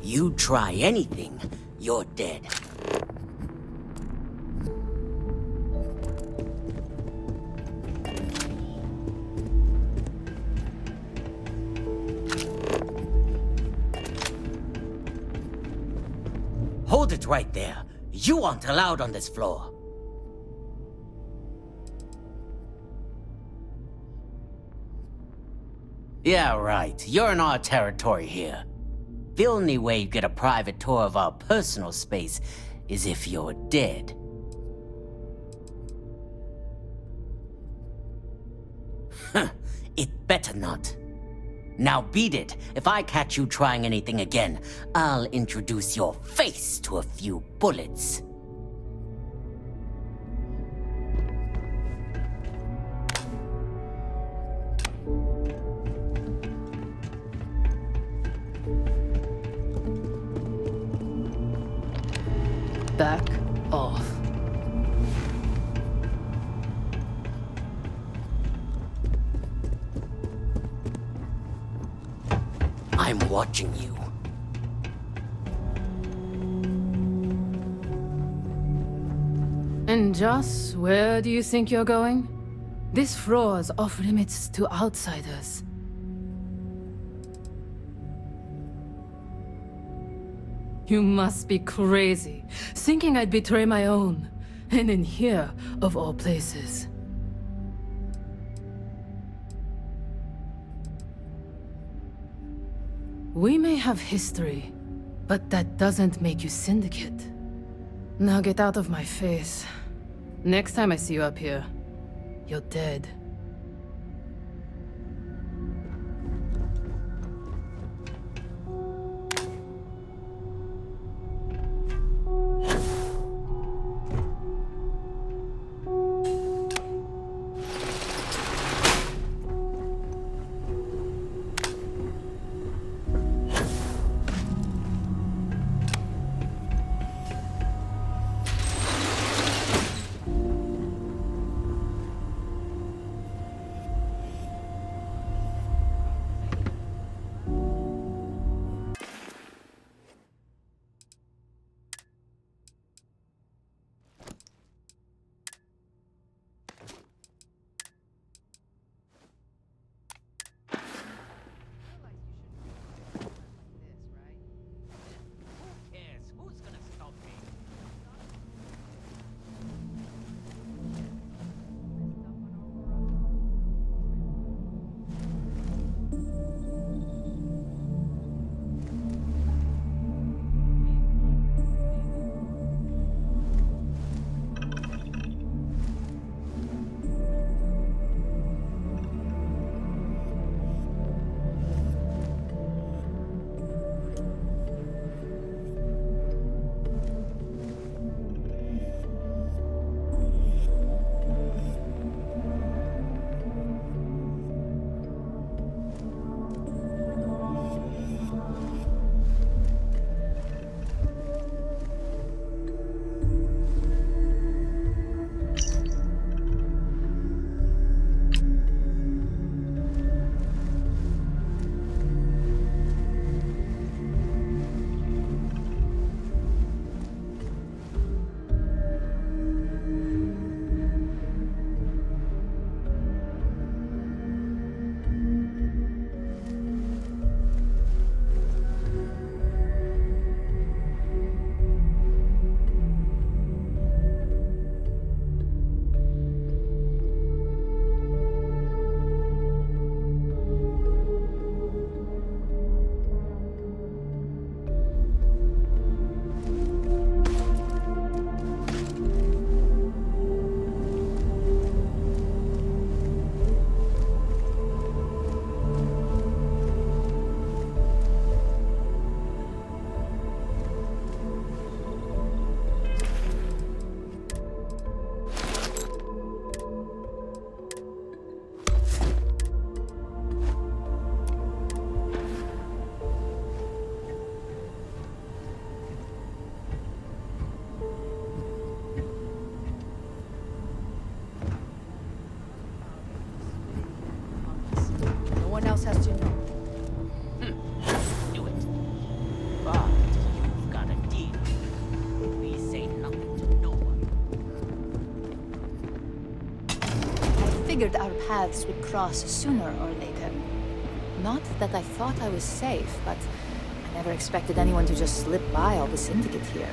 You try anything, you're dead. Hold it right there. You aren't allowed on this floor. Yeah, right. You're in our territory here. The only way you get a private tour of our personal space is if you're dead. Huh, it better not. Now beat it. If I catch you trying anything again, I'll introduce your face to a few bullets. Back off. I'm watching you. And Joss, where do you think you're going? This floor is off limits to outsiders. You must be crazy, thinking I'd betray my own. And in here, of all places. We may have history, but that doesn't make you syndicate. Now get out of my face. Next time I see you up here, you're dead. has to know. Do it. But you've got a deal. We say nothing to no one. I figured our paths would cross sooner or later. Not that I thought I was safe, but I never expected anyone to just slip by all the Syndicate here.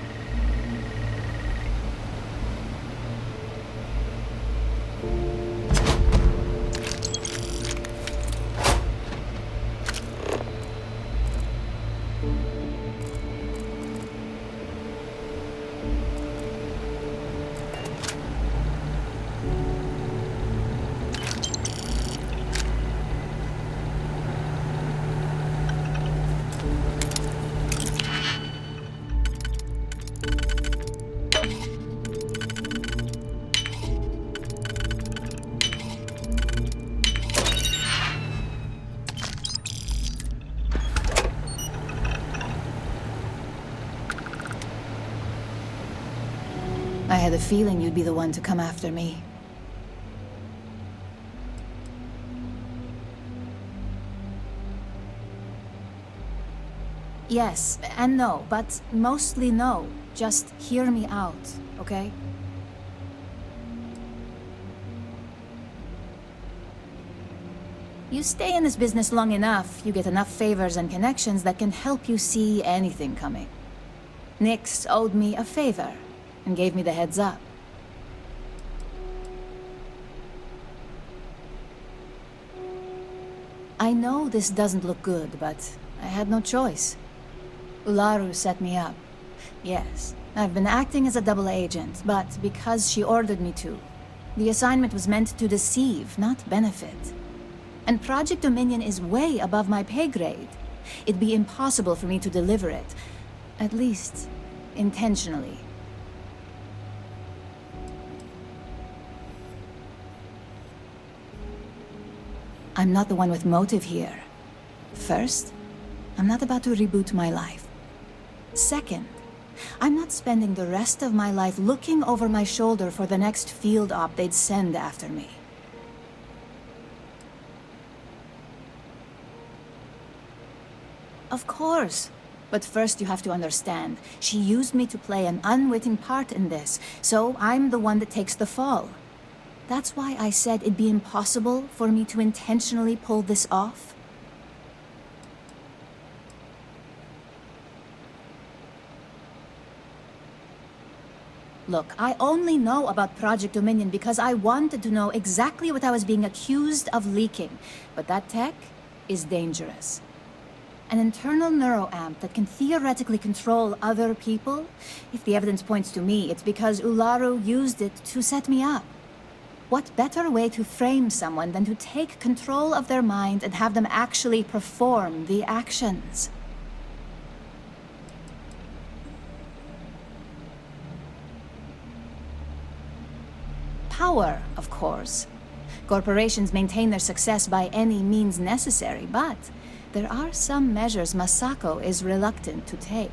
I had a feeling you'd be the one to come after me. Yes and no, but mostly no. Just hear me out, okay? You stay in this business long enough, you get enough favors and connections that can help you see anything coming. Nix owed me a favor and gave me the heads up. I know this doesn't look good, but I had no choice. Ularu set me up. Yes, I've been acting as a double agent, but because she ordered me to. The assignment was meant to deceive, not benefit. And Project Dominion is way above my pay grade. It'd be impossible for me to deliver it. At least, intentionally. I'm not the one with motive here. First, I'm not about to reboot my life. Second, I'm not spending the rest of my life looking over my shoulder for the next field op they'd send after me. Of course. But first you have to understand, she used me to play an unwitting part in this, so I'm the one that takes the fall. That's why I said it'd be impossible for me to intentionally pull this off. Look, I only know about Project Dominion because I wanted to know exactly what I was being accused of leaking. But that tech is dangerous. An internal neuroamp that can theoretically control other people? If the evidence points to me, it's because Ularu used it to set me up. What better way to frame someone than to take control of their mind and have them actually perform the actions? Power, of course. Corporations maintain their success by any means necessary, but there are some measures Masako is reluctant to take.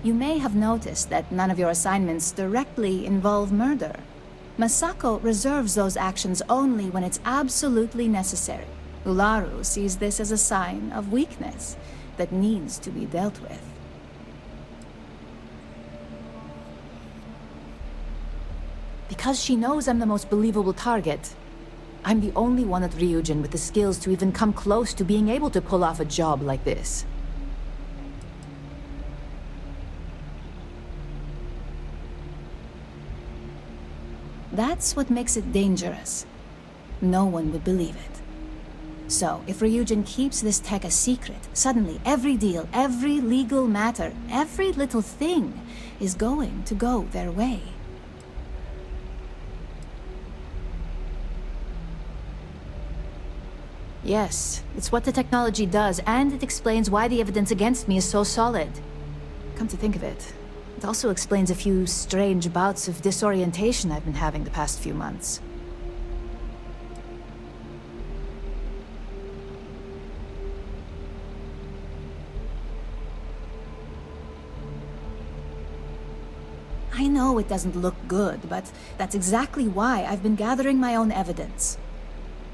You may have noticed that none of your assignments directly involve murder. Masako reserves those actions only when it's absolutely necessary. Ularu sees this as a sign of weakness that needs to be dealt with. Because she knows I'm the most believable target. I'm the only one at Ryujin with the skills to even come close to being able to pull off a job like this. That's what makes it dangerous. No one would believe it. So, if Ryujin keeps this tech a secret, suddenly every deal, every legal matter, every little thing is going to go their way. Yes, it's what the technology does, and it explains why the evidence against me is so solid. Come to think of it, it also explains a few strange bouts of disorientation I've been having the past few months. I know it doesn't look good, but that's exactly why I've been gathering my own evidence.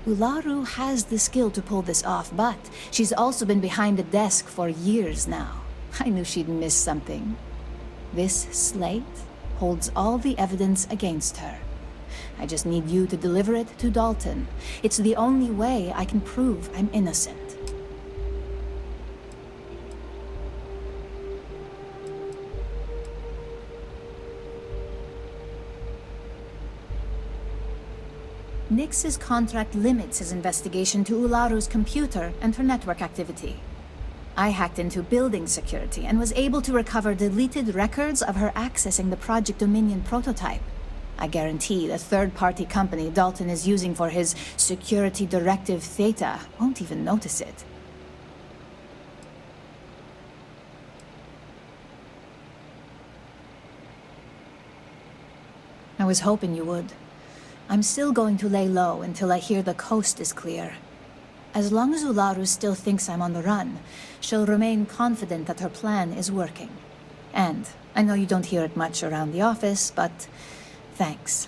Ularu has the skill to pull this off, but she's also been behind a desk for years now. I knew she'd miss something. This slate holds all the evidence against her. I just need you to deliver it to Dalton. It's the only way I can prove I'm innocent. Nix's contract limits his investigation to Ularu's computer and her network activity. I hacked into building security and was able to recover deleted records of her accessing the Project Dominion prototype. I guarantee the third-party company Dalton is using for his security directive Theta won't even notice it. I was hoping you would. I'm still going to lay low until I hear the coast is clear. As long as Ularu still thinks I'm on the run, she'll remain confident that her plan is working. And I know you don't hear it much around the office, but thanks.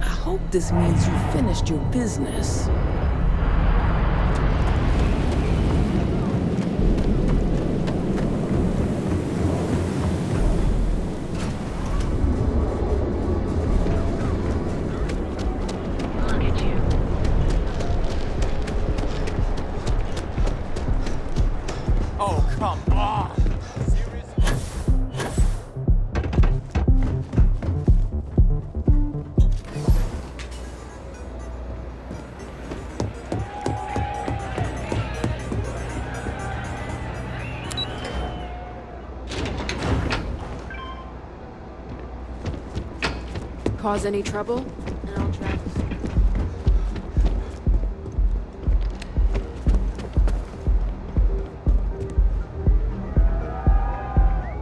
I hope this means you finished your business. Look at you. Oh, come on! Cause any trouble? And I'll try.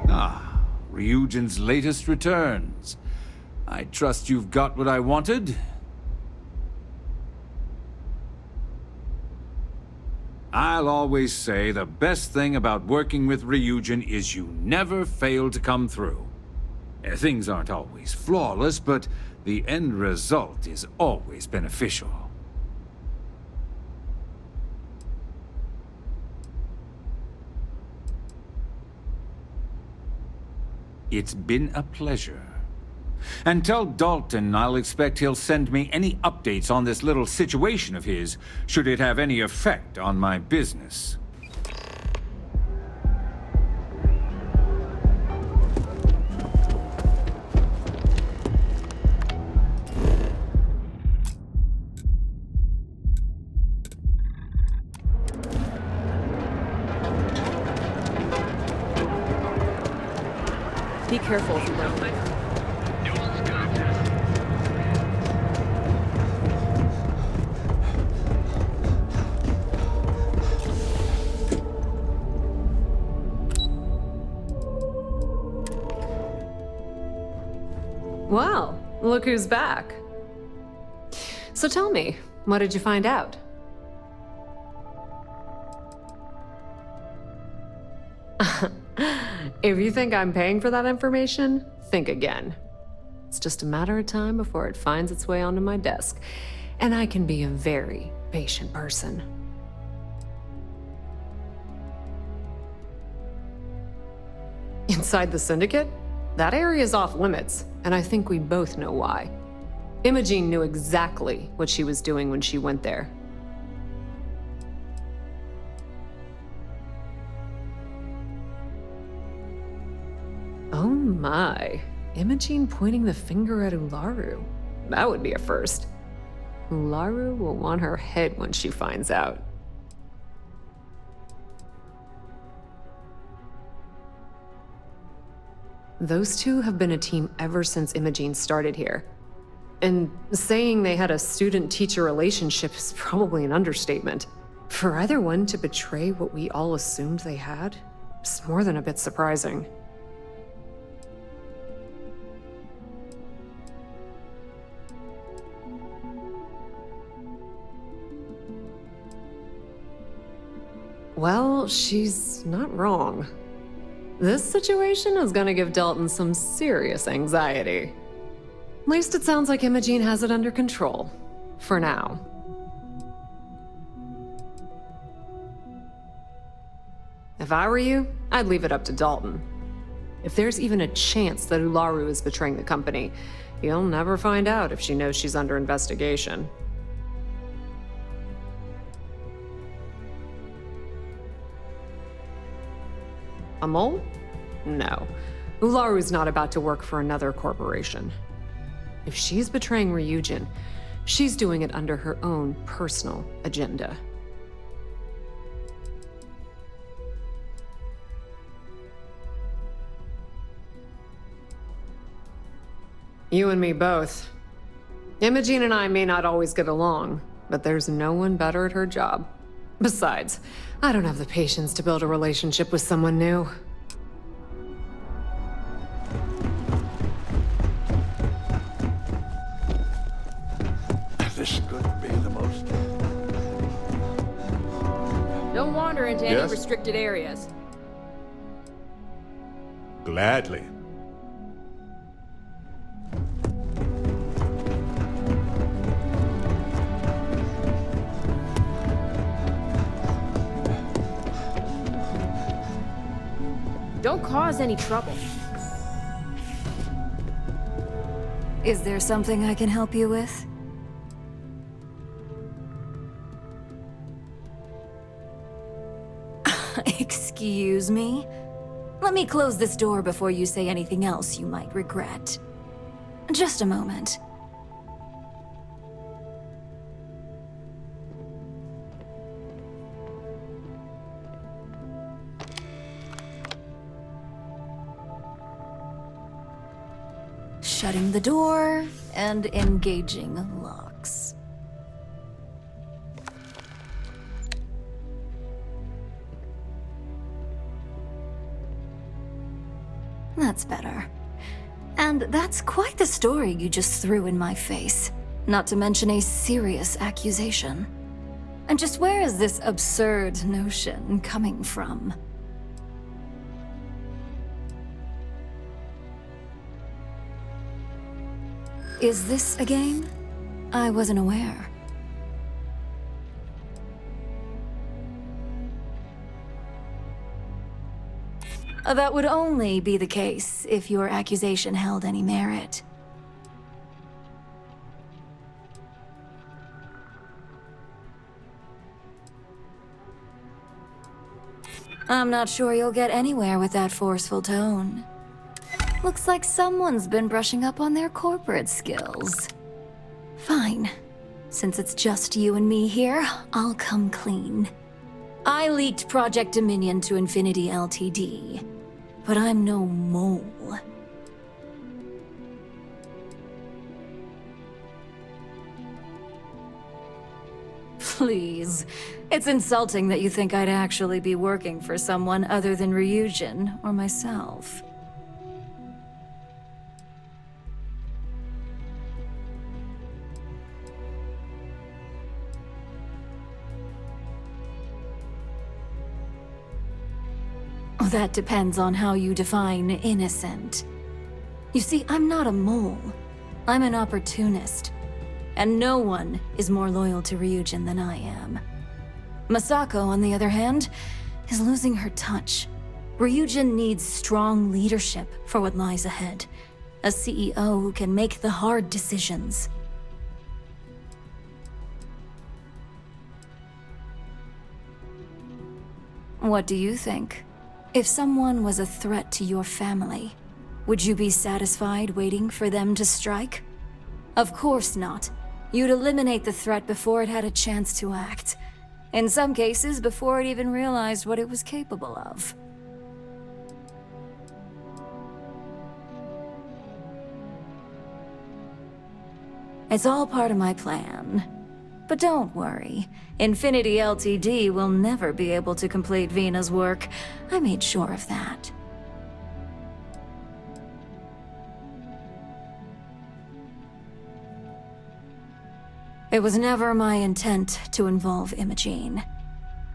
Ah, Ryujin's latest returns. I trust you've got what I wanted? I'll always say the best thing about working with Ryujin is you never fail to come through. Things aren't always flawless, but the end result is always beneficial. It's been a pleasure. And tell Dalton I'll expect he'll send me any updates on this little situation of his, should it have any effect on my business. Be careful if you don't. Well, look who's back. So tell me, what did you find out? If you think I'm paying for that information, think again. It's just a matter of time before it finds its way onto my desk, and I can be a very patient person. Inside the Syndicate? That area's off limits, and I think we both know why. Imogene knew exactly what she was doing when she went there. Oh my. Imogene pointing the finger at Ularu. That would be a first. Ularu will want her head when she finds out. Those two have been a team ever since Imogene started here. And saying they had a student-teacher relationship is probably an understatement. For either one to betray what we all assumed they had, it's more than a bit surprising. Well, she's not wrong. This situation is gonna give Dalton some serious anxiety. At least it sounds like Imogene has it under control. For now. If I were you, I'd leave it up to Dalton. If there's even a chance that Ularu is betraying the company, he'll never find out if she knows she's under investigation. A mole? No. Ularu's not about to work for another corporation. If she's betraying Ryujin, she's doing it under her own personal agenda. You and me both. Imogene and I may not always get along, but there's no one better at her job. Besides, I don't have the patience to build a relationship with someone new. This could be the most... Don't wander into Yes? any restricted areas. Gladly. Don't cause any trouble. Is there something I can help you with? Excuse me? Let me close this door before you say anything else you might regret. Just a moment. Shutting the door and engaging locks. That's better. And that's quite the story you just threw in my face. Not to mention a serious accusation. And just where is this absurd notion coming from? Is this a game? I wasn't aware. That would only be the case if your accusation held any merit. I'm not sure you'll get anywhere with that forceful tone. Looks like someone's been brushing up on their corporate skills. Fine. Since it's just you and me here, I'll come clean. I leaked Project Dominion to Infinity Ltd. But I'm no mole. Please. It's insulting that you think I'd actually be working for someone other than Ryujin or myself. That depends on how you define innocent. You see, I'm not a mole. I'm an opportunist. And no one is more loyal to Ryujin than I am. Masako, on the other hand, is losing her touch. Ryujin needs strong leadership for what lies ahead. A CEO who can make the hard decisions. What do you think? If someone was a threat to your family, would you be satisfied waiting for them to strike? Of course not. You'd eliminate the threat before it had a chance to act. In some cases, before it even realized what it was capable of. It's all part of my plan. But don't worry, Infinity Ltd. Will never be able to complete Vina's work. I made sure of that. It was never my intent to involve Imogene.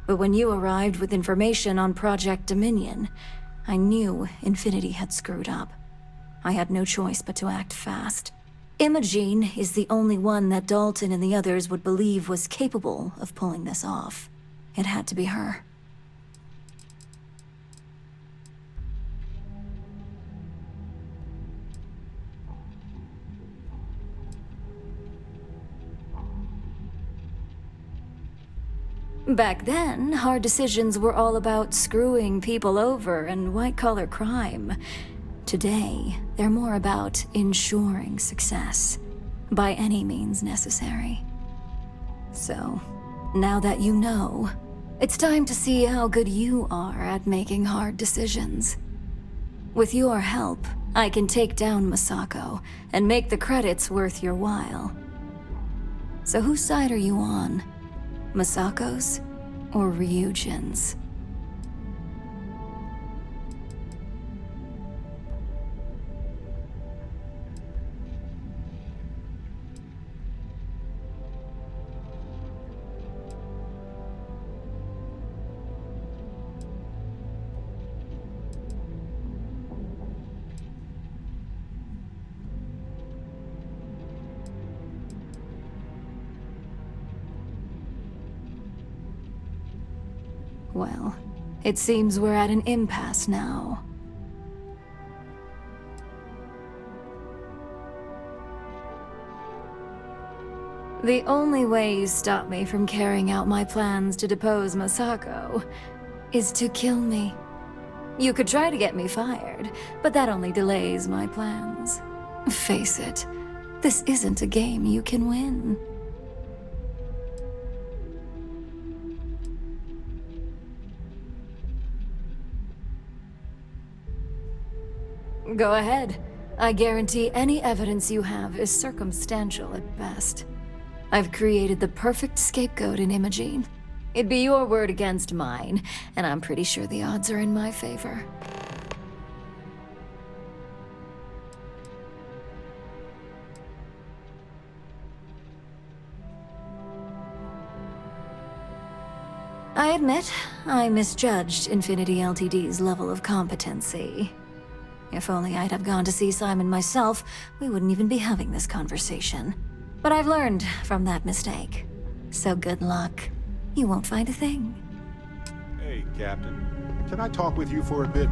But when you arrived with information on Project Dominion, I knew Infinity had screwed up. I had no choice but to act fast. Imogene is the only one that Dalton and the others would believe was capable of pulling this off. It had to be her. Back then, hard decisions were all about screwing people over and white-collar crime. Today, they're more about ensuring success, by any means necessary. So, now that you know, it's time to see how good you are at making hard decisions. With your help, I can take down Masako and make the credits worth your while. So whose side are you on? Masako's or Ryujin's? Well, it seems we're at an impasse now. The only way you stop me from carrying out my plans to depose Masako is to kill me. You could try to get me fired, but that only delays my plans. Face it, this isn't a game you can win. Go ahead. I guarantee any evidence you have is circumstantial at best. I've created the perfect scapegoat in Imogene. It'd be your word against mine, and I'm pretty sure the odds are in my favor. I admit, I misjudged Infinity Ltd's level of competency. If only I'd have gone to see Simon myself, we wouldn't even be having this conversation. But I've learned from that mistake. So good luck. You won't find a thing. Hey, Captain. Can I talk with you for a bit?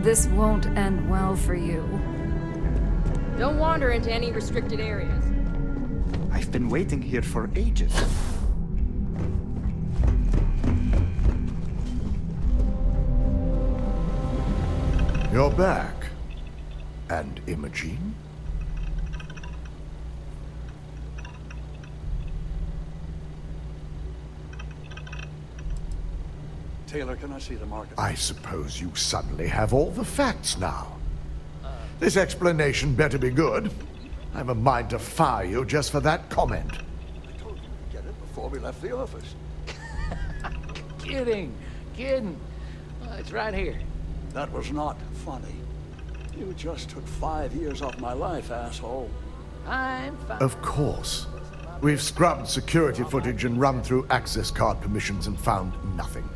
This won't end well for you. Don't wander into any restricted areas. I've been waiting here for ages. You're back. And Imogene? Taylor, can I see the market? I suppose you suddenly have all the facts now. This explanation better be good. I have a mind to fire you just for that comment. I told you to get it before we left the office. Kidding. It's right here. That was not funny. You just took 5 years off my life, asshole. I'm fine. Of course. We've scrubbed security footage and run through access card permissions and found nothing.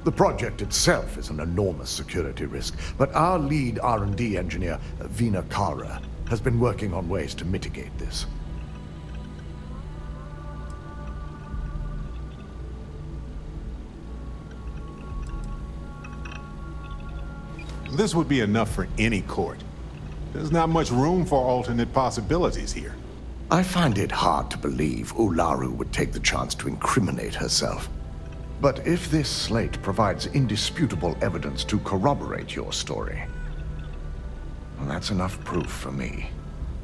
The project itself is an enormous security risk, but our lead R&D engineer, Vina Kara, has been working on ways to mitigate this. This would be enough for any court. There's not much room for alternate possibilities here. I find it hard to believe Ularu would take the chance to incriminate herself. But if this slate provides indisputable evidence to corroborate your story, well, that's enough proof for me.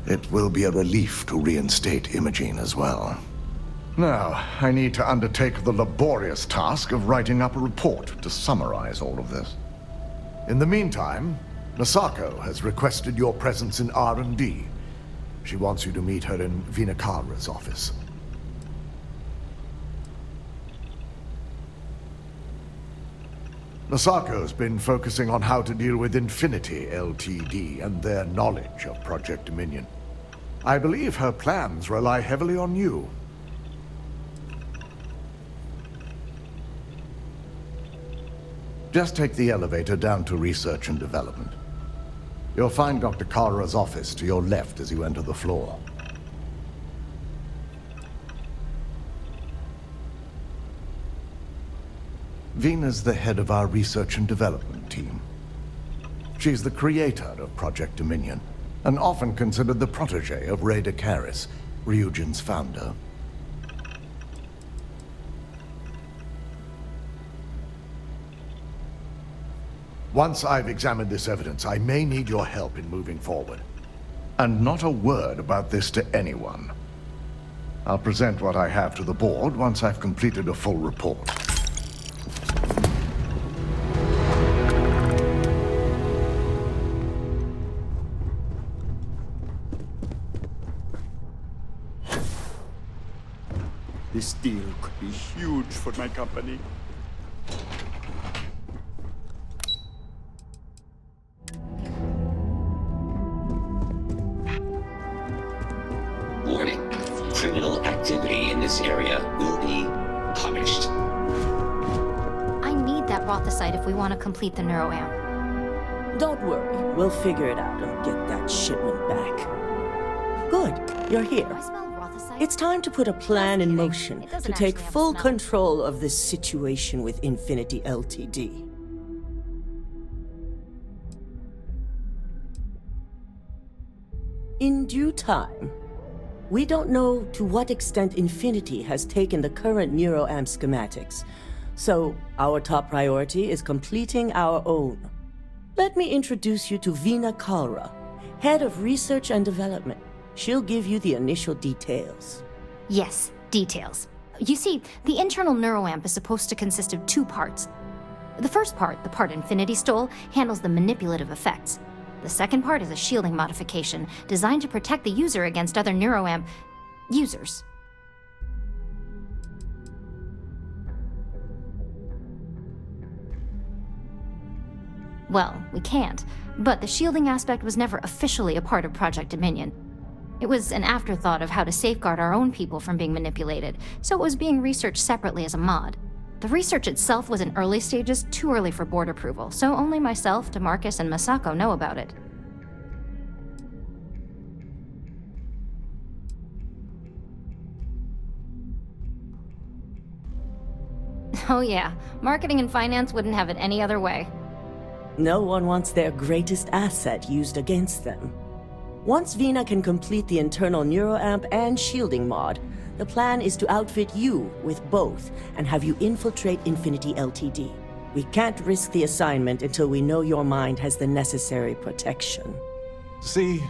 It will be a relief to reinstate Imogene as well. Now, I need to undertake the laborious task of writing up a report to summarize all of this. In the meantime, Masako has requested your presence in R&D. She wants you to meet her in Vinakara's office. Masako's been focusing on how to deal with Infinity Ltd. And their knowledge of Project Dominion. I believe her plans rely heavily on you. Just take the elevator down to Research and Development. You'll find Dr. Kara's office to your left as you enter the floor. Vina's the head of our Research and Development team. She's the creator of Project Dominion, and often considered the protege of Ray Decaris, Ryujin's founder. Once I've examined this evidence, I may need your help in moving forward. And not a word about this to anyone. I'll present what I have to the board once I've completed a full report. This deal could be huge for my company. Warning. Criminal activity in this area will be punished. I need that Rothicite if we want to complete the neuroamp. Don't worry. We'll figure it out and get that shipment back. Good. You're here. It's time to put a plan in motion to take full control of this situation with Infinity Ltd. In due time. We don't know to what extent Infinity has taken the current neuroamp schematics, so our top priority is completing our own. Let me introduce you to Veena Kalra, Head of Research and Development. She'll give you the initial details. Yes, details. You see, the internal neuroamp is supposed to consist of two parts. The first part, the part Infinity stole, handles the manipulative effects. The second part is a shielding modification designed to protect the user against other neuroamp users. Well, we can't, but the shielding aspect was never officially a part of Project Dominion. It was an afterthought of how to safeguard our own people from being manipulated, so it was being researched separately as a mod. The research itself was in early stages, too early for board approval, so only myself, DeMarcus, and Masako know about it. Oh yeah, marketing and finance wouldn't have it any other way. No one wants their greatest asset used against them. Once Veena can complete the internal neuroamp and shielding mod, the plan is to outfit you with both and have you infiltrate Infinity Ltd. We can't risk the assignment until we know your mind has the necessary protection. See,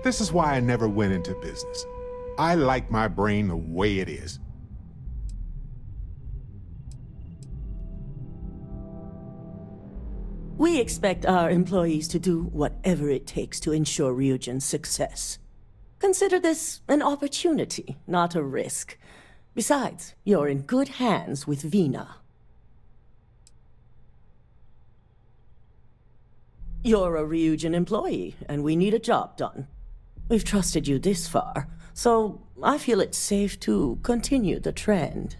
this is why I never went into business. I like my brain the way it is. We expect our employees to do whatever it takes to ensure Ryujin's success. Consider this an opportunity, not a risk. Besides, you're in good hands with Veena. You're a Ryujin employee, and we need a job done. We've trusted you this far, so I feel it's safe to continue the trend.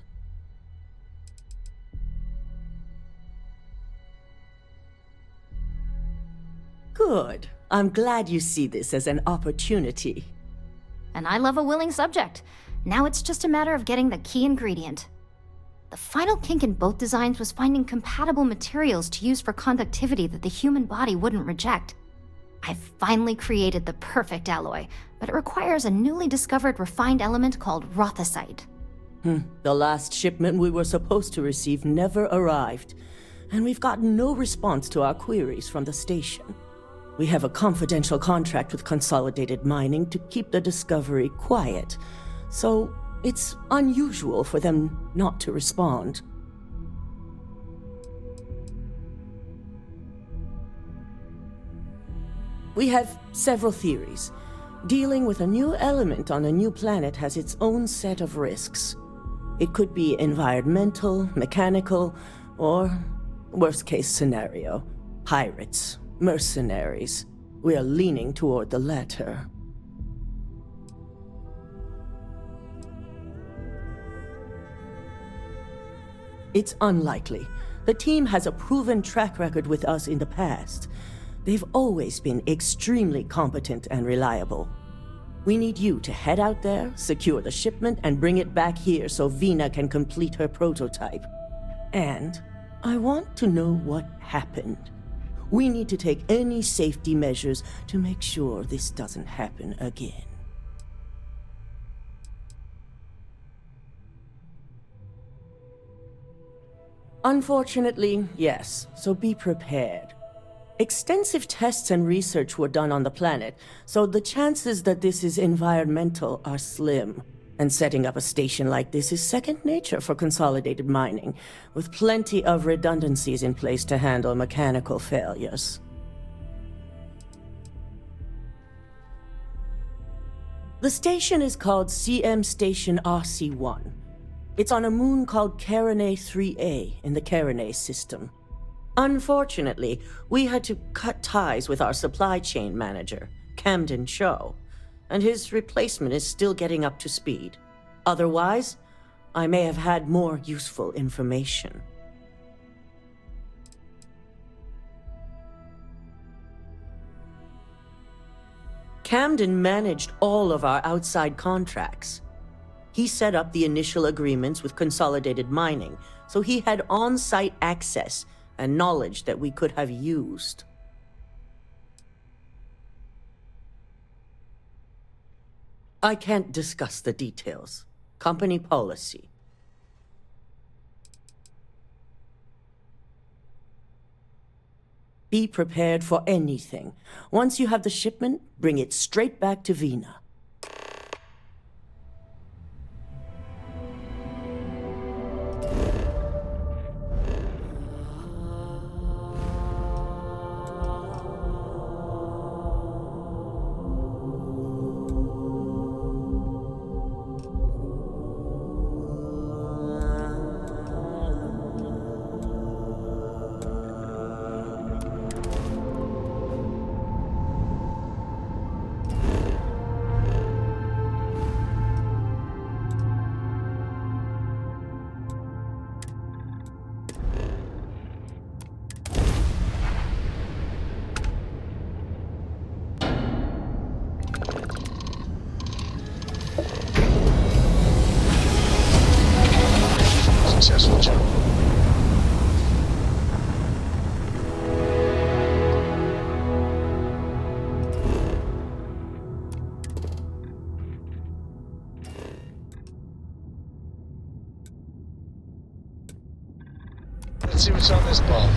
Good. I'm glad you see this as an opportunity. And I love a willing subject. Now it's just a matter of getting the key ingredient. The final kink in both designs was finding compatible materials to use for conductivity that the human body wouldn't reject. I've finally created the perfect alloy, but it requires a newly discovered refined element called Rothicite. The last shipment we were supposed to receive never arrived, and we've gotten no response to our queries from the station. We have a confidential contract with Consolidated Mining to keep the discovery quiet, so it's unusual for them not to respond. We have several theories. Dealing with a new element on a new planet has its own set of risks. It could be environmental, mechanical, or worst-case scenario, pirates. Mercenaries. We are leaning toward the latter. It's unlikely. The team has a proven track record with us in the past. They've always been extremely competent and reliable. We need you to head out there, secure the shipment, and bring it back here so Veena can complete her prototype. And I want to know what happened. We need to take any safety measures to make sure this doesn't happen again. Unfortunately, yes, so be prepared. Extensive tests and research were done on the planet, so the chances that this is environmental are slim. And setting up a station like this is second nature for consolidated mining, with plenty of redundancies in place to handle mechanical failures. The station is called CM Station RC-1. It's on a moon called Carinae 3A in the Carinae system. Unfortunately, we had to cut ties with our supply chain manager, Camden Cho, and his replacement is still getting up to speed. Otherwise, I may have had more useful information. Camden managed all of our outside contracts. He set up the initial agreements with Consolidated Mining, so he had on-site access and knowledge that we could have used. I can't discuss the details. Company policy. Be prepared for anything. Once you have the shipment, bring it straight back to Vina. Successful jump. Let's see what's on this ball.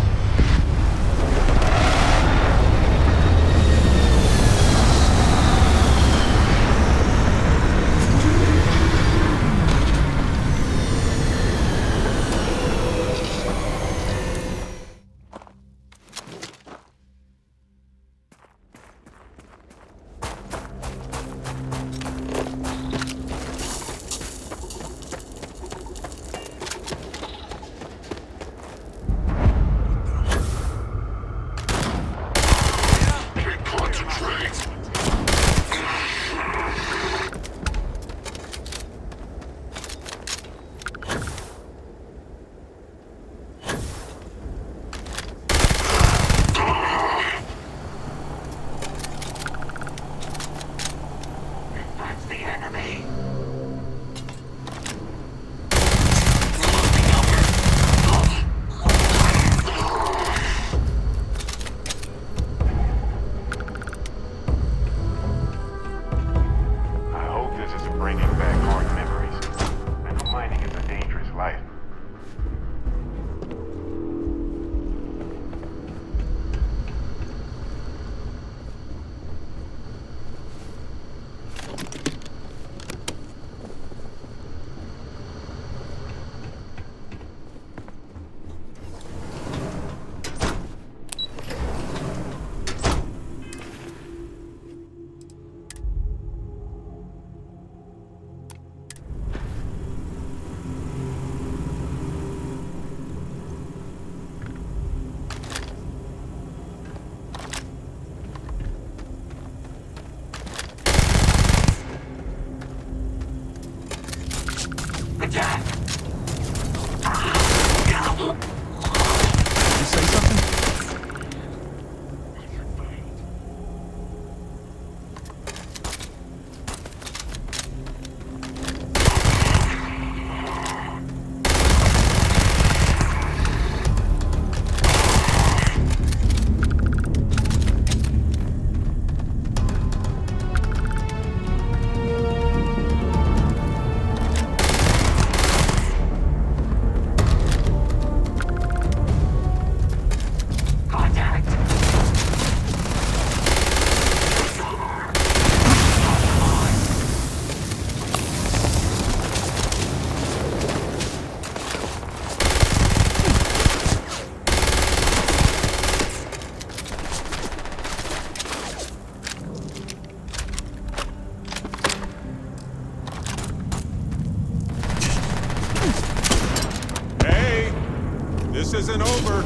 This isn't over.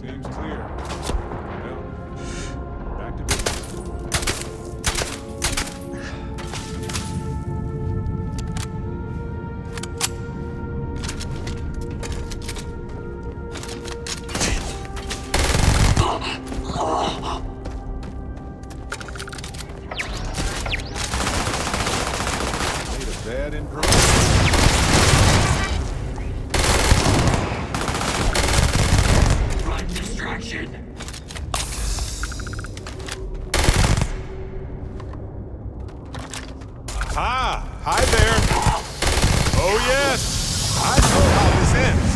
Seems clear. Well, back to business. Made a bad impression. Ah, hi there. Oh yes, I know how this ends.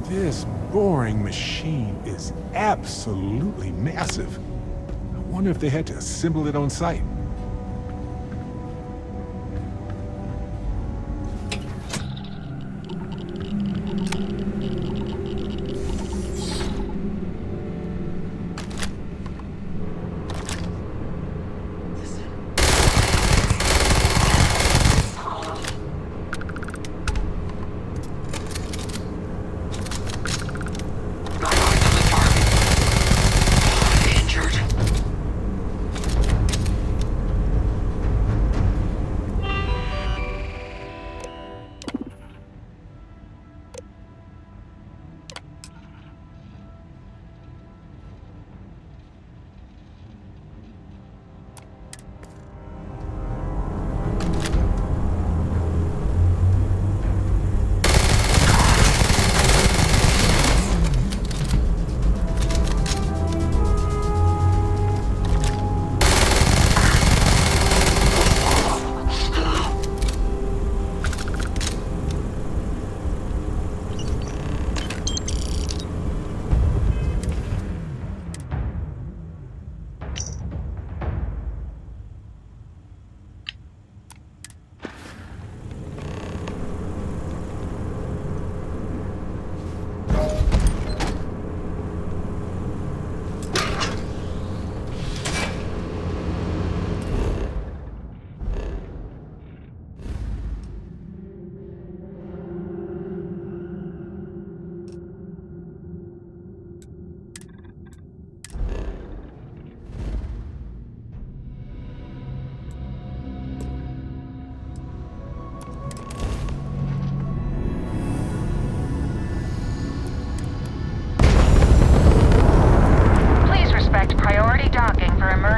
This boring machine is absolutely massive. I wonder if they had to assemble it on site.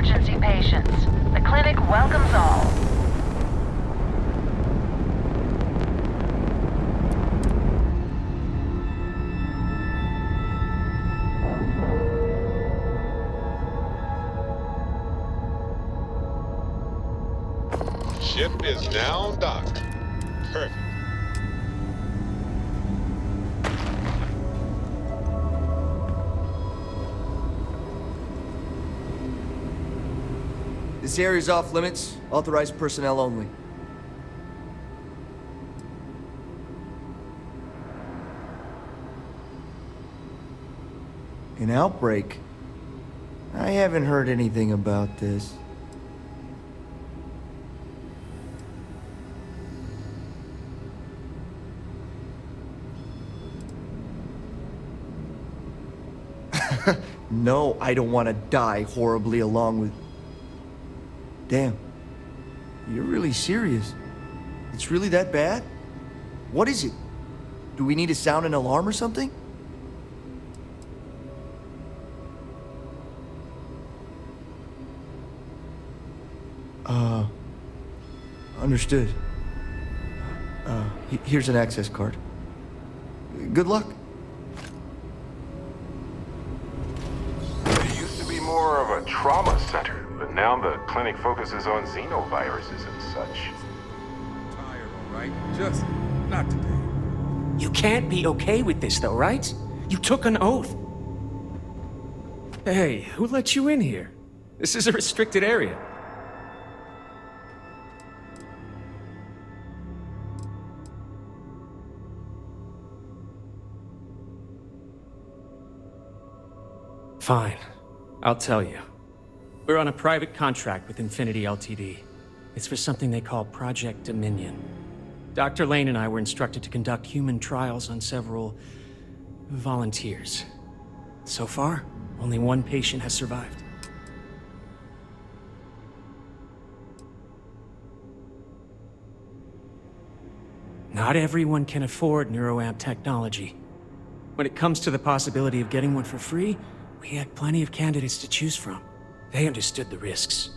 emergency patients. The clinic welcomes all. Ship is now docked. Perfect. This area's off limits. Authorized personnel only. An outbreak? I haven't heard anything about this. No, I don't want to die horribly along with... Damn. You're really serious. It's really that bad? What is it? Do we need to sound an alarm or something? Understood. Here's an access card. Good luck. It used to be more of a trauma center, but now the clinic focuses on xenoviruses and such. Tired, all right? Just not today. You can't be okay with this, though, right? You took an oath. Hey, who let you in here? This is a restricted area. Fine. I'll tell you. We're on a private contract with Infinity Ltd. It's for something they call Project Dominion. Dr. Lane and I were instructed to conduct human trials on several volunteers. So far, only one patient has survived. Not everyone can afford neuroamp technology. When it comes to the possibility of getting one for free, we had plenty of candidates to choose from. They understood the risks.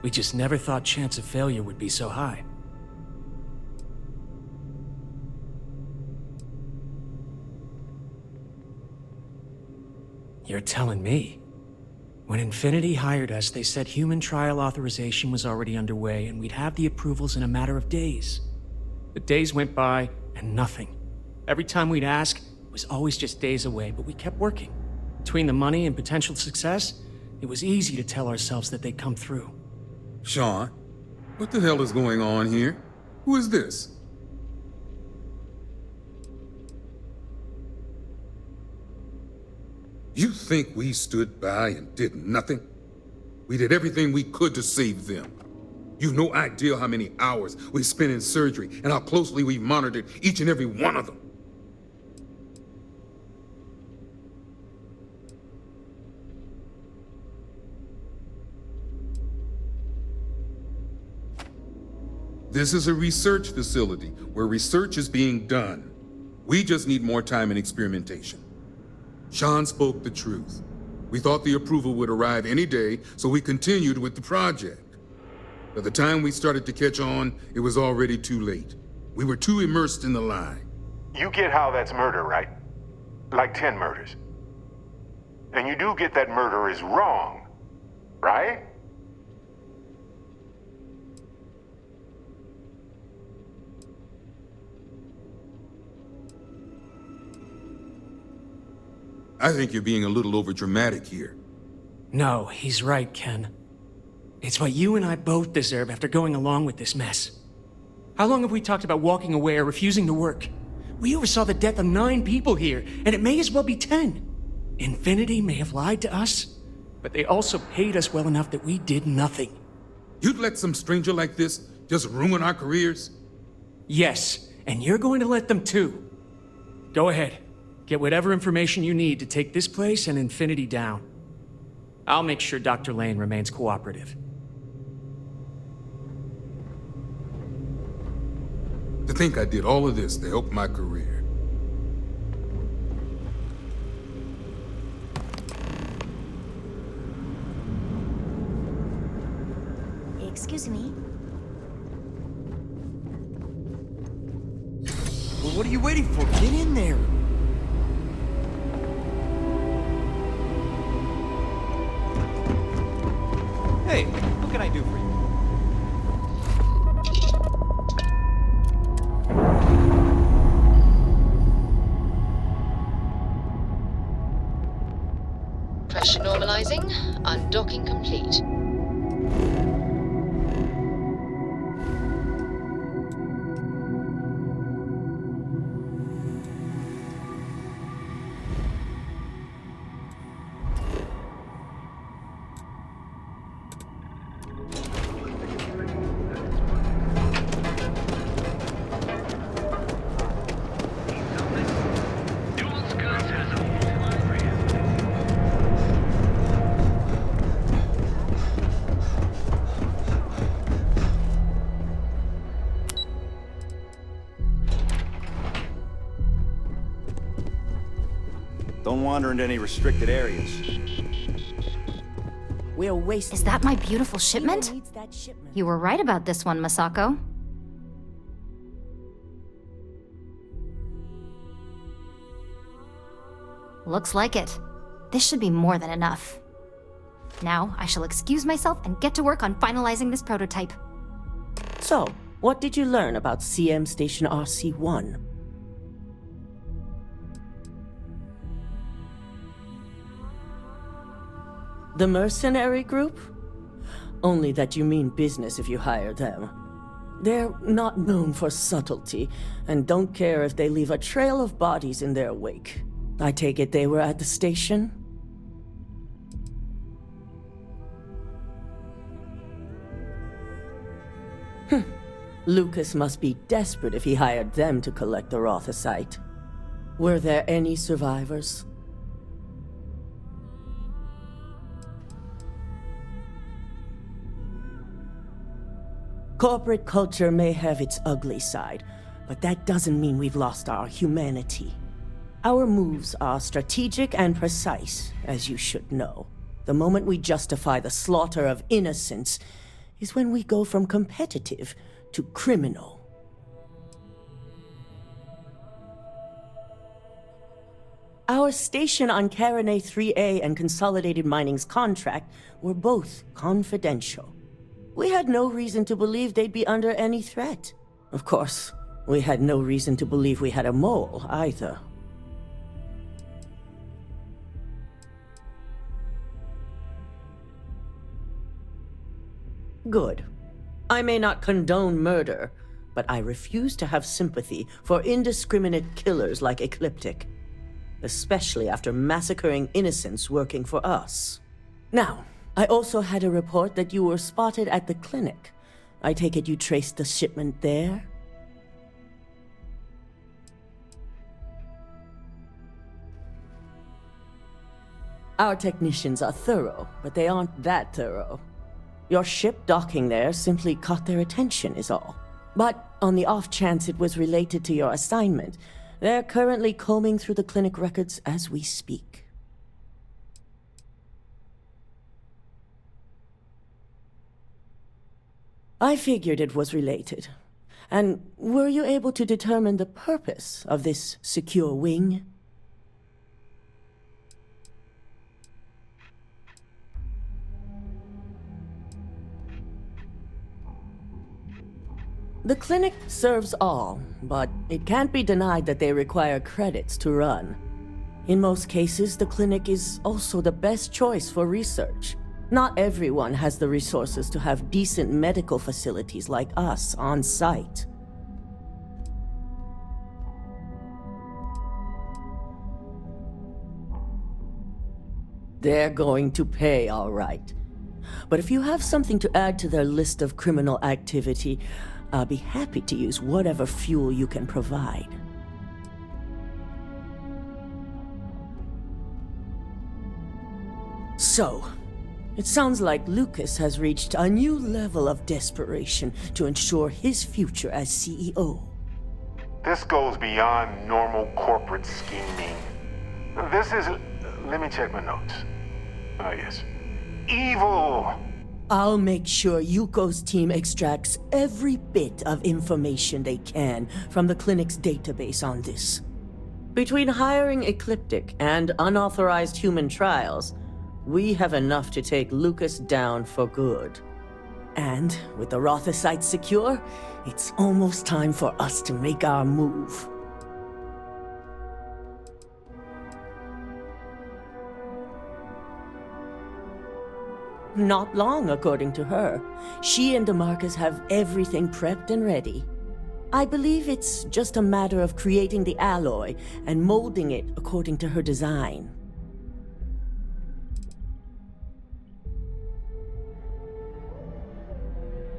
We just never thought chance of failure would be so high. You're telling me? When Infinity hired us, they said human trial authorization was already underway and we'd have the approvals in a matter of days. The days went by and nothing. Every time we'd ask, it was always just days away, but we kept working. Between the money and potential success, it was easy to tell ourselves that they'd come through. Sean, what the hell is going on here? Who is this? You think we stood by and did nothing? We did everything we could to save them. You've no idea how many hours we spent in surgery and how closely we monitored each and every one of them. This is a research facility where research is being done. We just need more time and experimentation. Sean spoke the truth. We thought the approval would arrive any day, so we continued with the project. By the time we started to catch on, it was already too late. We were too immersed in the lie. You get how that's murder, right? Like 10 murders. And you do get that murder is wrong, right? I think you're being a little overdramatic here. No, he's right, Ken. It's what you and I both deserve after going along with this mess. How long have we talked about walking away or refusing to work? We oversaw the death of 9 people here, and it may as well be 10. Infinity may have lied to us, but they also paid us well enough that we did nothing. You'd let some stranger like this just ruin our careers? Yes, and you're going to let them too. Go ahead. Get whatever information you need to take this place and Infinity down. I'll make sure Dr. Lane remains cooperative. To think I did all of this to help my career. Excuse me. Well, what are you waiting for? Get in there. Hey, what can I do for you? Pressure normalizing. Undocking complete. Don't wander into any restricted areas. We're wasting... Is that my beautiful shipment? You were right about this one, Masako. Looks like it. This should be more than enough. Now, I shall excuse myself and get to work on finalizing this prototype. So, what did you learn about CM Station RC-1? The mercenary group? Only that you mean business if you hire them. They're not known for subtlety, and don't care if they leave a trail of bodies in their wake. I take it they were at the station? Lucas must be desperate if he hired them to collect the Rothicite. Were there any survivors? Corporate culture may have its ugly side, but that doesn't mean we've lost our humanity. Our moves are strategic and precise, as you should know. The moment we justify the slaughter of innocents is when we go from competitive to criminal. Our station on Carinae 3A and Consolidated Mining's contract were both confidential. We had no reason to believe they'd be under any threat. Of course, we had no reason to believe we had a mole, either. Good. I may not condone murder, but I refuse to have sympathy for indiscriminate killers like Ecliptic, especially after massacring innocents working for us. Now, I also had a report that you were spotted at the clinic. I take it you traced the shipment there? Our technicians are thorough, but they aren't that thorough. Your ship docking there simply caught their attention is all. But on the off chance it was related to your assignment, they're currently combing through the clinic records as we speak. I figured it was related. And were you able to determine the purpose of this secure wing? The clinic serves all, but it can't be denied that they require credits to run. In most cases, the clinic is also the best choice for research. Not everyone has the resources to have decent medical facilities like us on site. They're going to pay, all right. But if you have something to add to their list of criminal activity, I'll be happy to use whatever fuel you can provide. So, it sounds like Lucas has reached a new level of desperation to ensure his future as CEO. This goes beyond normal corporate scheming. This is... let me check my notes. Oh, yes. Evil! I'll make sure Yuko's team extracts every bit of information they can from the clinic's database on this. Between hiring Ecliptic and unauthorized human trials, we have enough to take Lucas down for good. And with the Rothicite secure, it's almost time for us to make our move. Not long, according to her. She and DeMarcus have everything prepped and ready. I believe it's just a matter of creating the alloy and molding it according to her design.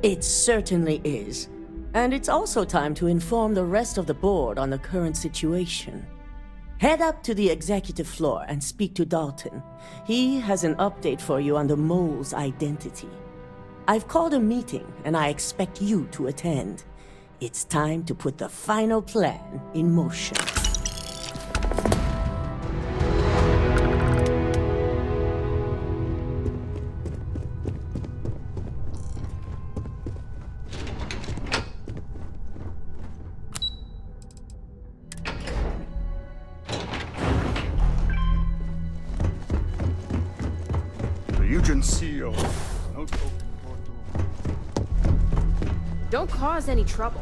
It certainly is. And it's also time to inform the rest of the board on the current situation. Head up to the executive floor and speak to Dalton. He has an update for you on the mole's identity. I've called a meeting, and I expect you to attend. It's time to put the final plan in motion. Khonziel. Don't cause any trouble.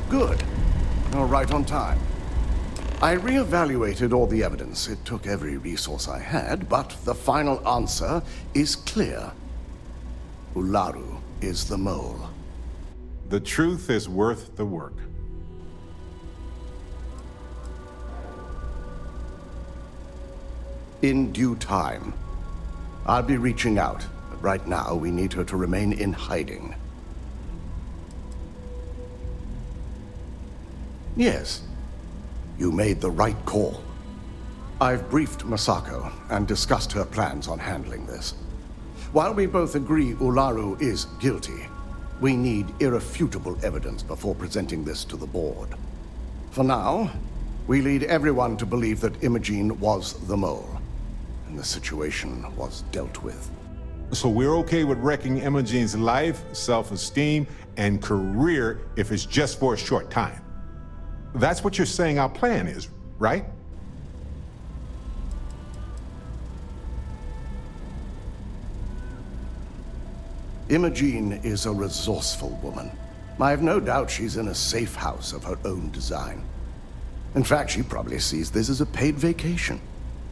Good. You're right on time. I reevaluated all the evidence. It took every resource I had, but the final answer is clear. Ularu is the mole. The truth is worth the work. In due time. I'll be reaching out, but right now we need her to remain in hiding. Yes, you made the right call. I've briefed Masako and discussed her plans on handling this. While we both agree Ularu is guilty, we need irrefutable evidence before presenting this to the board. For now, we lead everyone to believe that Imogene was the mole, and the situation was dealt with. So we're okay with wrecking Imogene's life, self-esteem, and career if it's just for a short time. That's what you're saying our plan is, right? Imogene is a resourceful woman. I have no doubt she's in a safe house of her own design. In fact, she probably sees this as a paid vacation.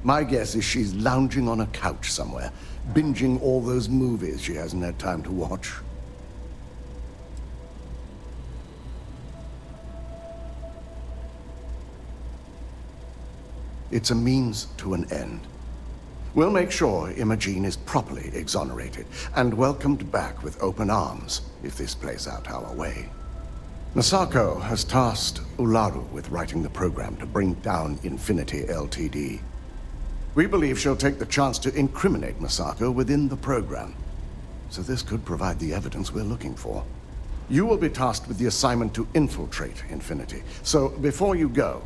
My guess is she's lounging on a couch somewhere, binging all those movies she hasn't had time to watch. It's a means to an end. We'll make sure Imogene is properly exonerated and welcomed back with open arms if this plays out our way. Masako has tasked Ularu with writing the program to bring down Infinity Ltd. We believe she'll take the chance to incriminate Masako within the program, so this could provide the evidence we're looking for. You will be tasked with the assignment to infiltrate Infinity, so before you go,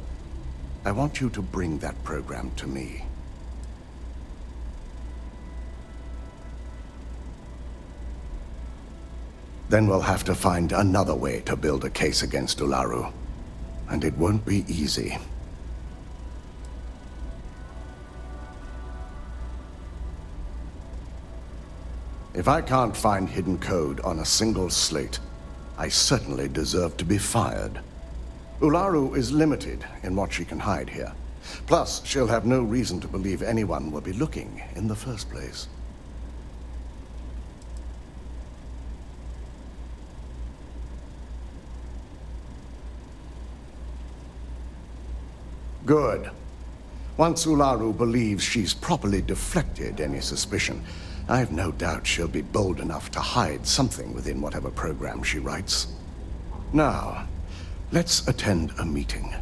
I want you to bring that program to me. Then we'll have to find another way to build a case against Ularu. And it won't be easy. If I can't find hidden code on a single slate, I certainly deserve to be fired. Ularu is limited in what she can hide here. Plus, she'll have no reason to believe anyone will be looking in the first place. Good. Once Ularu believes she's properly deflected any suspicion, I have no doubt she'll be bold enough to hide something within whatever program she writes. Now, let's attend a meeting.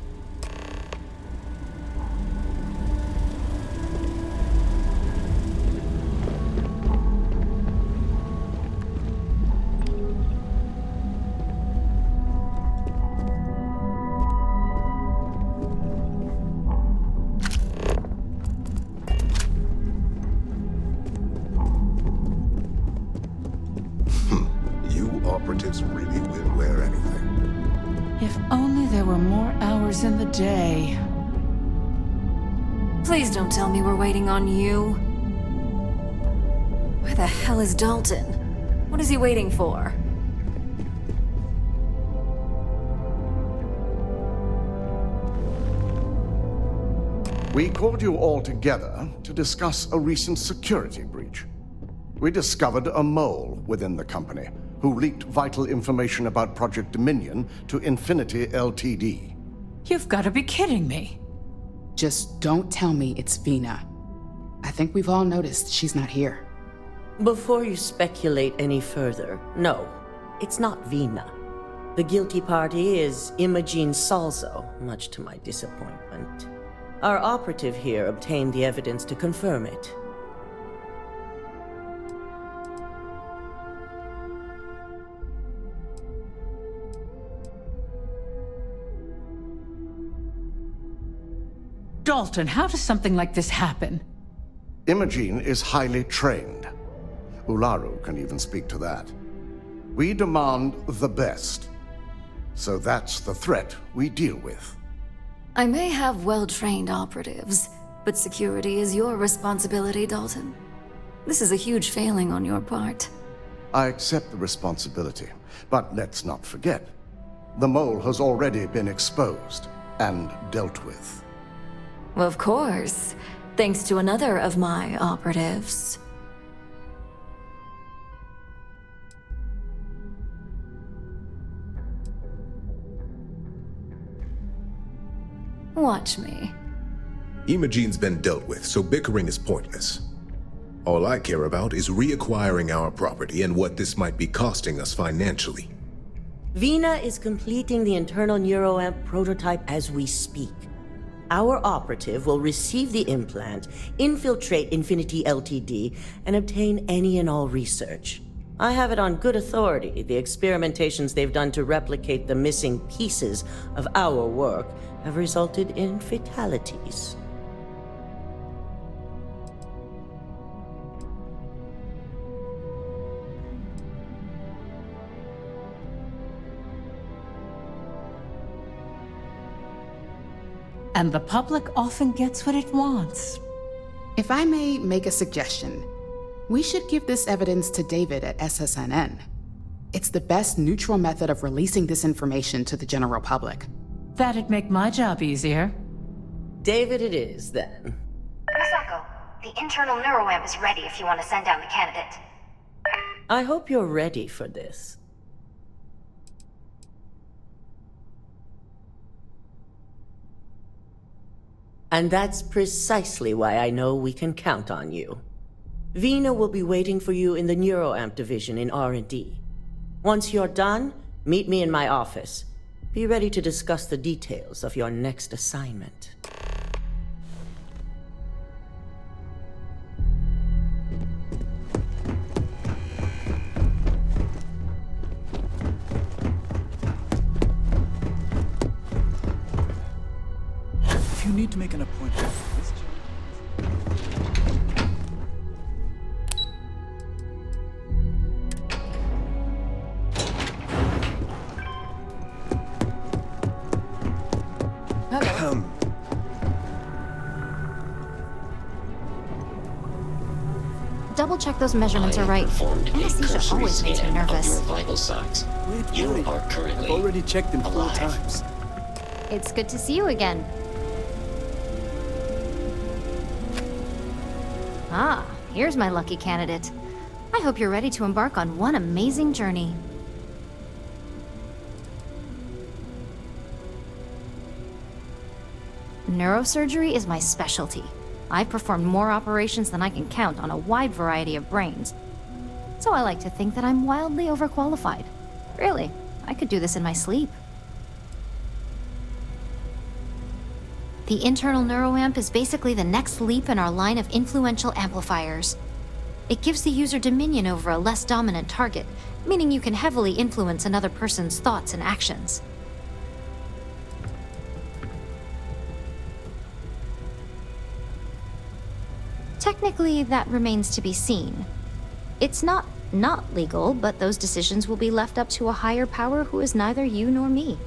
Operatives really will wear anything. If only there were more hours in the day. Please don't tell me we're waiting on you. Where the hell is Dalton? What is he waiting for? We called you all together to discuss a recent security breach. We discovered a mole within the company who leaked vital information about Project Dominion to Infinity Ltd. You've got to be kidding me. Just don't tell me it's Vina. I think we've all noticed she's not here. Before you speculate any further, no, it's not Vina. The guilty party is Imogene Salzo, much to my disappointment. Our operative here obtained the evidence to confirm it. Dalton, how does something like this happen? Imogene is highly trained. Ularu can even speak to that. We demand the best. So that's the threat we deal with. I may have well-trained operatives, but security is your responsibility, Dalton. This is a huge failing on your part. I accept the responsibility, but let's not forget, the mole has already been exposed and dealt with. Of course, thanks to another of my operatives. Watch me. Imogene's been dealt with, so bickering is pointless. All I care about is reacquiring our property and what this might be costing us financially. Vina is completing the internal neuroamp prototype as we speak. Our operative will receive the implant, infiltrate Infinity Ltd, and obtain any and all research. I have it on good authority the experimentations they've done to replicate the missing pieces of our work have resulted in fatalities. And the public often gets what it wants. If I may make a suggestion, we should give this evidence to David at SSNN. It's the best neutral method of releasing this information to the general public. That'd make my job easier. David it is, then. Masako, the internal neuroamp is ready if you want to send down the candidate. I hope you're ready for this. And that's precisely why I know we can count on you. Vina will be waiting for you in the neuroamp division in R&D. Once you're done, meet me in my office. Be ready to discuss the details of your next assignment. If you need to make an appointment, Double-check those measurements are right. Anesthesia always makes me nervous. Vital signs. You are currently I've already checked them 4 times. It's good to see you again. Ah, here's my lucky candidate. I hope you're ready to embark on one amazing journey. Neurosurgery is my specialty. I've performed more operations than I can count on a wide variety of brains. So I like to think that I'm wildly overqualified. Really, I could do this in my sleep. The internal neuroamp is basically the next leap in our line of influential amplifiers. It gives the user dominion over a less dominant target, meaning you can heavily influence another person's thoughts and actions. Technically, that remains to be seen. It's not legal, but those decisions will be left up to a higher power who is neither you nor me.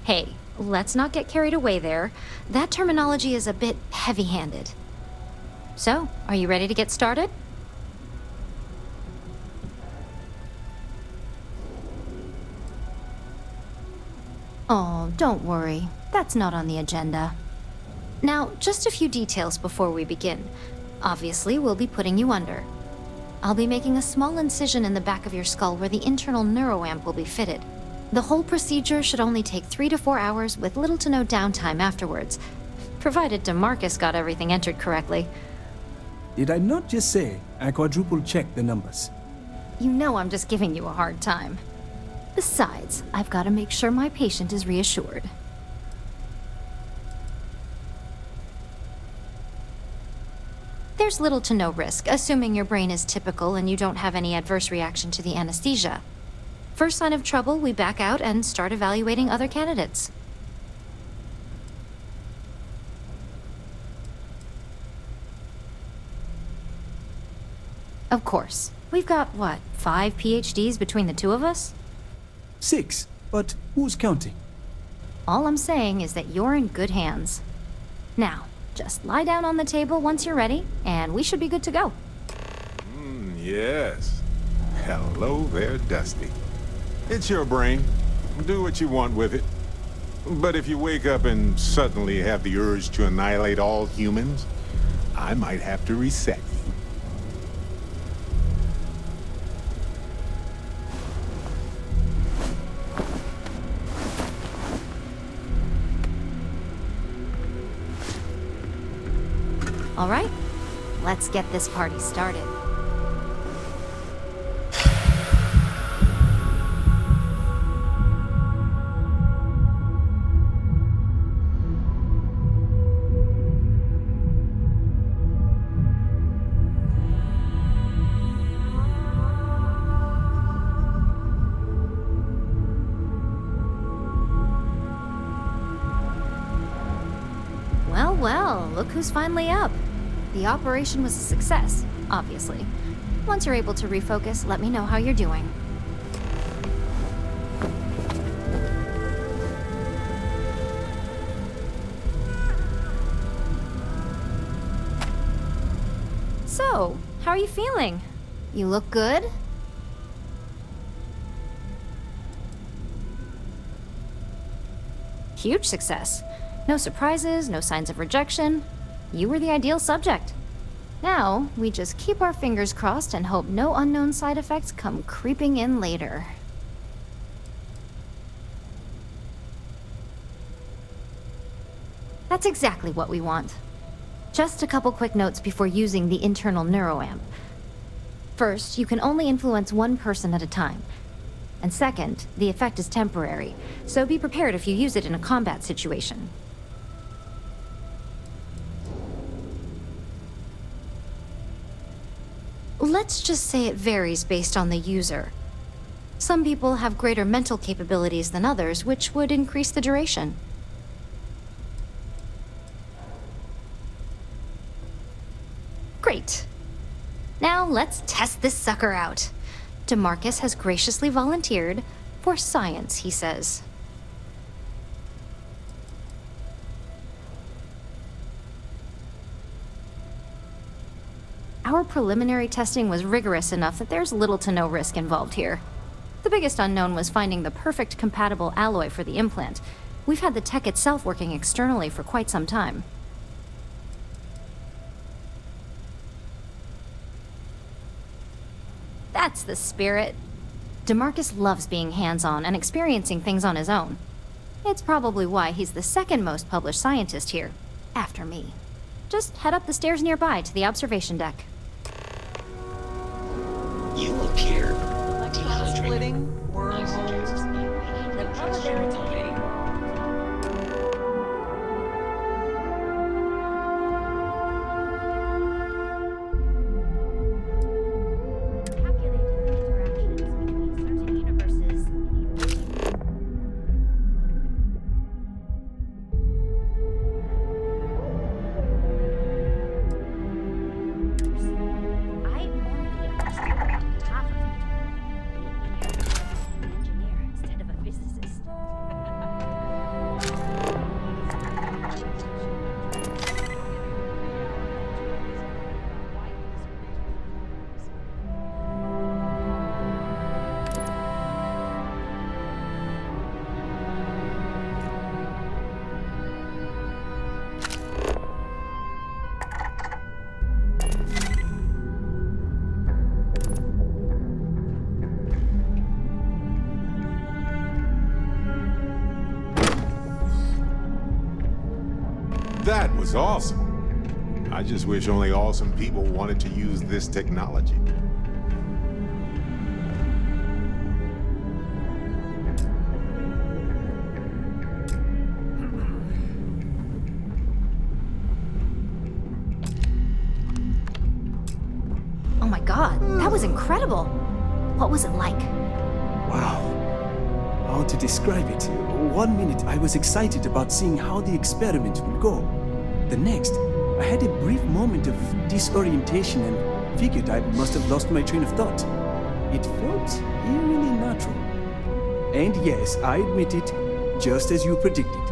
Hey, let's not get carried away there. That terminology is a bit heavy-handed. So, are you ready to get started? Oh, don't worry. That's not on the agenda. Now, just a few details before we begin. Obviously, we'll be putting you under. I'll be making a small incision in the back of your skull where the internal neuroamp will be fitted. The whole procedure should only take 3 to 4 hours with little to no downtime afterwards, provided DeMarcus got everything entered correctly. Did I not just say I quadruple-checked the numbers? You know I'm just giving you a hard time. Besides, I've got to make sure my patient is reassured. There's little to no risk, assuming your brain is typical and you don't have any adverse reaction to the anesthesia. First sign of trouble, we back out and start evaluating other candidates. Of course. We've got, what, 5 PhDs between the two of us? 6, but who's counting? All I'm saying is that you're in good hands. Now, just lie down on the table once you're ready, and we should be good to go. Yes. Hello there, Dusty. It's your brain. Do what you want with it. But if you wake up and suddenly have the urge to annihilate all humans, I might have to reset you. All right, let's get this party started. Well, look who's finally up. The operation was a success, obviously. Once you're able to refocus, let me know how you're doing. So, how are you feeling? You look good? Huge success. No surprises, no signs of rejection. You were the ideal subject. Now, we just keep our fingers crossed and hope no unknown side effects come creeping in later. That's exactly what we want. Just a couple quick notes before using the internal neuroamp. First, you can only influence one person at a time. And second, the effect is temporary, so be prepared if you use it in a combat situation. Let's just say it varies based on the user. Some people have greater mental capabilities than others, which would increase the duration. Great. Now let's test this sucker out. DeMarcus has graciously volunteered for science, he says. Our preliminary testing was rigorous enough that there's little to no risk involved here. The biggest unknown was finding the perfect compatible alloy for the implant. We've had the tech itself working externally for quite some time. That's the spirit. DeMarcus loves being hands-on and experiencing things on his own. It's probably why he's the second most published scientist here, after me. Just head up the stairs nearby to the observation deck. You appear splitting That was awesome. I just wish only awesome people wanted to use this technology. Oh my god, that was incredible! What was it like? Wow. How to describe it? 1 minute I was excited about seeing how the experiment would go. The next, I had a brief moment of disorientation and figured I must have lost my train of thought. It felt eerily natural. And yes, I admit it, just as you predicted.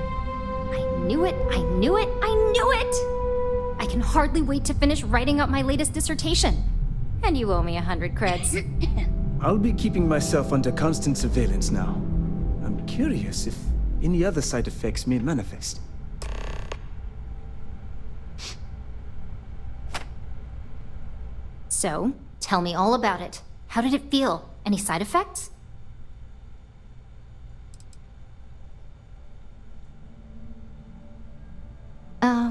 I knew it, I knew it, I knew it! I can hardly wait to finish writing up my latest dissertation. And you owe me 100 creds. I'll be keeping myself under constant surveillance now. I'm curious if any other side effects may manifest. So, tell me all about it. How did it feel? Any side effects?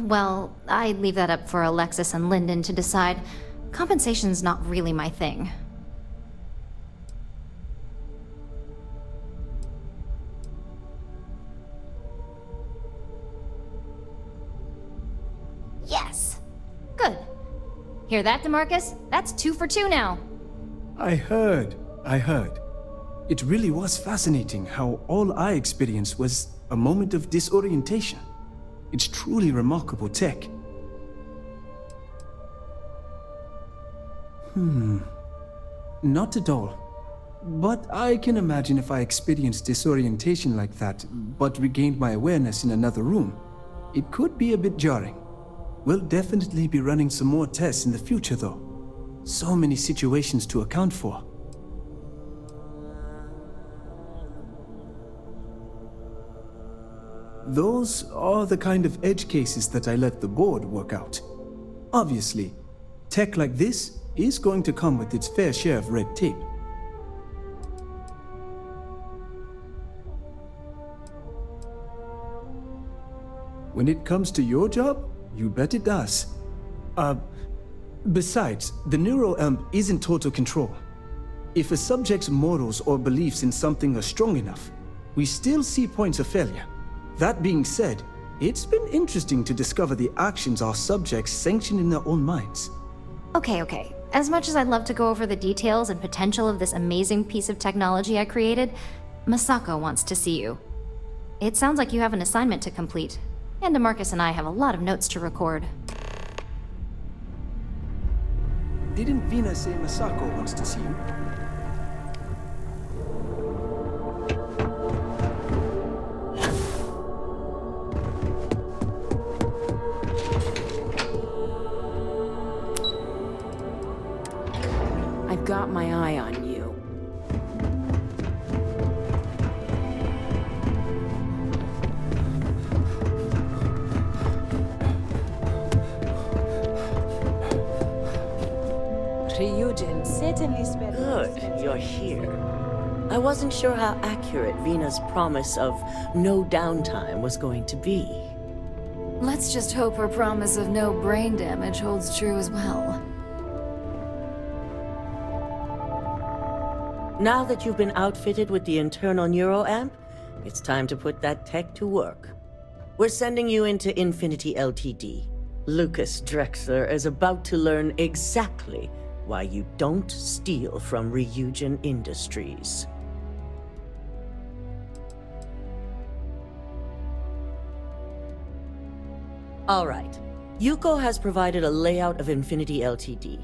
Well, I'd leave that up for Alexis and Lyndon to decide. Compensation's not really my thing. Yes! Good. Hear that, DeMarcus? That's 2 for 2 now. I heard. It really was fascinating how all I experienced was a moment of disorientation. It's truly remarkable tech. Not at all. But I can imagine if I experienced disorientation like that, but regained my awareness in another room, it could be a bit jarring. We'll definitely be running some more tests in the future, though. So many situations to account for. Those are the kind of edge cases that I let the board work out. Obviously, tech like this is going to come with its fair share of red tape. When it comes to your job, you bet it does. Besides, the neuroamp isn't total control. If a subject's morals or beliefs in something are strong enough, we still see points of failure. That being said, it's been interesting to discover the actions our subjects sanction in their own minds. Okay. As much as I'd love to go over the details and potential of this amazing piece of technology I created, Masako wants to see you. It sounds like you have an assignment to complete, and DeMarcus and I have a lot of notes to record. Didn't Vina say Masako wants to see you? I've got my eye on you. Ryujin certainly spent. Good, you're here. I wasn't sure how accurate Vina's promise of no downtime was going to be. Let's just hope her promise of no brain damage holds true as well. Now that you've been outfitted with the internal neuroamp, it's time to put that tech to work. We're sending you into Infinity Ltd. Lucas Drexler is about to learn exactly why you don't steal from Ryujin Industries. All right. Yuko has provided a layout of Infinity Ltd.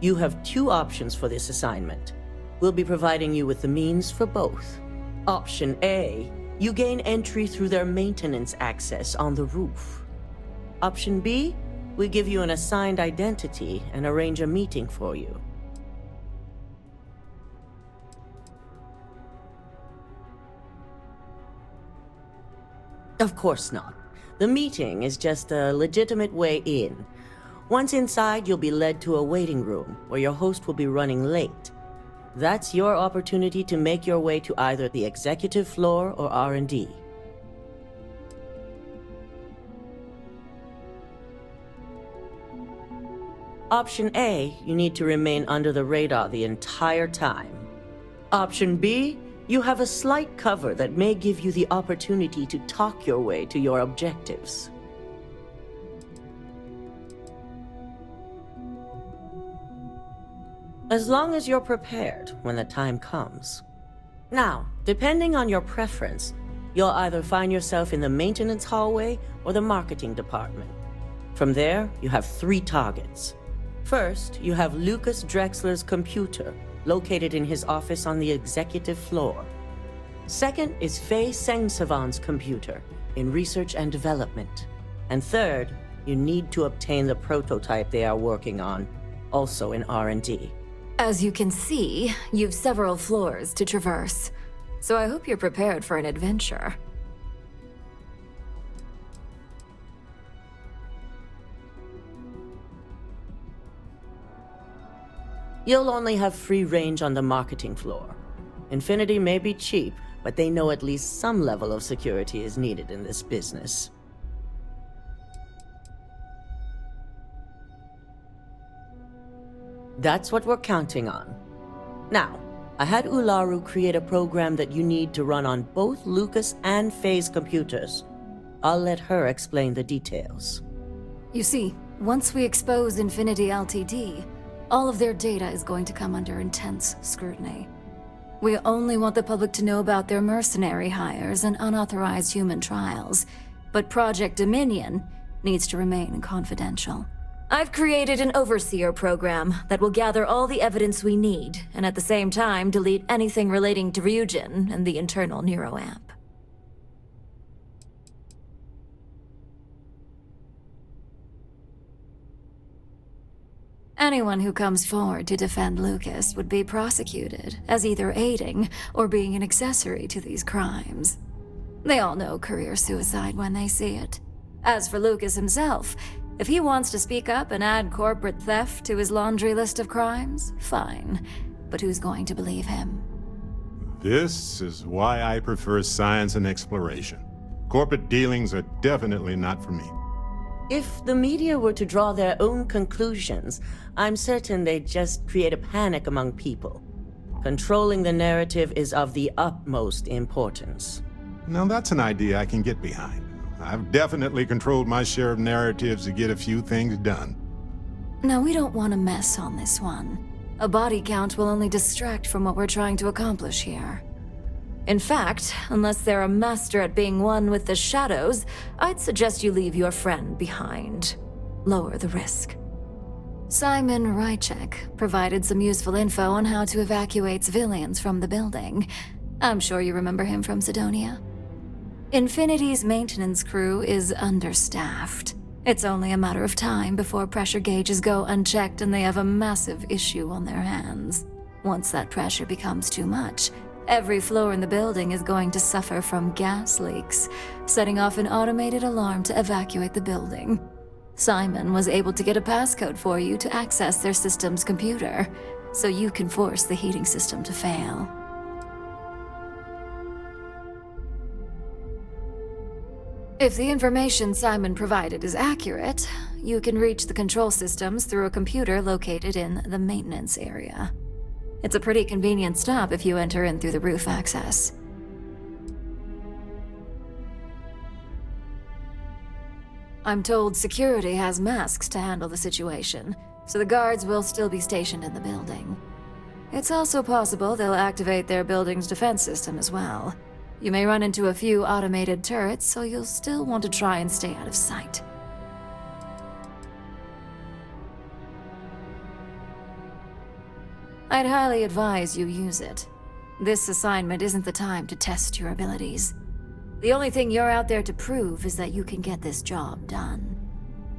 You have 2 options for this assignment. We'll be providing you with the means for both. Option A, you gain entry through their maintenance access on the roof. Option B, we give you an assigned identity and arrange a meeting for you. Of course not. The meeting is just a legitimate way in. Once inside, you'll be led to a waiting room where your host will be running late. That's your opportunity to make your way to either the executive floor or R&D. Option A, you need to remain under the radar the entire time. Option B, you have a slight cover that may give you the opportunity to talk your way to your objectives. As long as you're prepared when the time comes. Now, depending on your preference, you'll either find yourself in the maintenance hallway or the marketing department. From there, you have 3 targets. First, you have Lucas Drexler's computer, located in his office on the executive floor. Second is Faye Sengsavan's computer, in research and development. And third, you need to obtain the prototype they are working on, also in R&D. As you can see, you've several floors to traverse, so I hope you're prepared for an adventure. You'll only have free range on the marketing floor. Infinity may be cheap, but they know at least some level of security is needed in this business. That's what we're counting on. Now, I had Ularu create a program that you need to run on both Lucas and Faye's computers. I'll let her explain the details. You see, once we expose Infinity Ltd., all of their data is going to come under intense scrutiny. We only want the public to know about their mercenary hires and unauthorized human trials, but Project Dominion needs to remain confidential. I've created an overseer program that will gather all the evidence we need, and at the same time delete anything relating to Ryujin and the internal neuroamp. Anyone who comes forward to defend Lucas would be prosecuted as either aiding or being an accessory to these crimes. They all know career suicide when they see it. As for Lucas himself, if he wants to speak up and add corporate theft to his laundry list of crimes, fine. But who's going to believe him? This is why I prefer science and exploration. Corporate dealings are definitely not for me. If the media were to draw their own conclusions, I'm certain they'd just create a panic among people. Controlling the narrative is of the utmost importance. Now that's an idea I can get behind. I've definitely controlled my share of narratives to get a few things done. Now, we don't want to mess on this one. A body count will only distract from what we're trying to accomplish here. In fact, unless they're a master at being one with the shadows, I'd suggest you leave your friend behind. Lower the risk. Simon Rychek provided some useful info on how to evacuate civilians from the building. I'm sure you remember him from Sidonia. Infinity's maintenance crew is understaffed. It's only a matter of time before pressure gauges go unchecked and they have a massive issue on their hands. Once that pressure becomes too much, every floor in the building is going to suffer from gas leaks, setting off an automated alarm to evacuate the building. Simon was able to get a passcode for you to access their system's computer, so you can force the heating system to fail. If the information Simon provided is accurate, you can reach the control systems through a computer located in the maintenance area. It's a pretty convenient stop if you enter in through the roof access. I'm told security has masks to handle the situation, so the guards will still be stationed in the building. It's also possible they'll activate their building's defense system as well. You may run into a few automated turrets, so you'll still want to try and stay out of sight. I'd highly advise you use it. This assignment isn't the time to test your abilities. The only thing you're out there to prove is that you can get this job done.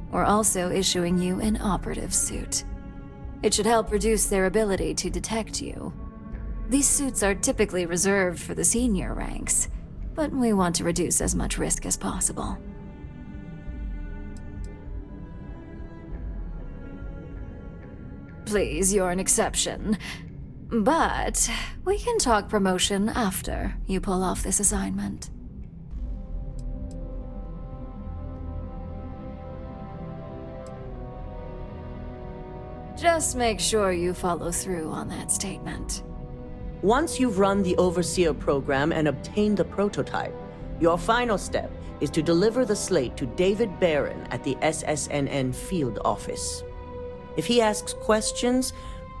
We're also issuing you an Operative Suit. It should help reduce their ability to detect you. These suits are typically reserved for the senior ranks, but we want to reduce as much risk as possible. Please, you're an exception. But we can talk promotion after you pull off this assignment. Just make sure you follow through on that statement. Once you've run the Overseer program and obtained the prototype, your final step is to deliver the slate to David Barron at the SSNN field office. If he asks questions,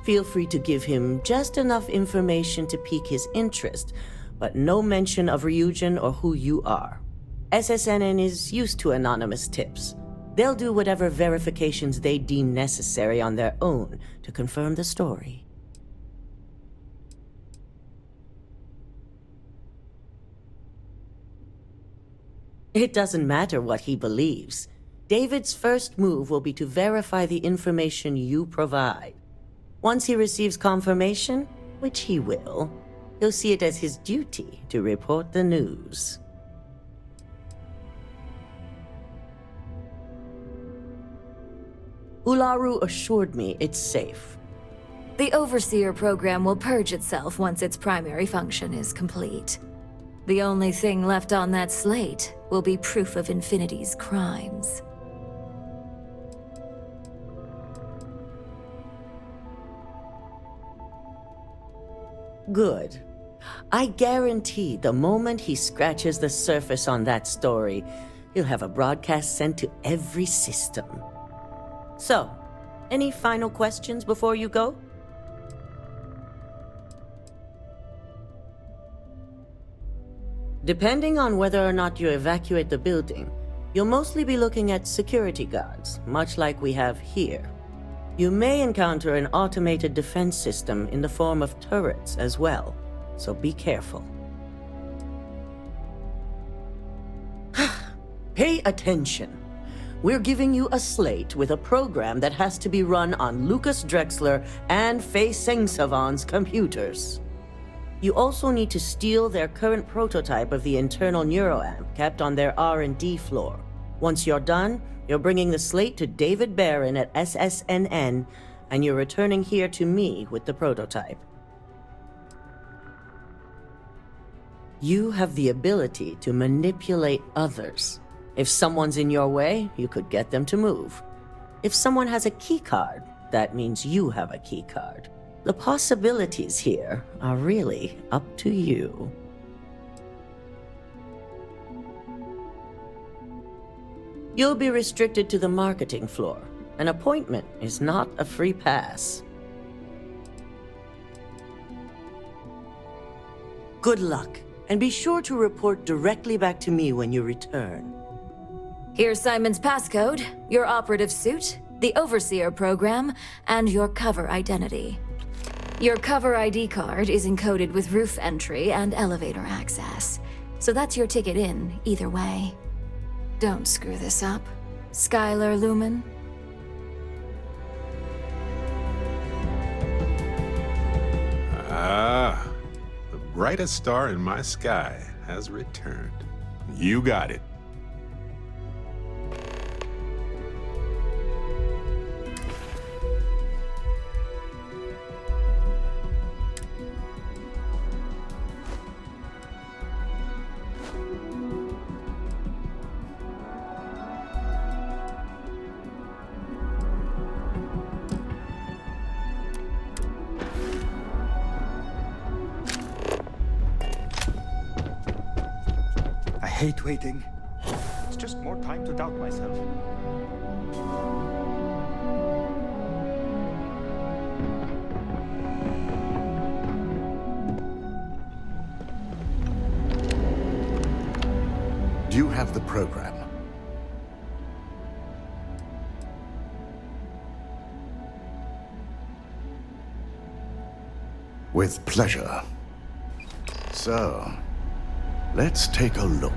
feel free to give him just enough information to pique his interest, but no mention of Ryujin or who you are. SSNN is used to anonymous tips. They'll do whatever verifications they deem necessary on their own to confirm the story. It doesn't matter what he believes. David's first move will be to verify the information you provide. Once he receives confirmation, which he will, he'll see it as his duty to report the news. Ularu assured me it's safe. The Overseer program will purge itself once its primary function is complete. The only thing left on that slate will be proof of Infinity's crimes. Good. I guarantee the moment he scratches the surface on that story, he'll have a broadcast sent to every system. So, any final questions before you go? Depending on whether or not you evacuate the building, you'll mostly be looking at security guards, much like we have here. You may encounter an automated defense system in the form of turrets as well, so be careful. Pay attention. We're giving you a slate with a program that has to be run on Lucas Drexler and Fei Sengsavan's computers. You also need to steal their current prototype of the internal neuroamp kept on their R&D floor. Once you're done, you're bringing the slate to David Barron at SSNN, and you're returning here to me with the prototype. You have the ability to manipulate others. If someone's in your way, you could get them to move. If someone has a keycard, that means you have a keycard. The possibilities here are really up to you. You'll be restricted to the marketing floor. An appointment is not a free pass. Good luck, and be sure to report directly back to me when you return. Here's Simon's passcode, your Operative Suit, the Overseer program, and your cover identity. Your cover ID card is encoded with roof entry and elevator access, so that's your ticket in, either way. Don't screw this up, Skylar Lumen. Ah, the brightest star in my sky has returned. You got it. I hate waiting. It's just more time to doubt myself. Do you have the program? With pleasure. So, let's take a look.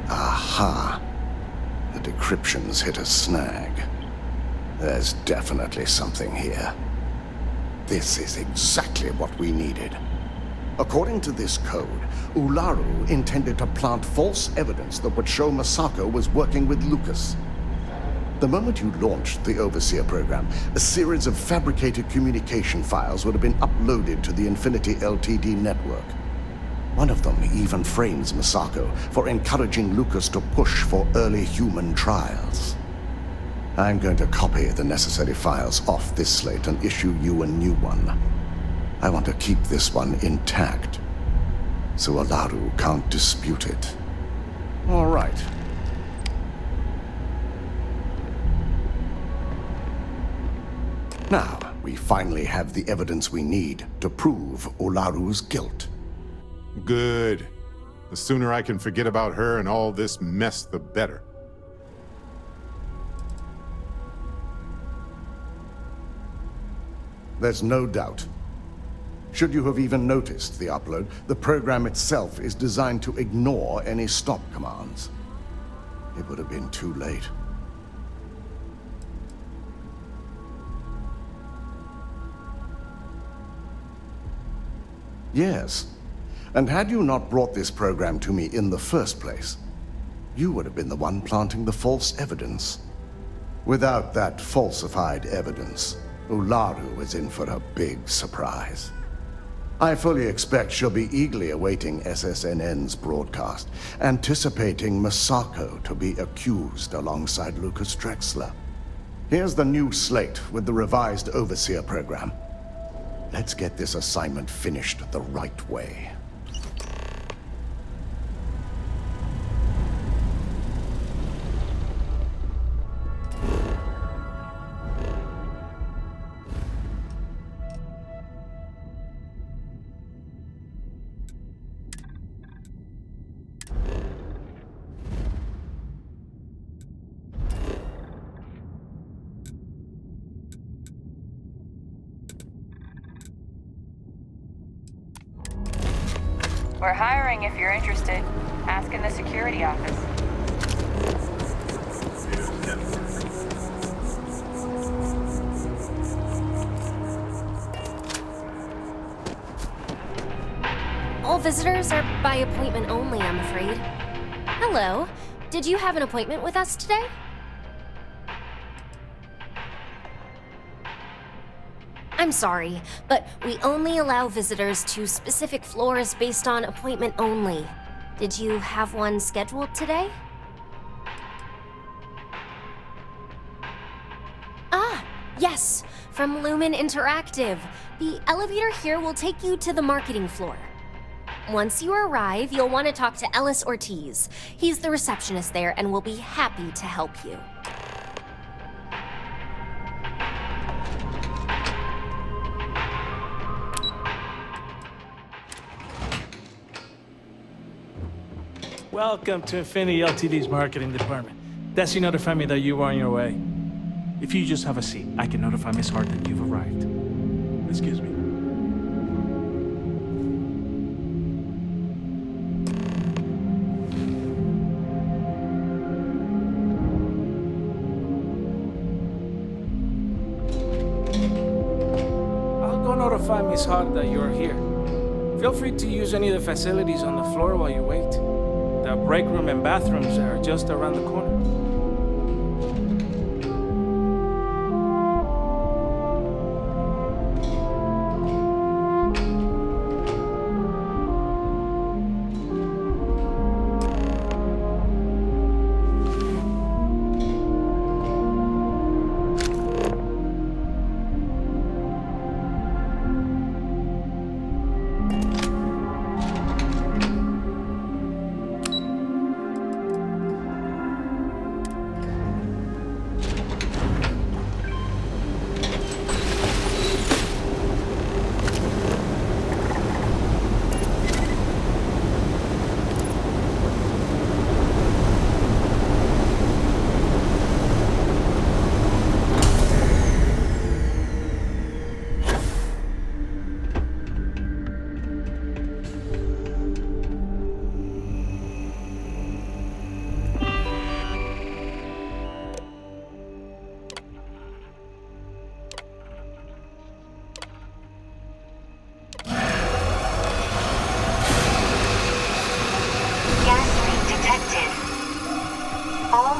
Aha! The decryption's hit a snag. There's definitely something here. This is exactly what we needed. According to this code, Ularu intended to plant false evidence that would show Masako was working with Lucas. The moment you launched the Overseer program, a series of fabricated communication files would have been uploaded to the Infinity Ltd network. One of them even frames Masako for encouraging Lucas to push for early human trials. I'm going to copy the necessary files off this slate and issue you a new one. I want to keep this one intact, so Ularu can't dispute it. All right. Now, we finally have the evidence we need to prove Ularu's guilt. Good. The sooner I can forget about her and all this mess, the better. There's no doubt. Should you have even noticed the upload, the program itself is designed to ignore any stop commands. It would have been too late. Yes. And had you not brought this program to me in the first place, you would have been the one planting the false evidence. Without that falsified evidence, Ularu is in for a big surprise. I fully expect she'll be eagerly awaiting SSNN's broadcast, anticipating Masako to be accused alongside Lucas Drexler. Here's the new slate with the revised Overseer program. Let's get this assignment finished the right way. We're hiring if you're interested. Ask in the security office. All visitors are by appointment only, I'm afraid. Hello. Did you have an appointment with us today? I'm sorry, but we only allow visitors to specific floors based on appointment only. Did you have one scheduled today? Ah, yes, from Lumen Interactive. The elevator here will take you to the marketing floor. Once you arrive, you'll want to talk to Ellis Ortiz. He's the receptionist there and will be happy to help you. Welcome to Infinity Ltd's marketing department. Desi notified me that you were on your way. If you just have a seat, I can notify Miss Hart that you've arrived. Excuse me. I'll go notify Miss Hart that you're here. Feel free to use any of the facilities on the floor while you wait. The break room and bathrooms are just around the corner.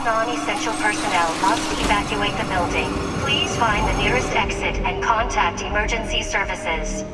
Non-essential personnel must evacuate the building. Please find the nearest exit and contact emergency services.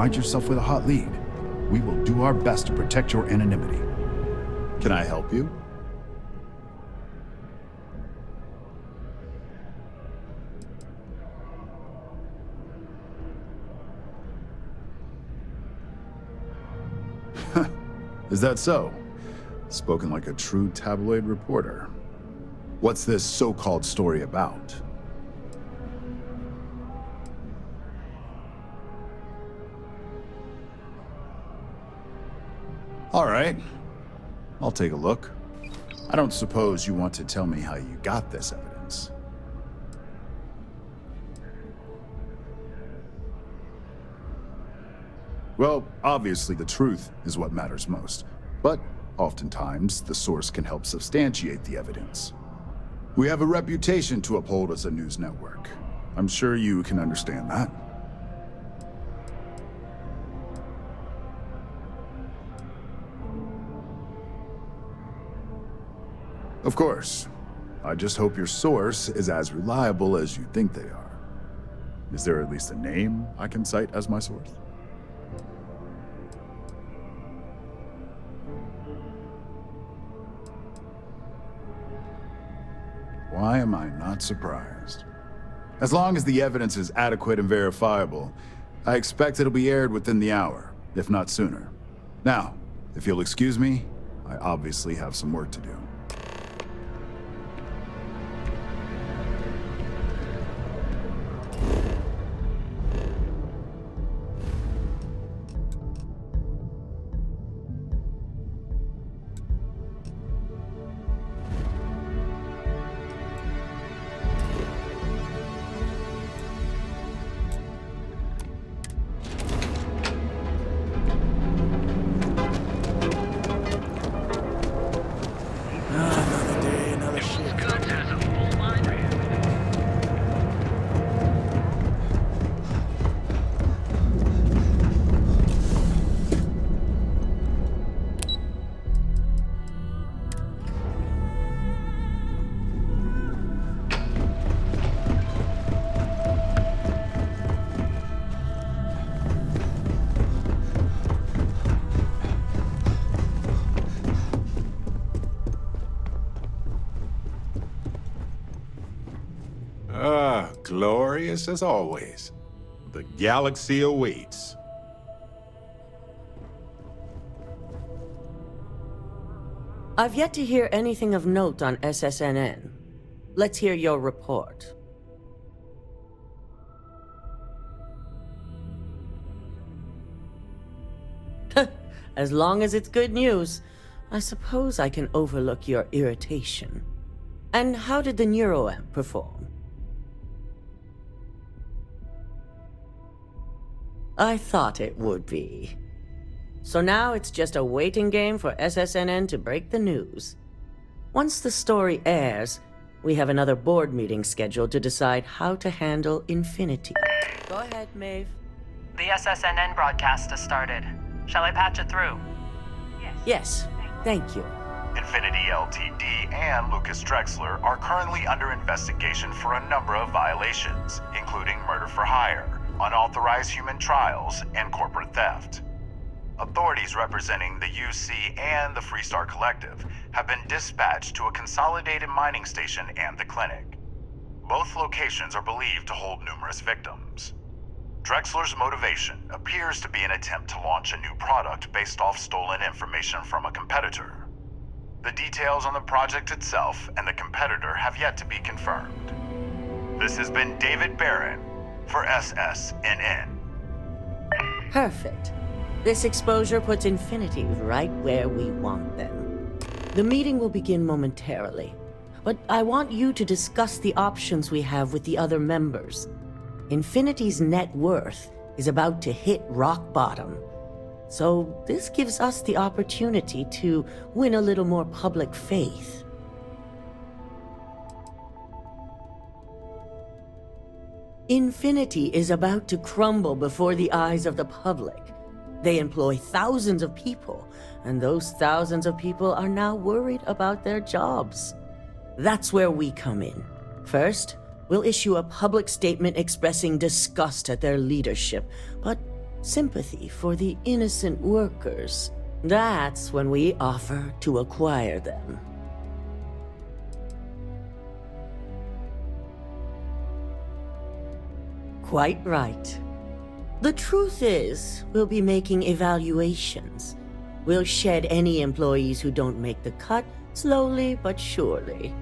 find yourself with a hot lead, we will do our best to protect your anonymity. Can I help you? Is that so? Spoken like a true tabloid reporter. What's this so-called story about? All right. I'll take a look. I don't suppose you want to tell me how you got this evidence. Well, obviously the truth is what matters most, but oftentimes the source can help substantiate the evidence. We have a reputation to uphold as a news network. I'm sure you can understand that. Of course. I just hope your source is as reliable as you think they are. Is there at least a name I can cite as my source? Why am I not surprised? As long as the evidence is adequate and verifiable, I expect it'll be aired within the hour, if not sooner. Now, if you'll excuse me, I obviously have some work to do. Glorious as always. The galaxy awaits. I've yet to hear anything of note on SSNN. Let's hear your report. As long as it's good news, I suppose I can overlook your irritation. And how did the neuroamp perform? I thought it would be. So now it's just a waiting game for SSNN to break the news. Once the story airs, we have another board meeting scheduled to decide how to handle Infinity. Go ahead, Maeve. The SSNN broadcast has started. Shall I patch it through? Yes, thank you. Infinity Ltd. and Lucas Drexler are currently under investigation for a number of violations, including murder for hire, unauthorized human trials, and corporate theft. Authorities representing the UC and the Freestar Collective have been dispatched to a consolidated mining station and the clinic. Both locations are believed to hold numerous victims. Drexler's motivation appears to be an attempt to launch a new product based off stolen information from a competitor. The details on the project itself and the competitor have yet to be confirmed. This has been David Barron for SSNN. Perfect. This exposure puts Infinity right where we want them. The meeting will begin momentarily, but I want you to discuss the options we have with the other members. Infinity's net worth is about to hit rock bottom, so this gives us the opportunity to win a little more public faith. Infinity is about to crumble before the eyes of the public. They employ thousands of people, and those thousands of people are now worried about their jobs. That's where we come in. First, we'll issue a public statement expressing disgust at their leadership, but sympathy for the innocent workers. That's when we offer to acquire them. Quite right. The truth is, we'll be making evaluations. We'll shed any employees who don't make the cut, slowly but surely.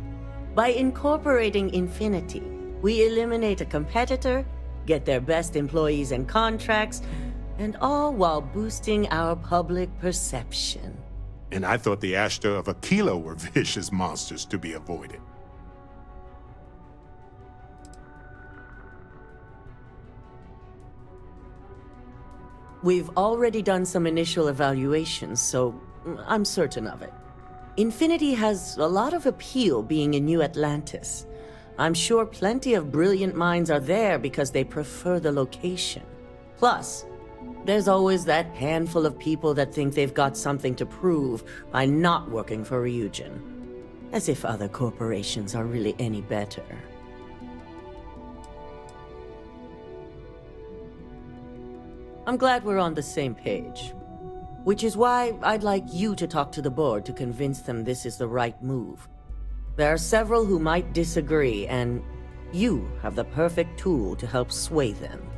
By incorporating Infinity, we eliminate a competitor, get their best employees and contracts, and all while boosting our public perception. And I thought the Ashta of Aquila were vicious monsters to be avoided. We've already done some initial evaluations, so I'm certain of it. Infinity has a lot of appeal being in New Atlantis. I'm sure plenty of brilliant minds are there because they prefer the location. Plus, there's always that handful of people that think they've got something to prove by not working for Ryujin. As if other corporations are really any better. I'm glad we're on the same page. Which is why I'd like you to talk to the board to convince them this is the right move. There are several who might disagree, and you have the perfect tool to help sway them.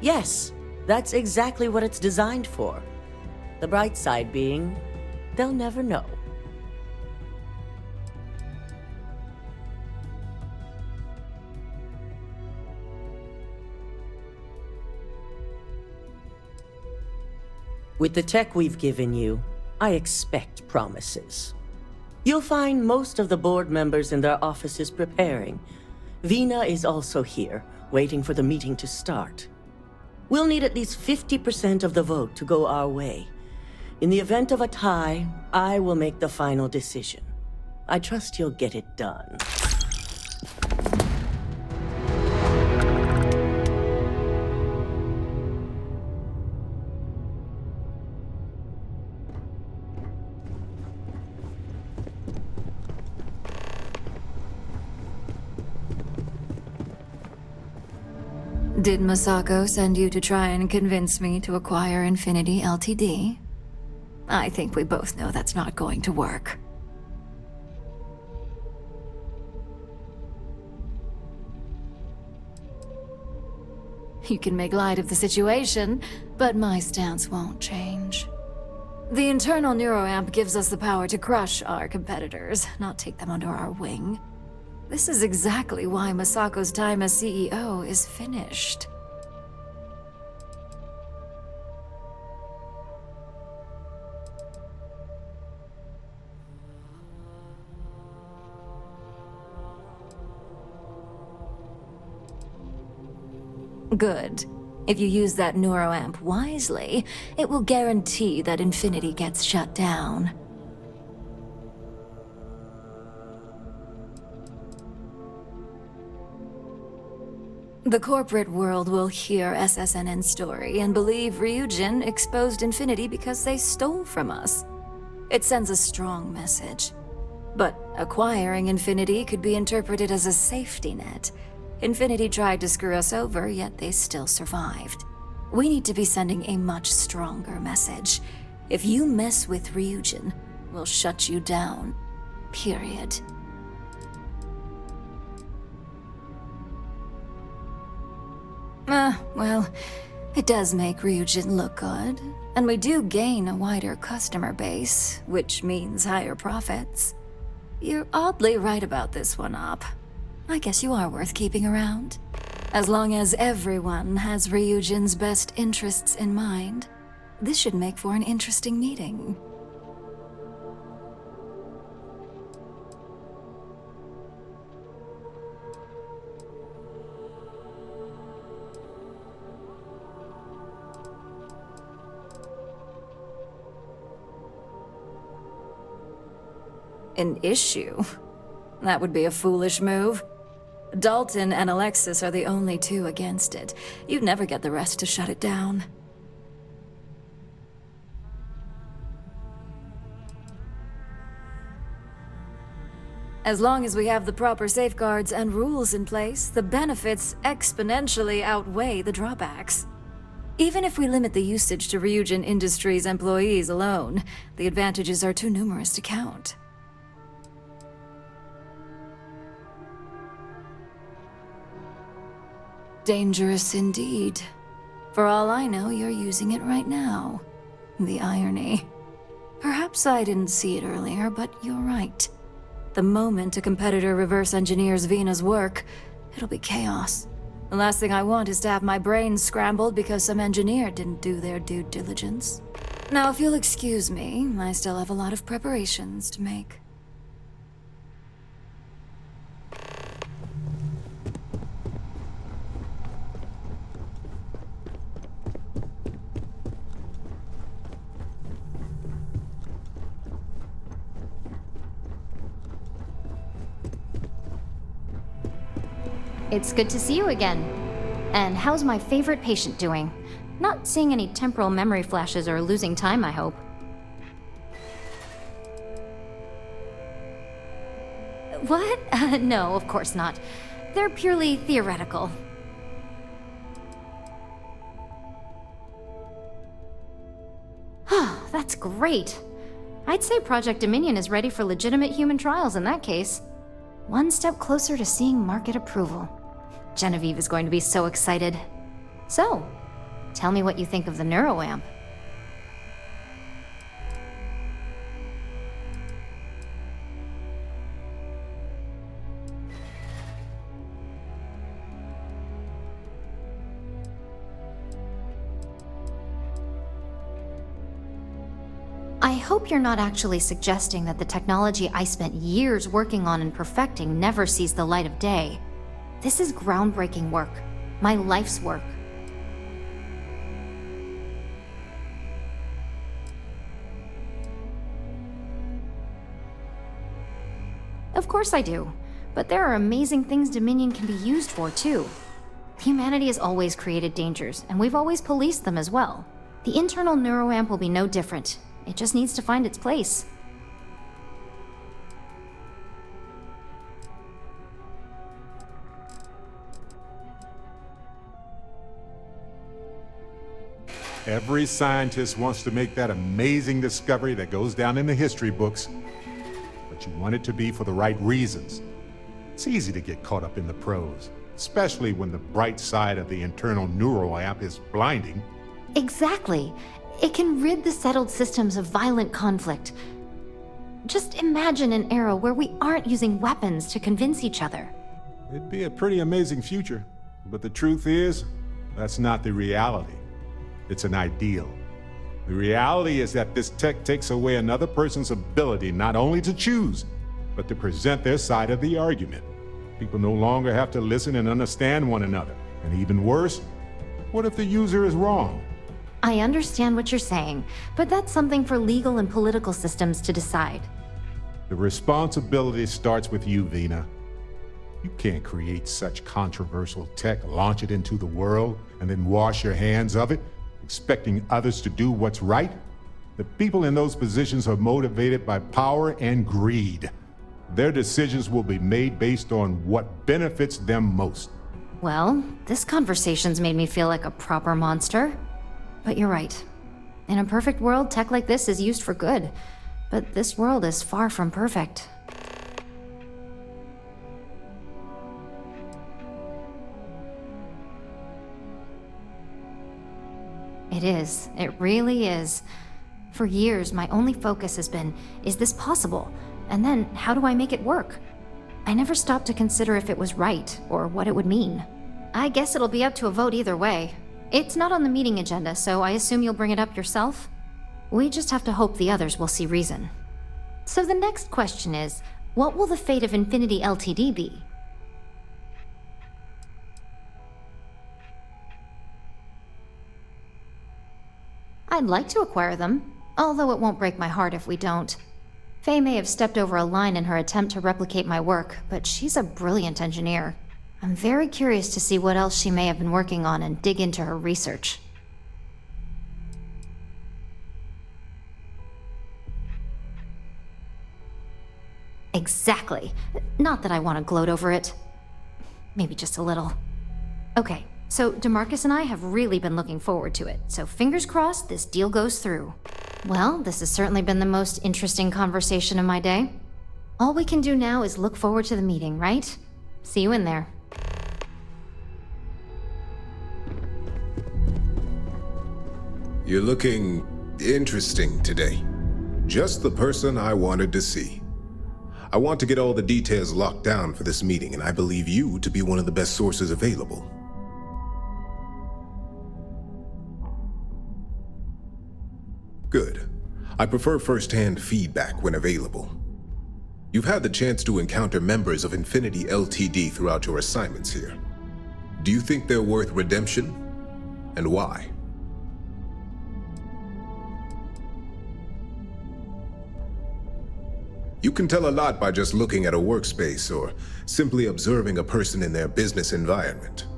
Yes, that's exactly what it's designed for. The bright side being, they'll never know. With the tech we've given you, I expect promises. You'll find most of the board members in their offices preparing. Vina is also here, waiting for the meeting to start. We'll need at least 50% of the vote to go our way. In the event of a tie, I will make the final decision. I trust you'll get it done. Did Masako send you to try and convince me to acquire Infinity Ltd? I think we both know that's not going to work. You can make light of the situation, but my stance won't change. The internal neuroamp gives us the power to crush our competitors, not take them under our wing. This is exactly why Masako's time as CEO is finished. Good. If you use that neuroamp wisely, it will guarantee that Infinity gets shut down. The corporate world will hear SSNN's story and believe Ryujin exposed Infinity because they stole from us. It sends a strong message. But acquiring Infinity could be interpreted as a safety net. Infinity tried to screw us over, yet they still survived. We need to be sending a much stronger message. If you mess with Ryujin, we'll shut you down. Period. Well, it does make Ryujin look good, and we do gain a wider customer base, which means higher profits. You're oddly right about this one, Op. I guess you are worth keeping around. As long as everyone has Ryujin's best interests in mind, this should make for an interesting meeting. An issue? That would be a foolish move. Dalton and Alexis are the only two against it. You'd never get the rest to shut it down. As long as we have the proper safeguards and rules in place, the benefits exponentially outweigh the drawbacks. Even if we limit the usage to Ryujin Industries employees alone, the advantages are too numerous to count. Dangerous indeed. For all I know, you're using it right now. The irony. Perhaps I didn't see it earlier, but you're right. The moment a competitor reverse engineers Vina's work, it'll be chaos. The last thing I want is to have my brains scrambled because some engineer didn't do their due diligence. Now, if you'll excuse me, I still have a lot of preparations to make. It's good to see you again. And how's my favorite patient doing? Not seeing any temporal memory flashes or losing time, I hope. What? No, of course not. They're purely theoretical. That's great. I'd say Project Dominion is ready for legitimate human trials in that case. One step closer to seeing market approval. Genevieve is going to be so excited. So, tell me what you think of the neuroamp. I hope you're not actually suggesting that the technology I spent years working on and perfecting never sees the light of day. This is groundbreaking work. My life's work. Of course I do. But there are amazing things Dominion can be used for, too. Humanity has always created dangers, and we've always policed them as well. The internal neuroamp will be no different. It just needs to find its place. Every scientist wants to make that amazing discovery that goes down in the history books. But you want it to be for the right reasons. It's easy to get caught up in the prose, especially when the bright side of the internal neuroamp is blinding. Exactly. It can rid the settled systems of violent conflict. Just imagine an era where we aren't using weapons to convince each other. It'd be a pretty amazing future, but the truth is, that's not the reality. It's an ideal. The reality is that this tech takes away another person's ability not only to choose, but to present their side of the argument. People no longer have to listen and understand one another. And even worse, what if the user is wrong? I understand what you're saying, but that's something for legal and political systems to decide. The responsibility starts with you, Vina. You can't create such controversial tech, launch it into the world, and then wash your hands of it, expecting others to do what's right. The people in those positions are motivated by power and greed. Their decisions will be made based on what benefits them most. Well, this conversation's made me feel like a proper monster. But you're right. In a perfect world, tech like this is used for good. But this world is far from perfect. It is. It really is. For years, my only focus has been, is this possible? And then, how do I make it work? I never stopped to consider if it was right, or what it would mean. I guess it'll be up to a vote either way. It's not on the meeting agenda, so I assume you'll bring it up yourself? We just have to hope the others will see reason. So the next question is, what will the fate of Infinity Ltd be? I'd like to acquire them, although it won't break my heart if we don't. Faye may have stepped over a line in her attempt to replicate my work, but she's a brilliant engineer. I'm very curious to see what else she may have been working on and dig into her research. Exactly. Not that I want to gloat over it. Maybe just a little. Okay, so DeMarcus and I have really been looking forward to it, so fingers crossed this deal goes through. Well, this has certainly been the most interesting conversation of my day. All we can do now is look forward to the meeting, right? See you in there. You're looking interesting today. Just the person I wanted to see. I want to get all the details locked down for this meeting, and I believe you to be one of the best sources available. Good. I prefer first-hand feedback when available. You've had the chance to encounter members of Infinity LTD throughout your assignments here. Do you think they're worth redemption? And why? You can tell a lot by just looking at a workspace or simply observing a person in their business environment.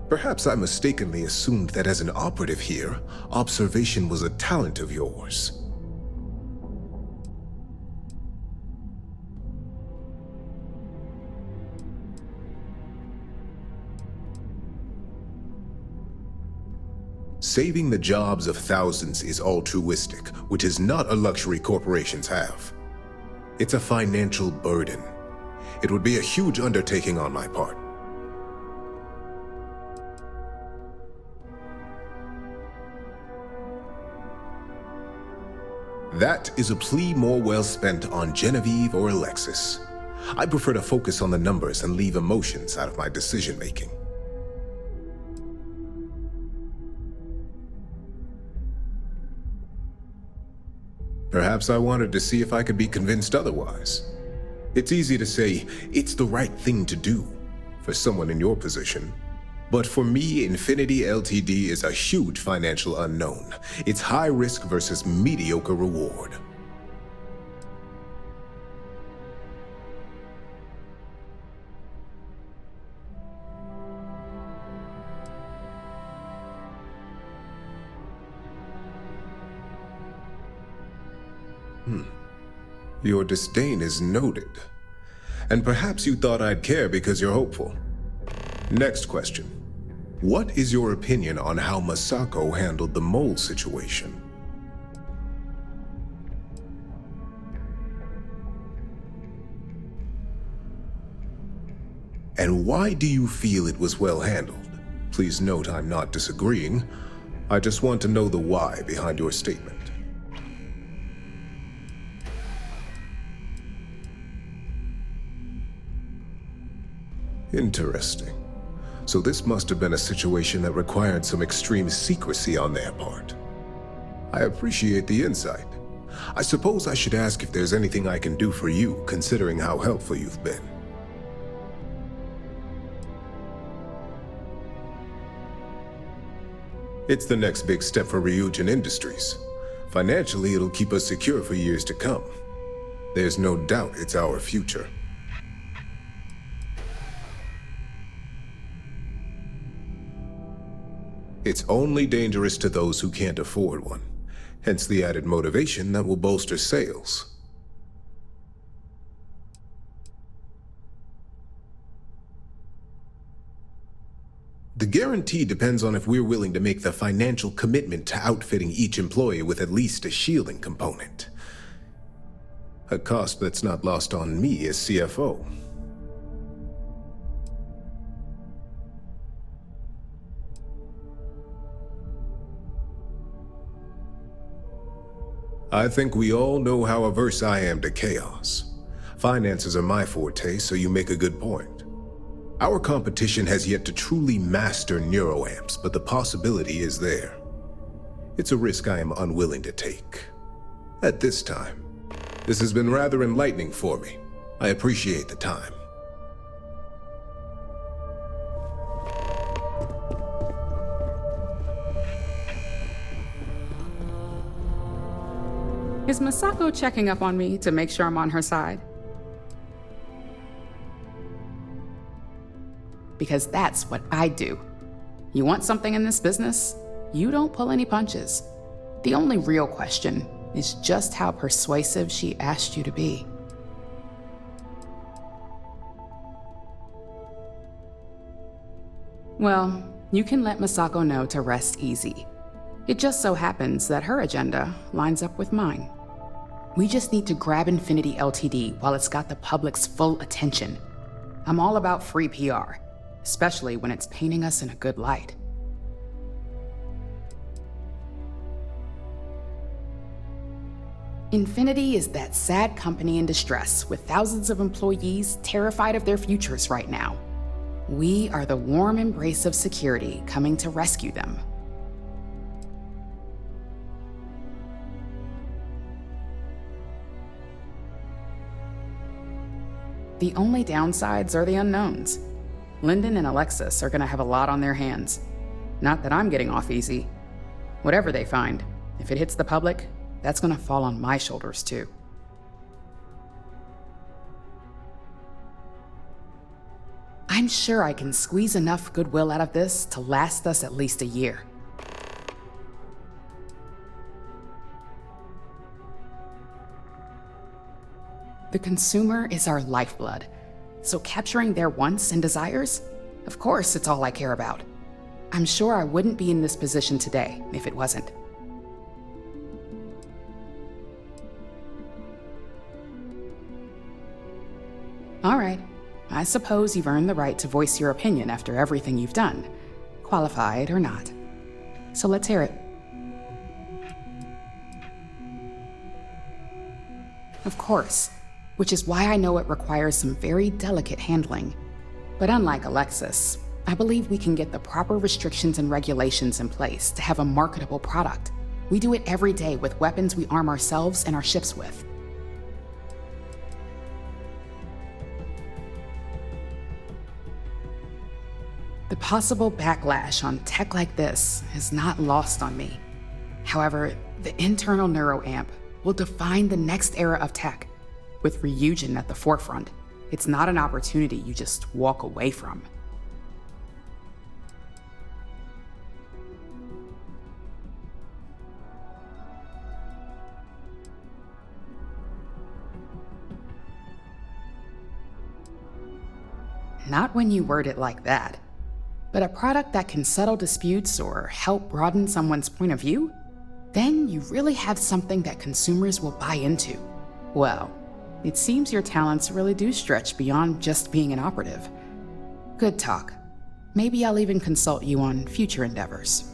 Perhaps I mistakenly assumed that as an operative here, observation was a talent of yours. Saving the jobs of thousands is altruistic, which is not a luxury corporations have. It's a financial burden. It would be a huge undertaking on my part. That is a plea more well spent on Genevieve or Alexis. I prefer to focus on the numbers and leave emotions out of my decision-making. Perhaps I wanted to see if I could be convinced otherwise. It's easy to say, it's the right thing to do for someone in your position. But for me, Infinity LTD is a huge financial unknown. It's high risk versus mediocre reward. Your disdain is noted. And perhaps you thought I'd care because you're hopeful. Next question. What is your opinion on how Masako handled the mole situation? And why do you feel it was well handled? Please note I'm not disagreeing. I just want to know the why behind your statement. Interesting. So this must have been a situation that required some extreme secrecy on their part. I appreciate the insight. I suppose I should ask if there's anything I can do for you, considering how helpful you've been. It's the next big step for Ryujin Industries. Financially, it'll keep us secure for years to come. There's no doubt it's our future. It's only dangerous to those who can't afford one, hence the added motivation that will bolster sales. The guarantee depends on if we're willing to make the financial commitment to outfitting each employee with at least a shielding component. A cost that's not lost on me as CFO. I think we all know how averse I am to chaos. Finances are my forte, so you make a good point. Our competition has yet to truly master neuroamps, but the possibility is there. It's a risk I am unwilling to take. At this time, this has been rather enlightening for me. I appreciate the time. Is Masako checking up on me to make sure I'm on her side? Because that's what I do. You want something in this business? You don't pull any punches. The only real question is just how persuasive she asked you to be. Well, you can let Masako know to rest easy. It just so happens that her agenda lines up with mine. We just need to grab Infinity Ltd. while it's got the public's full attention. I'm all about free PR, especially when it's painting us in a good light. Infinity is that sad company in distress with thousands of employees terrified of their futures right now. We are the warm embrace of security coming to rescue them. The only downsides are the unknowns. Lyndon and Alexis are gonna have a lot on their hands. Not that I'm getting off easy. Whatever they find, if it hits the public, that's gonna fall on my shoulders too. I'm sure I can squeeze enough goodwill out of this to last us at least a year. The consumer is our lifeblood, so capturing their wants and desires, of course, it's all I care about. I'm sure I wouldn't be in this position today if it wasn't. All right, I suppose you've earned the right to voice your opinion after everything you've done, qualified or not. So let's hear it. Of course, which is why I know it requires some very delicate handling. But unlike Alexis, I believe we can get the proper restrictions and regulations in place to have a marketable product. We do it every day with weapons we arm ourselves and our ships with. The possible backlash on tech like this is not lost on me. However, the internal neuroamp will define the next era of tech. With Ryujin at the forefront, it's not an opportunity you just walk away from. Not when you word it like that. But a product that can settle disputes or help broaden someone's point of view? Then you really have something that consumers will buy into. Well, it seems your talents really do stretch beyond just being an operative. Good talk. Maybe I'll even consult you on future endeavors.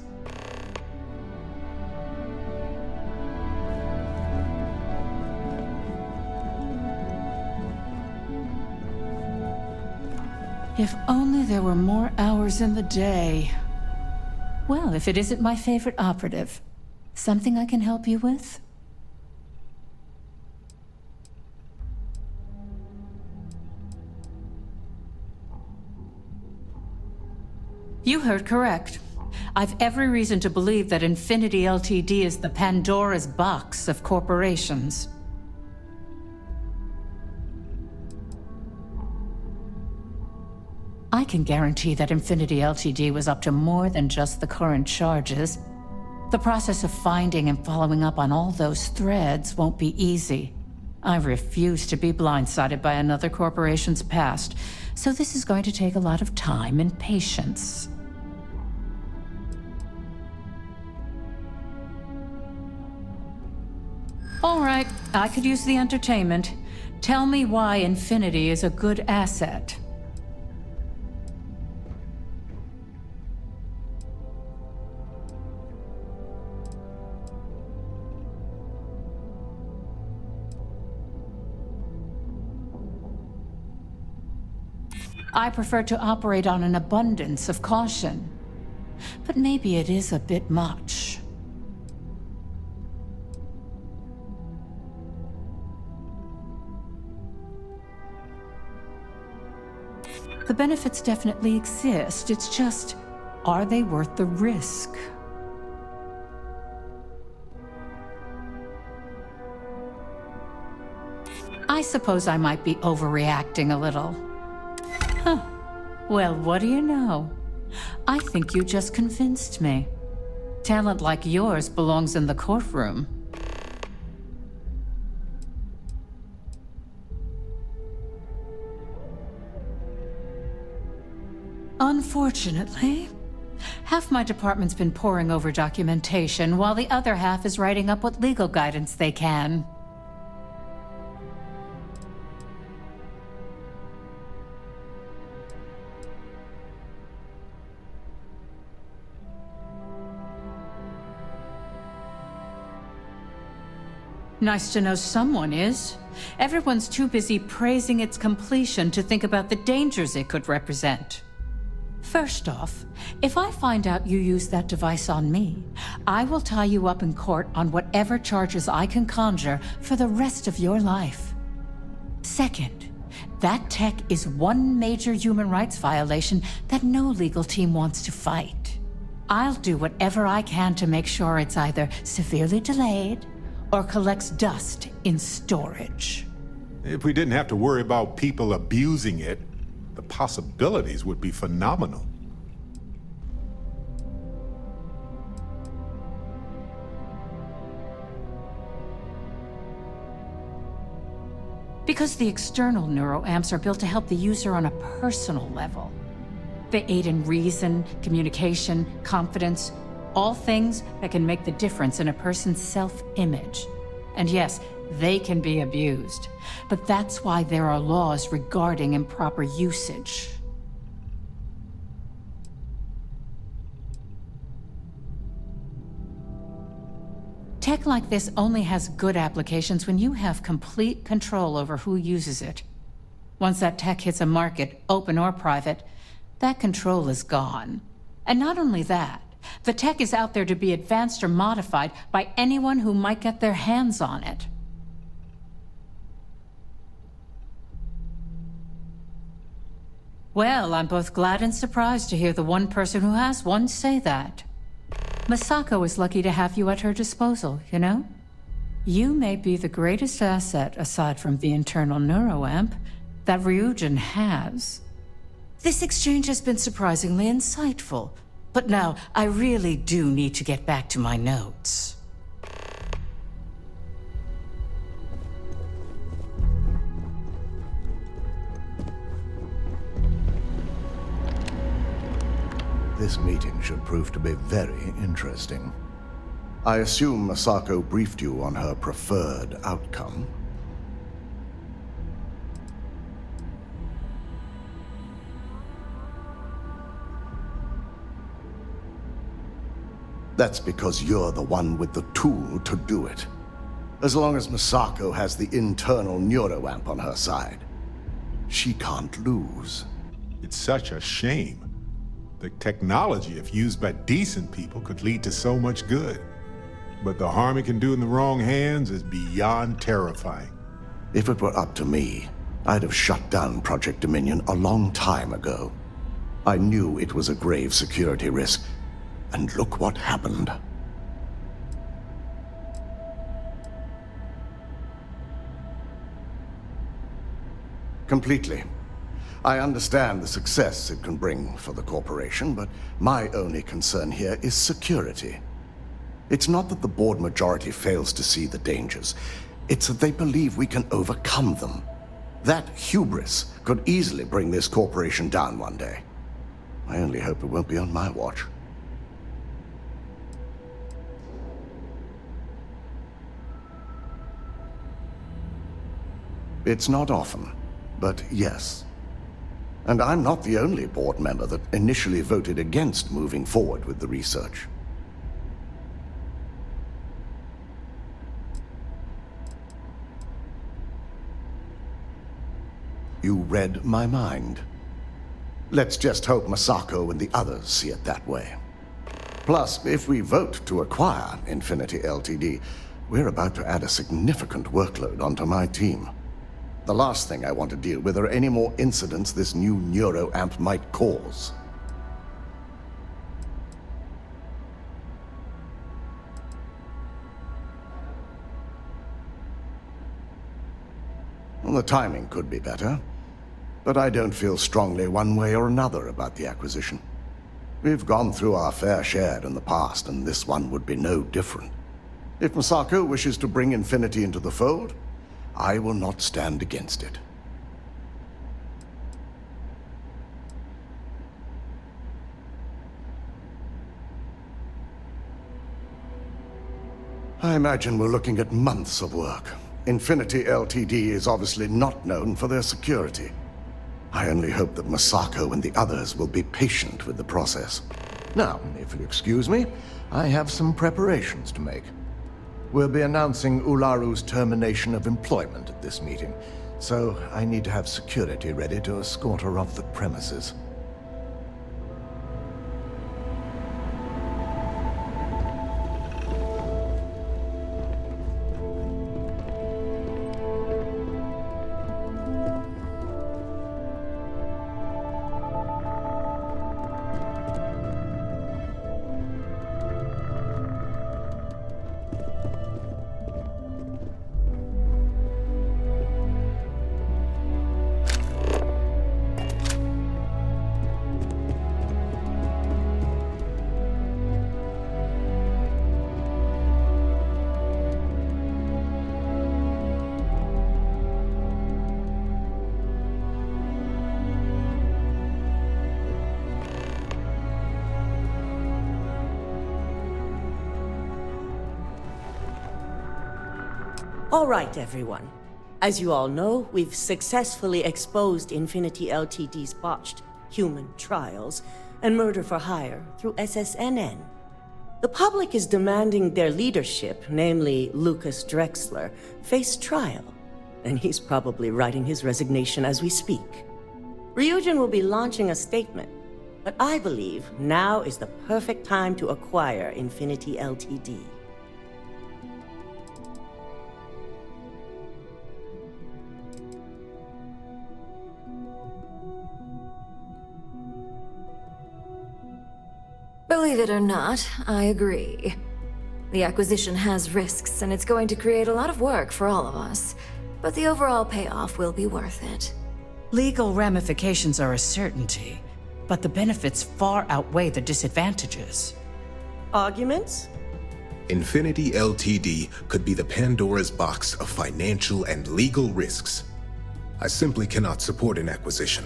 If only there were more hours in the day. Well, if it isn't my favorite operative, something I can help you with? You heard correct. I've every reason to believe that Infinity Ltd. Is the Pandora's box of corporations. I can guarantee that Infinity Ltd. Was up to more than just the current charges. The process of finding and following up on all those threads won't be easy. I refuse to be blindsided by another corporation's past, so this is going to take a lot of time and patience. All right, I could use the entertainment. Tell me why Infinity is a good asset. I prefer to operate on an abundance of caution. But maybe it is a bit much. The benefits definitely exist. It's just, are they worth the risk? I suppose I might be overreacting a little. Huh. Well, what do you know? I think you just convinced me. Talent like yours belongs in the courtroom. Unfortunately, half my department's been poring over documentation, while the other half is writing up what legal guidance they can. Nice to know someone is. Everyone's too busy praising its completion to think about the dangers it could represent. First off, if I find out you used that device on me, I will tie you up in court on whatever charges I can conjure for the rest of your life. Second, that tech is one major human rights violation that no legal team wants to fight. I'll do whatever I can to make sure it's either severely delayed or collects dust in storage. If we didn't have to worry about people abusing it, the possibilities would be phenomenal. Because the external neuroamps are built to help the user on a personal level. They aid in reason, communication, confidence, all things that can make the difference in a person's self-image. And yes, they can be abused, but that's why there are laws regarding improper usage. Tech like this only has good applications when you have complete control over who uses it. Once that tech hits a market, open or private, that control is gone. And not only that, the tech is out there to be advanced or modified by anyone who might get their hands on it. Well, I'm both glad and surprised to hear the one person who has one say that. Masako is lucky to have you at her disposal, you know? You may be the greatest asset, aside from the internal neuroamp, that Ryujin has. This exchange has been surprisingly insightful, but now I really do need to get back to my notes. This meeting should prove to be very interesting. I assume Masako briefed you on her preferred outcome. That's because you're the one with the tool to do it. As long as Masako has the internal neuroamp on her side, she can't lose. It's such a shame. The technology, if used by decent people, could lead to so much good. But the harm it can do in the wrong hands is beyond terrifying. If it were up to me, I'd have shut down Project Dominion a long time ago. I knew it was a grave security risk, and look what happened. Completely. I understand the success it can bring for the corporation, but my only concern here is security. It's not that the board majority fails to see the dangers. It's that they believe we can overcome them. That hubris could easily bring this corporation down one day. I only hope it won't be on my watch. It's not often, but yes. And I'm not the only board member that initially voted against moving forward with the research. You read my mind. Let's just hope Masako and the others see it that way. Plus, if we vote to acquire Infinity Ltd., we're about to add a significant workload onto my team. The last thing I want to deal with are any more incidents this new neuroamp might cause. Well, the timing could be better, but I don't feel strongly one way or another about the acquisition. We've gone through our fair share in the past, and this one would be no different. If Masako wishes to bring Infinity into the fold, I will not stand against it. I imagine we're looking at months of work. Infinity Ltd is obviously not known for their security. I only hope that Masako and the others will be patient with the process. Now, if you'll excuse me, I have some preparations to make. We'll be announcing Ularu's termination of employment at this meeting, so I need to have security ready to escort her off the premises. All right, everyone. As you all know, we've successfully exposed Infinity Ltd's botched human trials and murder for hire through SSNN. The public is demanding their leadership, namely Lucas Drexler, face trial, and he's probably writing his resignation as we speak. Ryujin will be launching a statement, but I believe now is the perfect time to acquire Infinity Ltd. Believe it or not, I agree. The acquisition has risks, and it's going to create a lot of work for all of us. But the overall payoff will be worth it. Legal ramifications are a certainty, but the benefits far outweigh the disadvantages. Arguments? Infinity Ltd could be the Pandora's box of financial and legal risks. I simply cannot support an acquisition.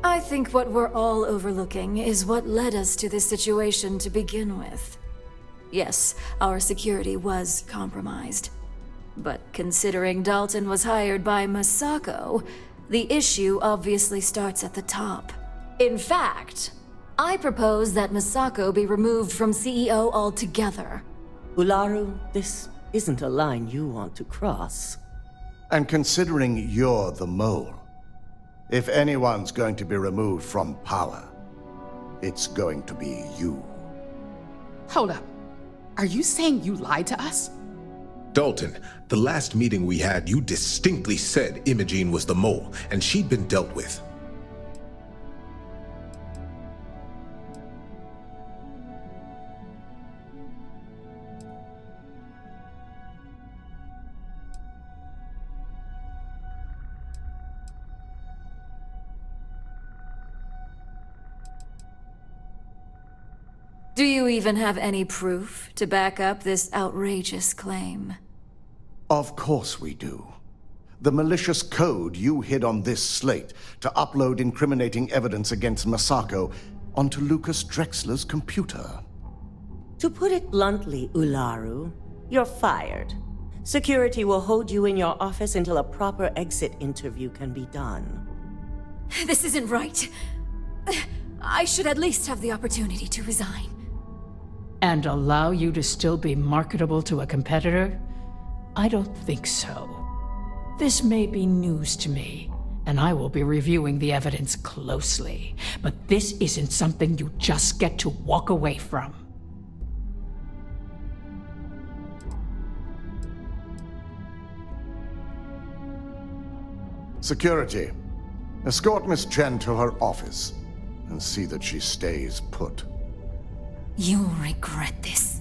I think what we're all overlooking is what led us to this situation to begin with. Yes, our security was compromised. But considering Dalton was hired by Masako, the issue obviously starts at the top. In fact, I propose that Masako be removed from CEO altogether. Ularu, this isn't a line you want to cross. And considering you're the mole, if anyone's going to be removed from power, it's going to be you. Hold up. Are you saying you lied to us? Dalton, the last meeting we had, you distinctly said Imogene was the mole, and she'd been dealt with. Do you even have any proof to back up this outrageous claim? Of course we do. The malicious code you hid on this slate to upload incriminating evidence against Masako onto Lucas Drexler's computer. To put it bluntly, Ularu, you're fired. Security will hold you in your office until a proper exit interview can be done. This isn't right. I should at least have the opportunity to resign. And allow you to still be marketable to a competitor? I don't think so. This may be news to me, and I will be reviewing the evidence closely. But this isn't something you just get to walk away from. Security, escort Miss Chen to her office and see that she stays put. You'll regret this.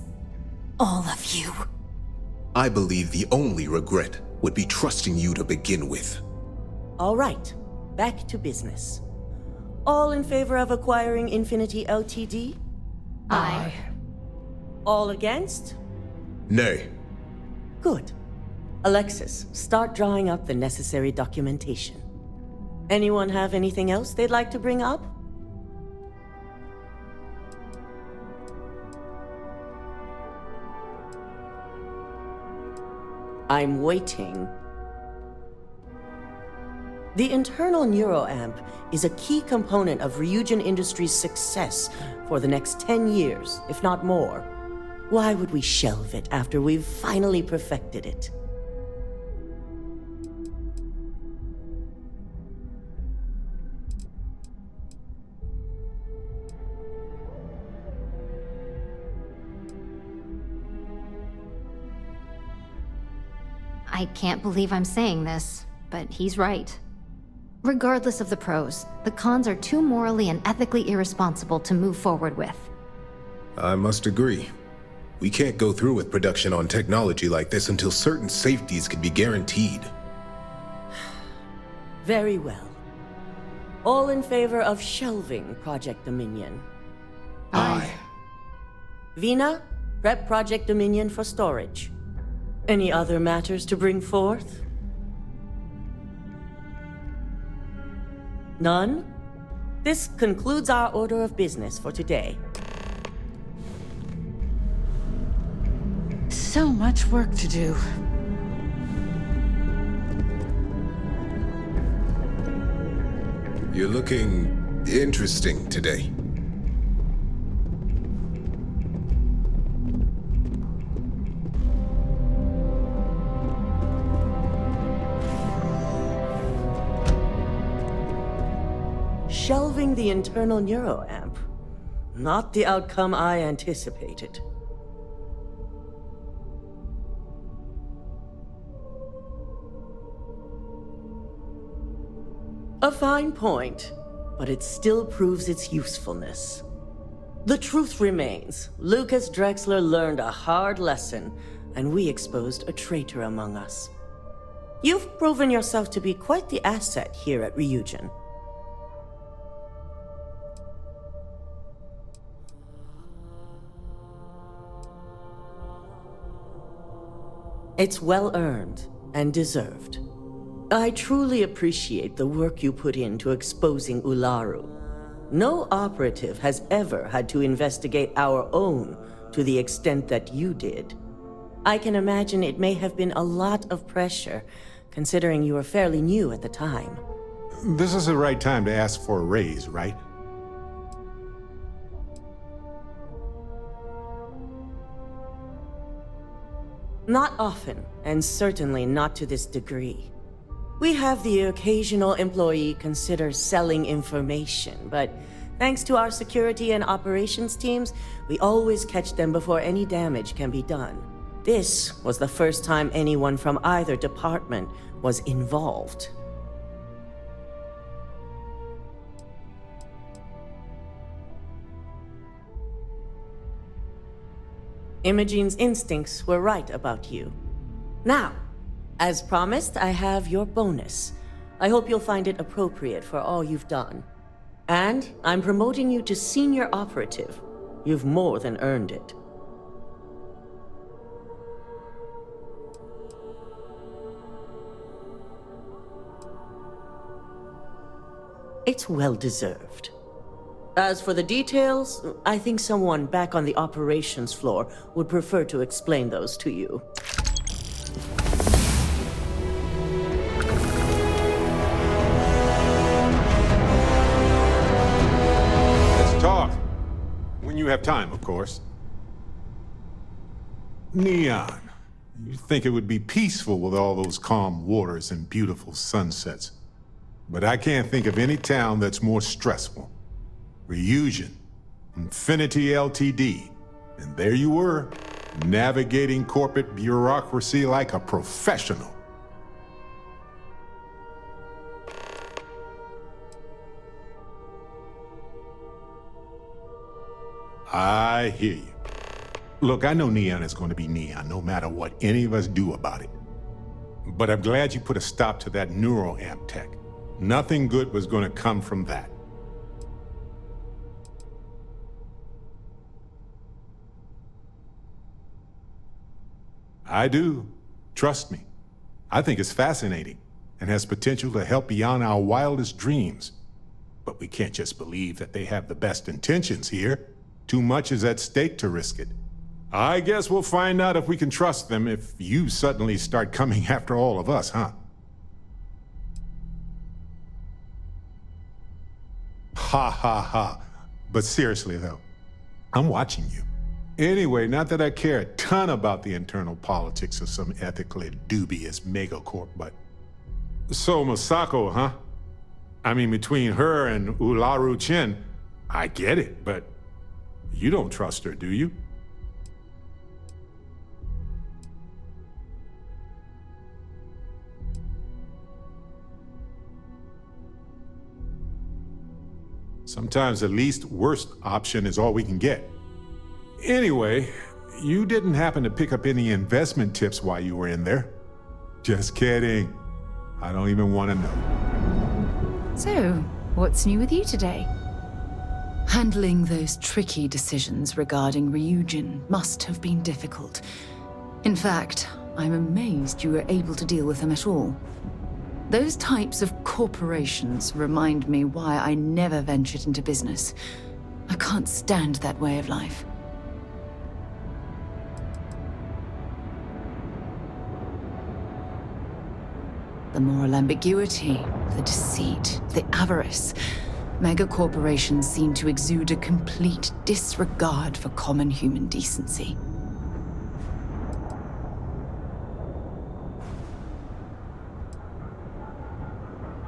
All of you. I believe the only regret would be trusting you to begin with. All right, back to business. All in favor of acquiring Infinity Ltd? Aye. All against? Nay. Good. Alexis, start drawing up the necessary documentation. Anyone have anything else they'd like to bring up? I'm waiting. The internal neuroamp is a key component of Ryujin Industries' success for the next 10 years, if not more. Why would we shelve it after we've finally perfected it? I can't believe I'm saying this, but he's right. Regardless of the pros, the cons are too morally and ethically irresponsible to move forward with. I must agree. We can't go through with production on technology like this until certain safeties can be guaranteed. Very well. All in favor of shelving Project Dominion? Aye. Vina, prep Project Dominion for storage. Any other matters to bring forth? None? This concludes our order of business for today. So much work to do. You're looking interesting today. Shelving the internal neuroamp. Not the outcome I anticipated. A fine point, but it still proves its usefulness. The truth remains, Lucas Drexler learned a hard lesson, and we exposed a traitor among us. You've proven yourself to be quite the asset here at Ryujin. It's well earned and deserved. I truly appreciate the work you put into exposing Ularu. No operative has ever had to investigate our own to the extent that you did. I can imagine it may have been a lot of pressure, considering you were fairly new at the time. This is the right time to ask for a raise, right? Not often, and certainly not to this degree. We have the occasional employee consider selling information, but thanks to our security and operations teams, we always catch them before any damage can be done. This was the first time anyone from either department was involved. Imogene's instincts were right about you. Now, as promised, I have your bonus. I hope you'll find it appropriate for all you've done. And I'm promoting you to senior operative. You've more than earned it. It's well deserved. As for the details, I think someone back on the operations floor would prefer to explain those to you. Let's talk. When you have time, of course. Neon. You'd think it would be peaceful with all those calm waters and beautiful sunsets. But I can't think of any town that's more stressful. Ryujin, Infinity Ltd. And there you were, navigating corporate bureaucracy like a professional. I hear you. Look, I know Neon is going to be Neon, no matter what any of us do about it. But I'm glad you put a stop to that neuroamp tech. Nothing good was going to come from that. I do. Trust me. I think it's fascinating and has potential to help beyond our wildest dreams. But we can't just believe that they have the best intentions here. Too much is at stake to risk it. I guess we'll find out if we can trust them if you suddenly start coming after all of us, huh? Ha ha ha. But seriously though, I'm watching you. Anyway, not that I care a ton about the internal politics of some ethically dubious megacorp, but... So Masako, huh? I mean, between her and Ularu Chen, I get it, but you don't trust her, do you? Sometimes the least worst option is all we can get. Anyway, you didn't happen to pick up any investment tips while you were in there? Just kidding. I don't even want to know. So, what's new with you today? Handling those tricky decisions regarding Ryujin must have been difficult. In fact, I'm amazed you were able to deal with them at all. Those types of corporations remind me why I never ventured into business. I can't stand that way of life. The moral ambiguity, the deceit, the avarice. Megacorporations seem to exude a complete disregard for common human decency.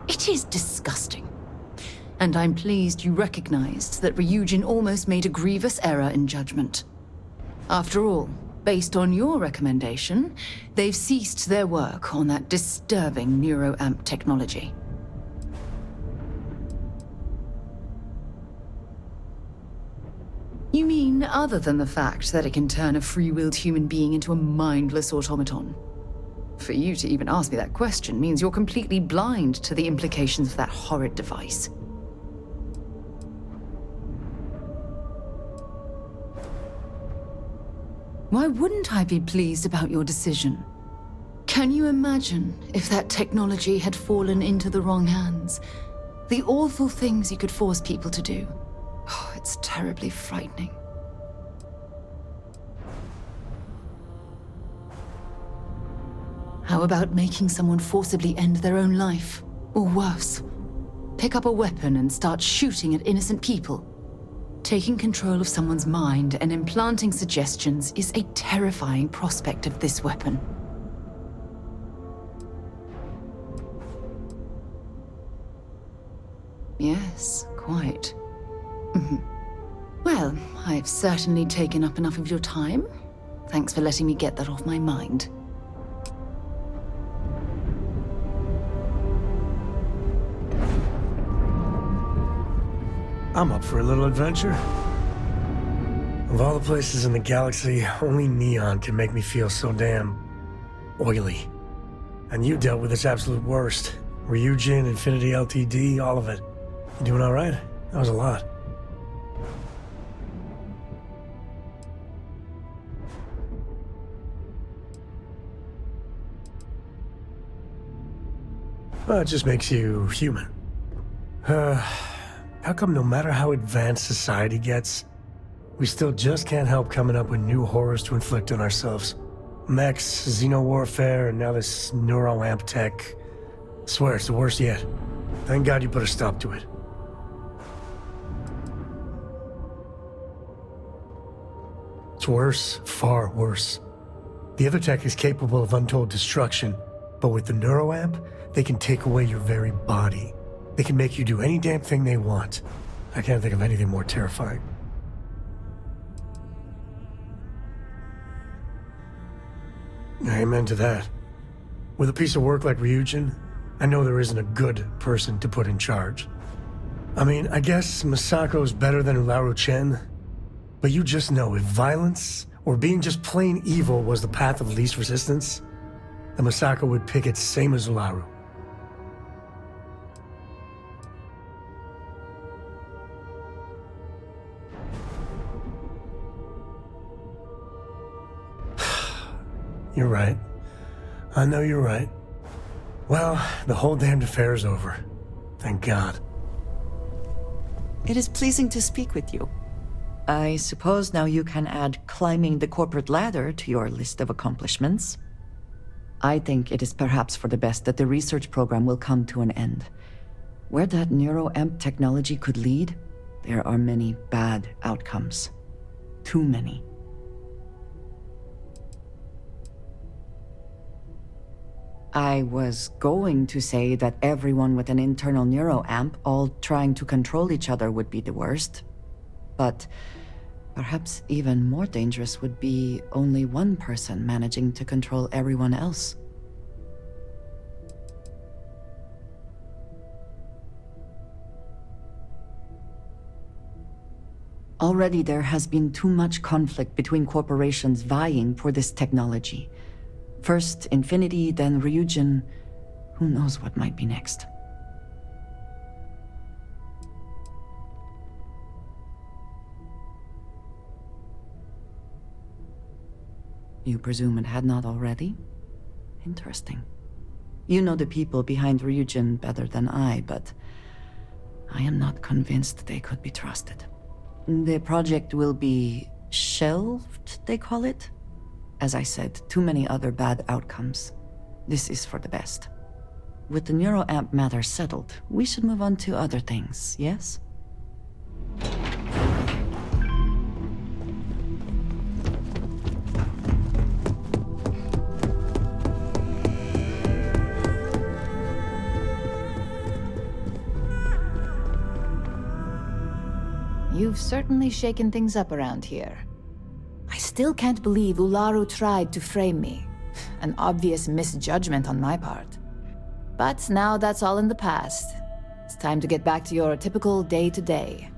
It is disgusting. And I'm pleased you recognized that Ryujin almost made a grievous error in judgment. After all, based on your recommendation, they've ceased their work on that disturbing neuroamp technology. You mean other than the fact that it can turn a free-willed human being into a mindless automaton? For you to even ask me that question means you're completely blind to the implications of that horrid device. Why wouldn't I be pleased about your decision? Can you imagine if that technology had fallen into the wrong hands? The awful things you could force people to do. Oh, it's terribly frightening. How about making someone forcibly end their own life? Or worse, pick up a weapon and start shooting at innocent people? Taking control of someone's mind and implanting suggestions is a terrifying prospect of this weapon. Yes, quite. Well, I've certainly taken up enough of your time. Thanks for letting me get that off my mind. I'm up for a little adventure. Of all the places in the galaxy, only Neon can make me feel so damn oily. And you dealt with its absolute worst. Ryujin, Infinity Ltd, all of it. You doing all right? That was a lot. Well, it just makes you human. How come no matter how advanced society gets, we still just can't help coming up with new horrors to inflict on ourselves? Mechs, xeno-warfare, and now this neuroamp tech. Swear it's the worst yet. Thank God you put a stop to it. It's worse, far worse. The other tech is capable of untold destruction, but with the neuroamp, they can take away your very body. They can make you do any damn thing they want. I can't think of anything more terrifying. Amen to that. With a piece of work like Ryujin, I know there isn't a good person to put in charge. I mean, I guess Masako's better than Ularu Chen, but you just know if violence or being just plain evil was the path of least resistance, then Masako would pick it same as Ularu. You're right. I know you're right. Well, the whole damned affair is over. Thank God. It is pleasing to speak with you. I suppose now you can add climbing the corporate ladder to your list of accomplishments. I think it is perhaps for the best that the research program will come to an end. Where that neuroamp technology could lead, there are many bad outcomes. Too many. I was going to say that everyone with an internal neuroamp all trying to control each other would be the worst. But perhaps even more dangerous would be only one person managing to control everyone else. Already there has been too much conflict between corporations vying for this technology. First Infinity, then Ryujin. Who knows what might be next? You presume it had not already? Interesting. You know the people behind Ryujin better than I, but I am not convinced they could be trusted. The project will be shelved, they call it? As I said, too many other bad outcomes. This is for the best. With the neuroamp matter settled, we should move on to other things, yes? You've certainly shaken things up around here. I still can't believe Ularu tried to frame me. An obvious misjudgment on my part. But now that's all in the past. It's time to get back to your typical day-to-day.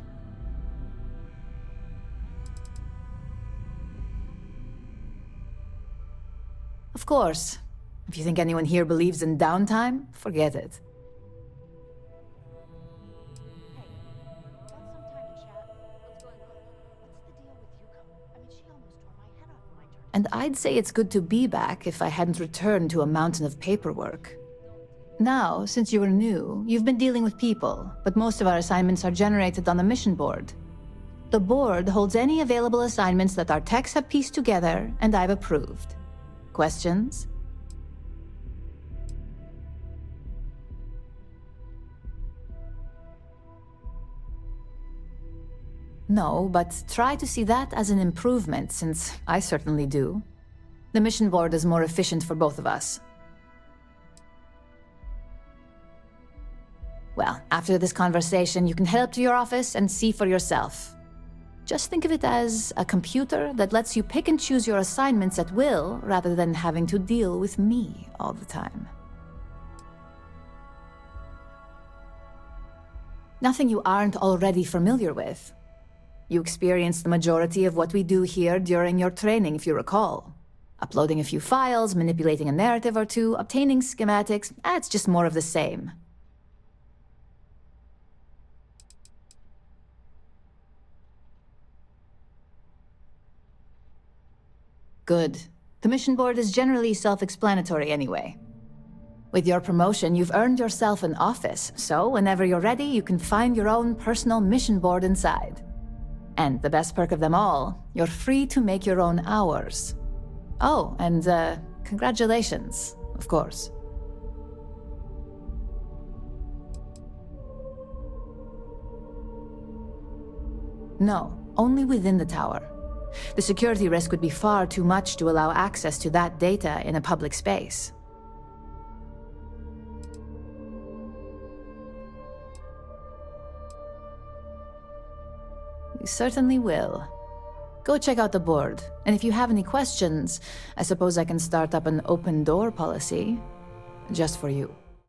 Of course. If you think anyone here believes in downtime, forget it. And I'd say it's good to be back if I hadn't returned to a mountain of paperwork. Now, since you were new, you've been dealing with people, but most of our assignments are generated on the mission board. The board holds any available assignments that our techs have pieced together, and I've approved. Questions? No, but try to see that as an improvement, since I certainly do. The mission board is more efficient for both of us. Well, after this conversation, you can head up to your office and see for yourself. Just think of it as a computer that lets you pick and choose your assignments at will, rather than having to deal with me all the time. Nothing you aren't already familiar with. You experienced the majority of what we do here during your training, if you recall. Uploading a few files, manipulating a narrative or two, obtaining schematics, it's just more of the same. Good. The mission board is generally self-explanatory anyway. With your promotion, you've earned yourself an office, so whenever you're ready, you can find your own personal mission board inside. And the best perk of them all, you're free to make your own hours. Oh, and congratulations, of course. No, only within the tower. The security risk would be far too much to allow access to that data in a public space. You certainly will. Go check out the board, and if you have any questions, I suppose I can start up an open door policy, just for you.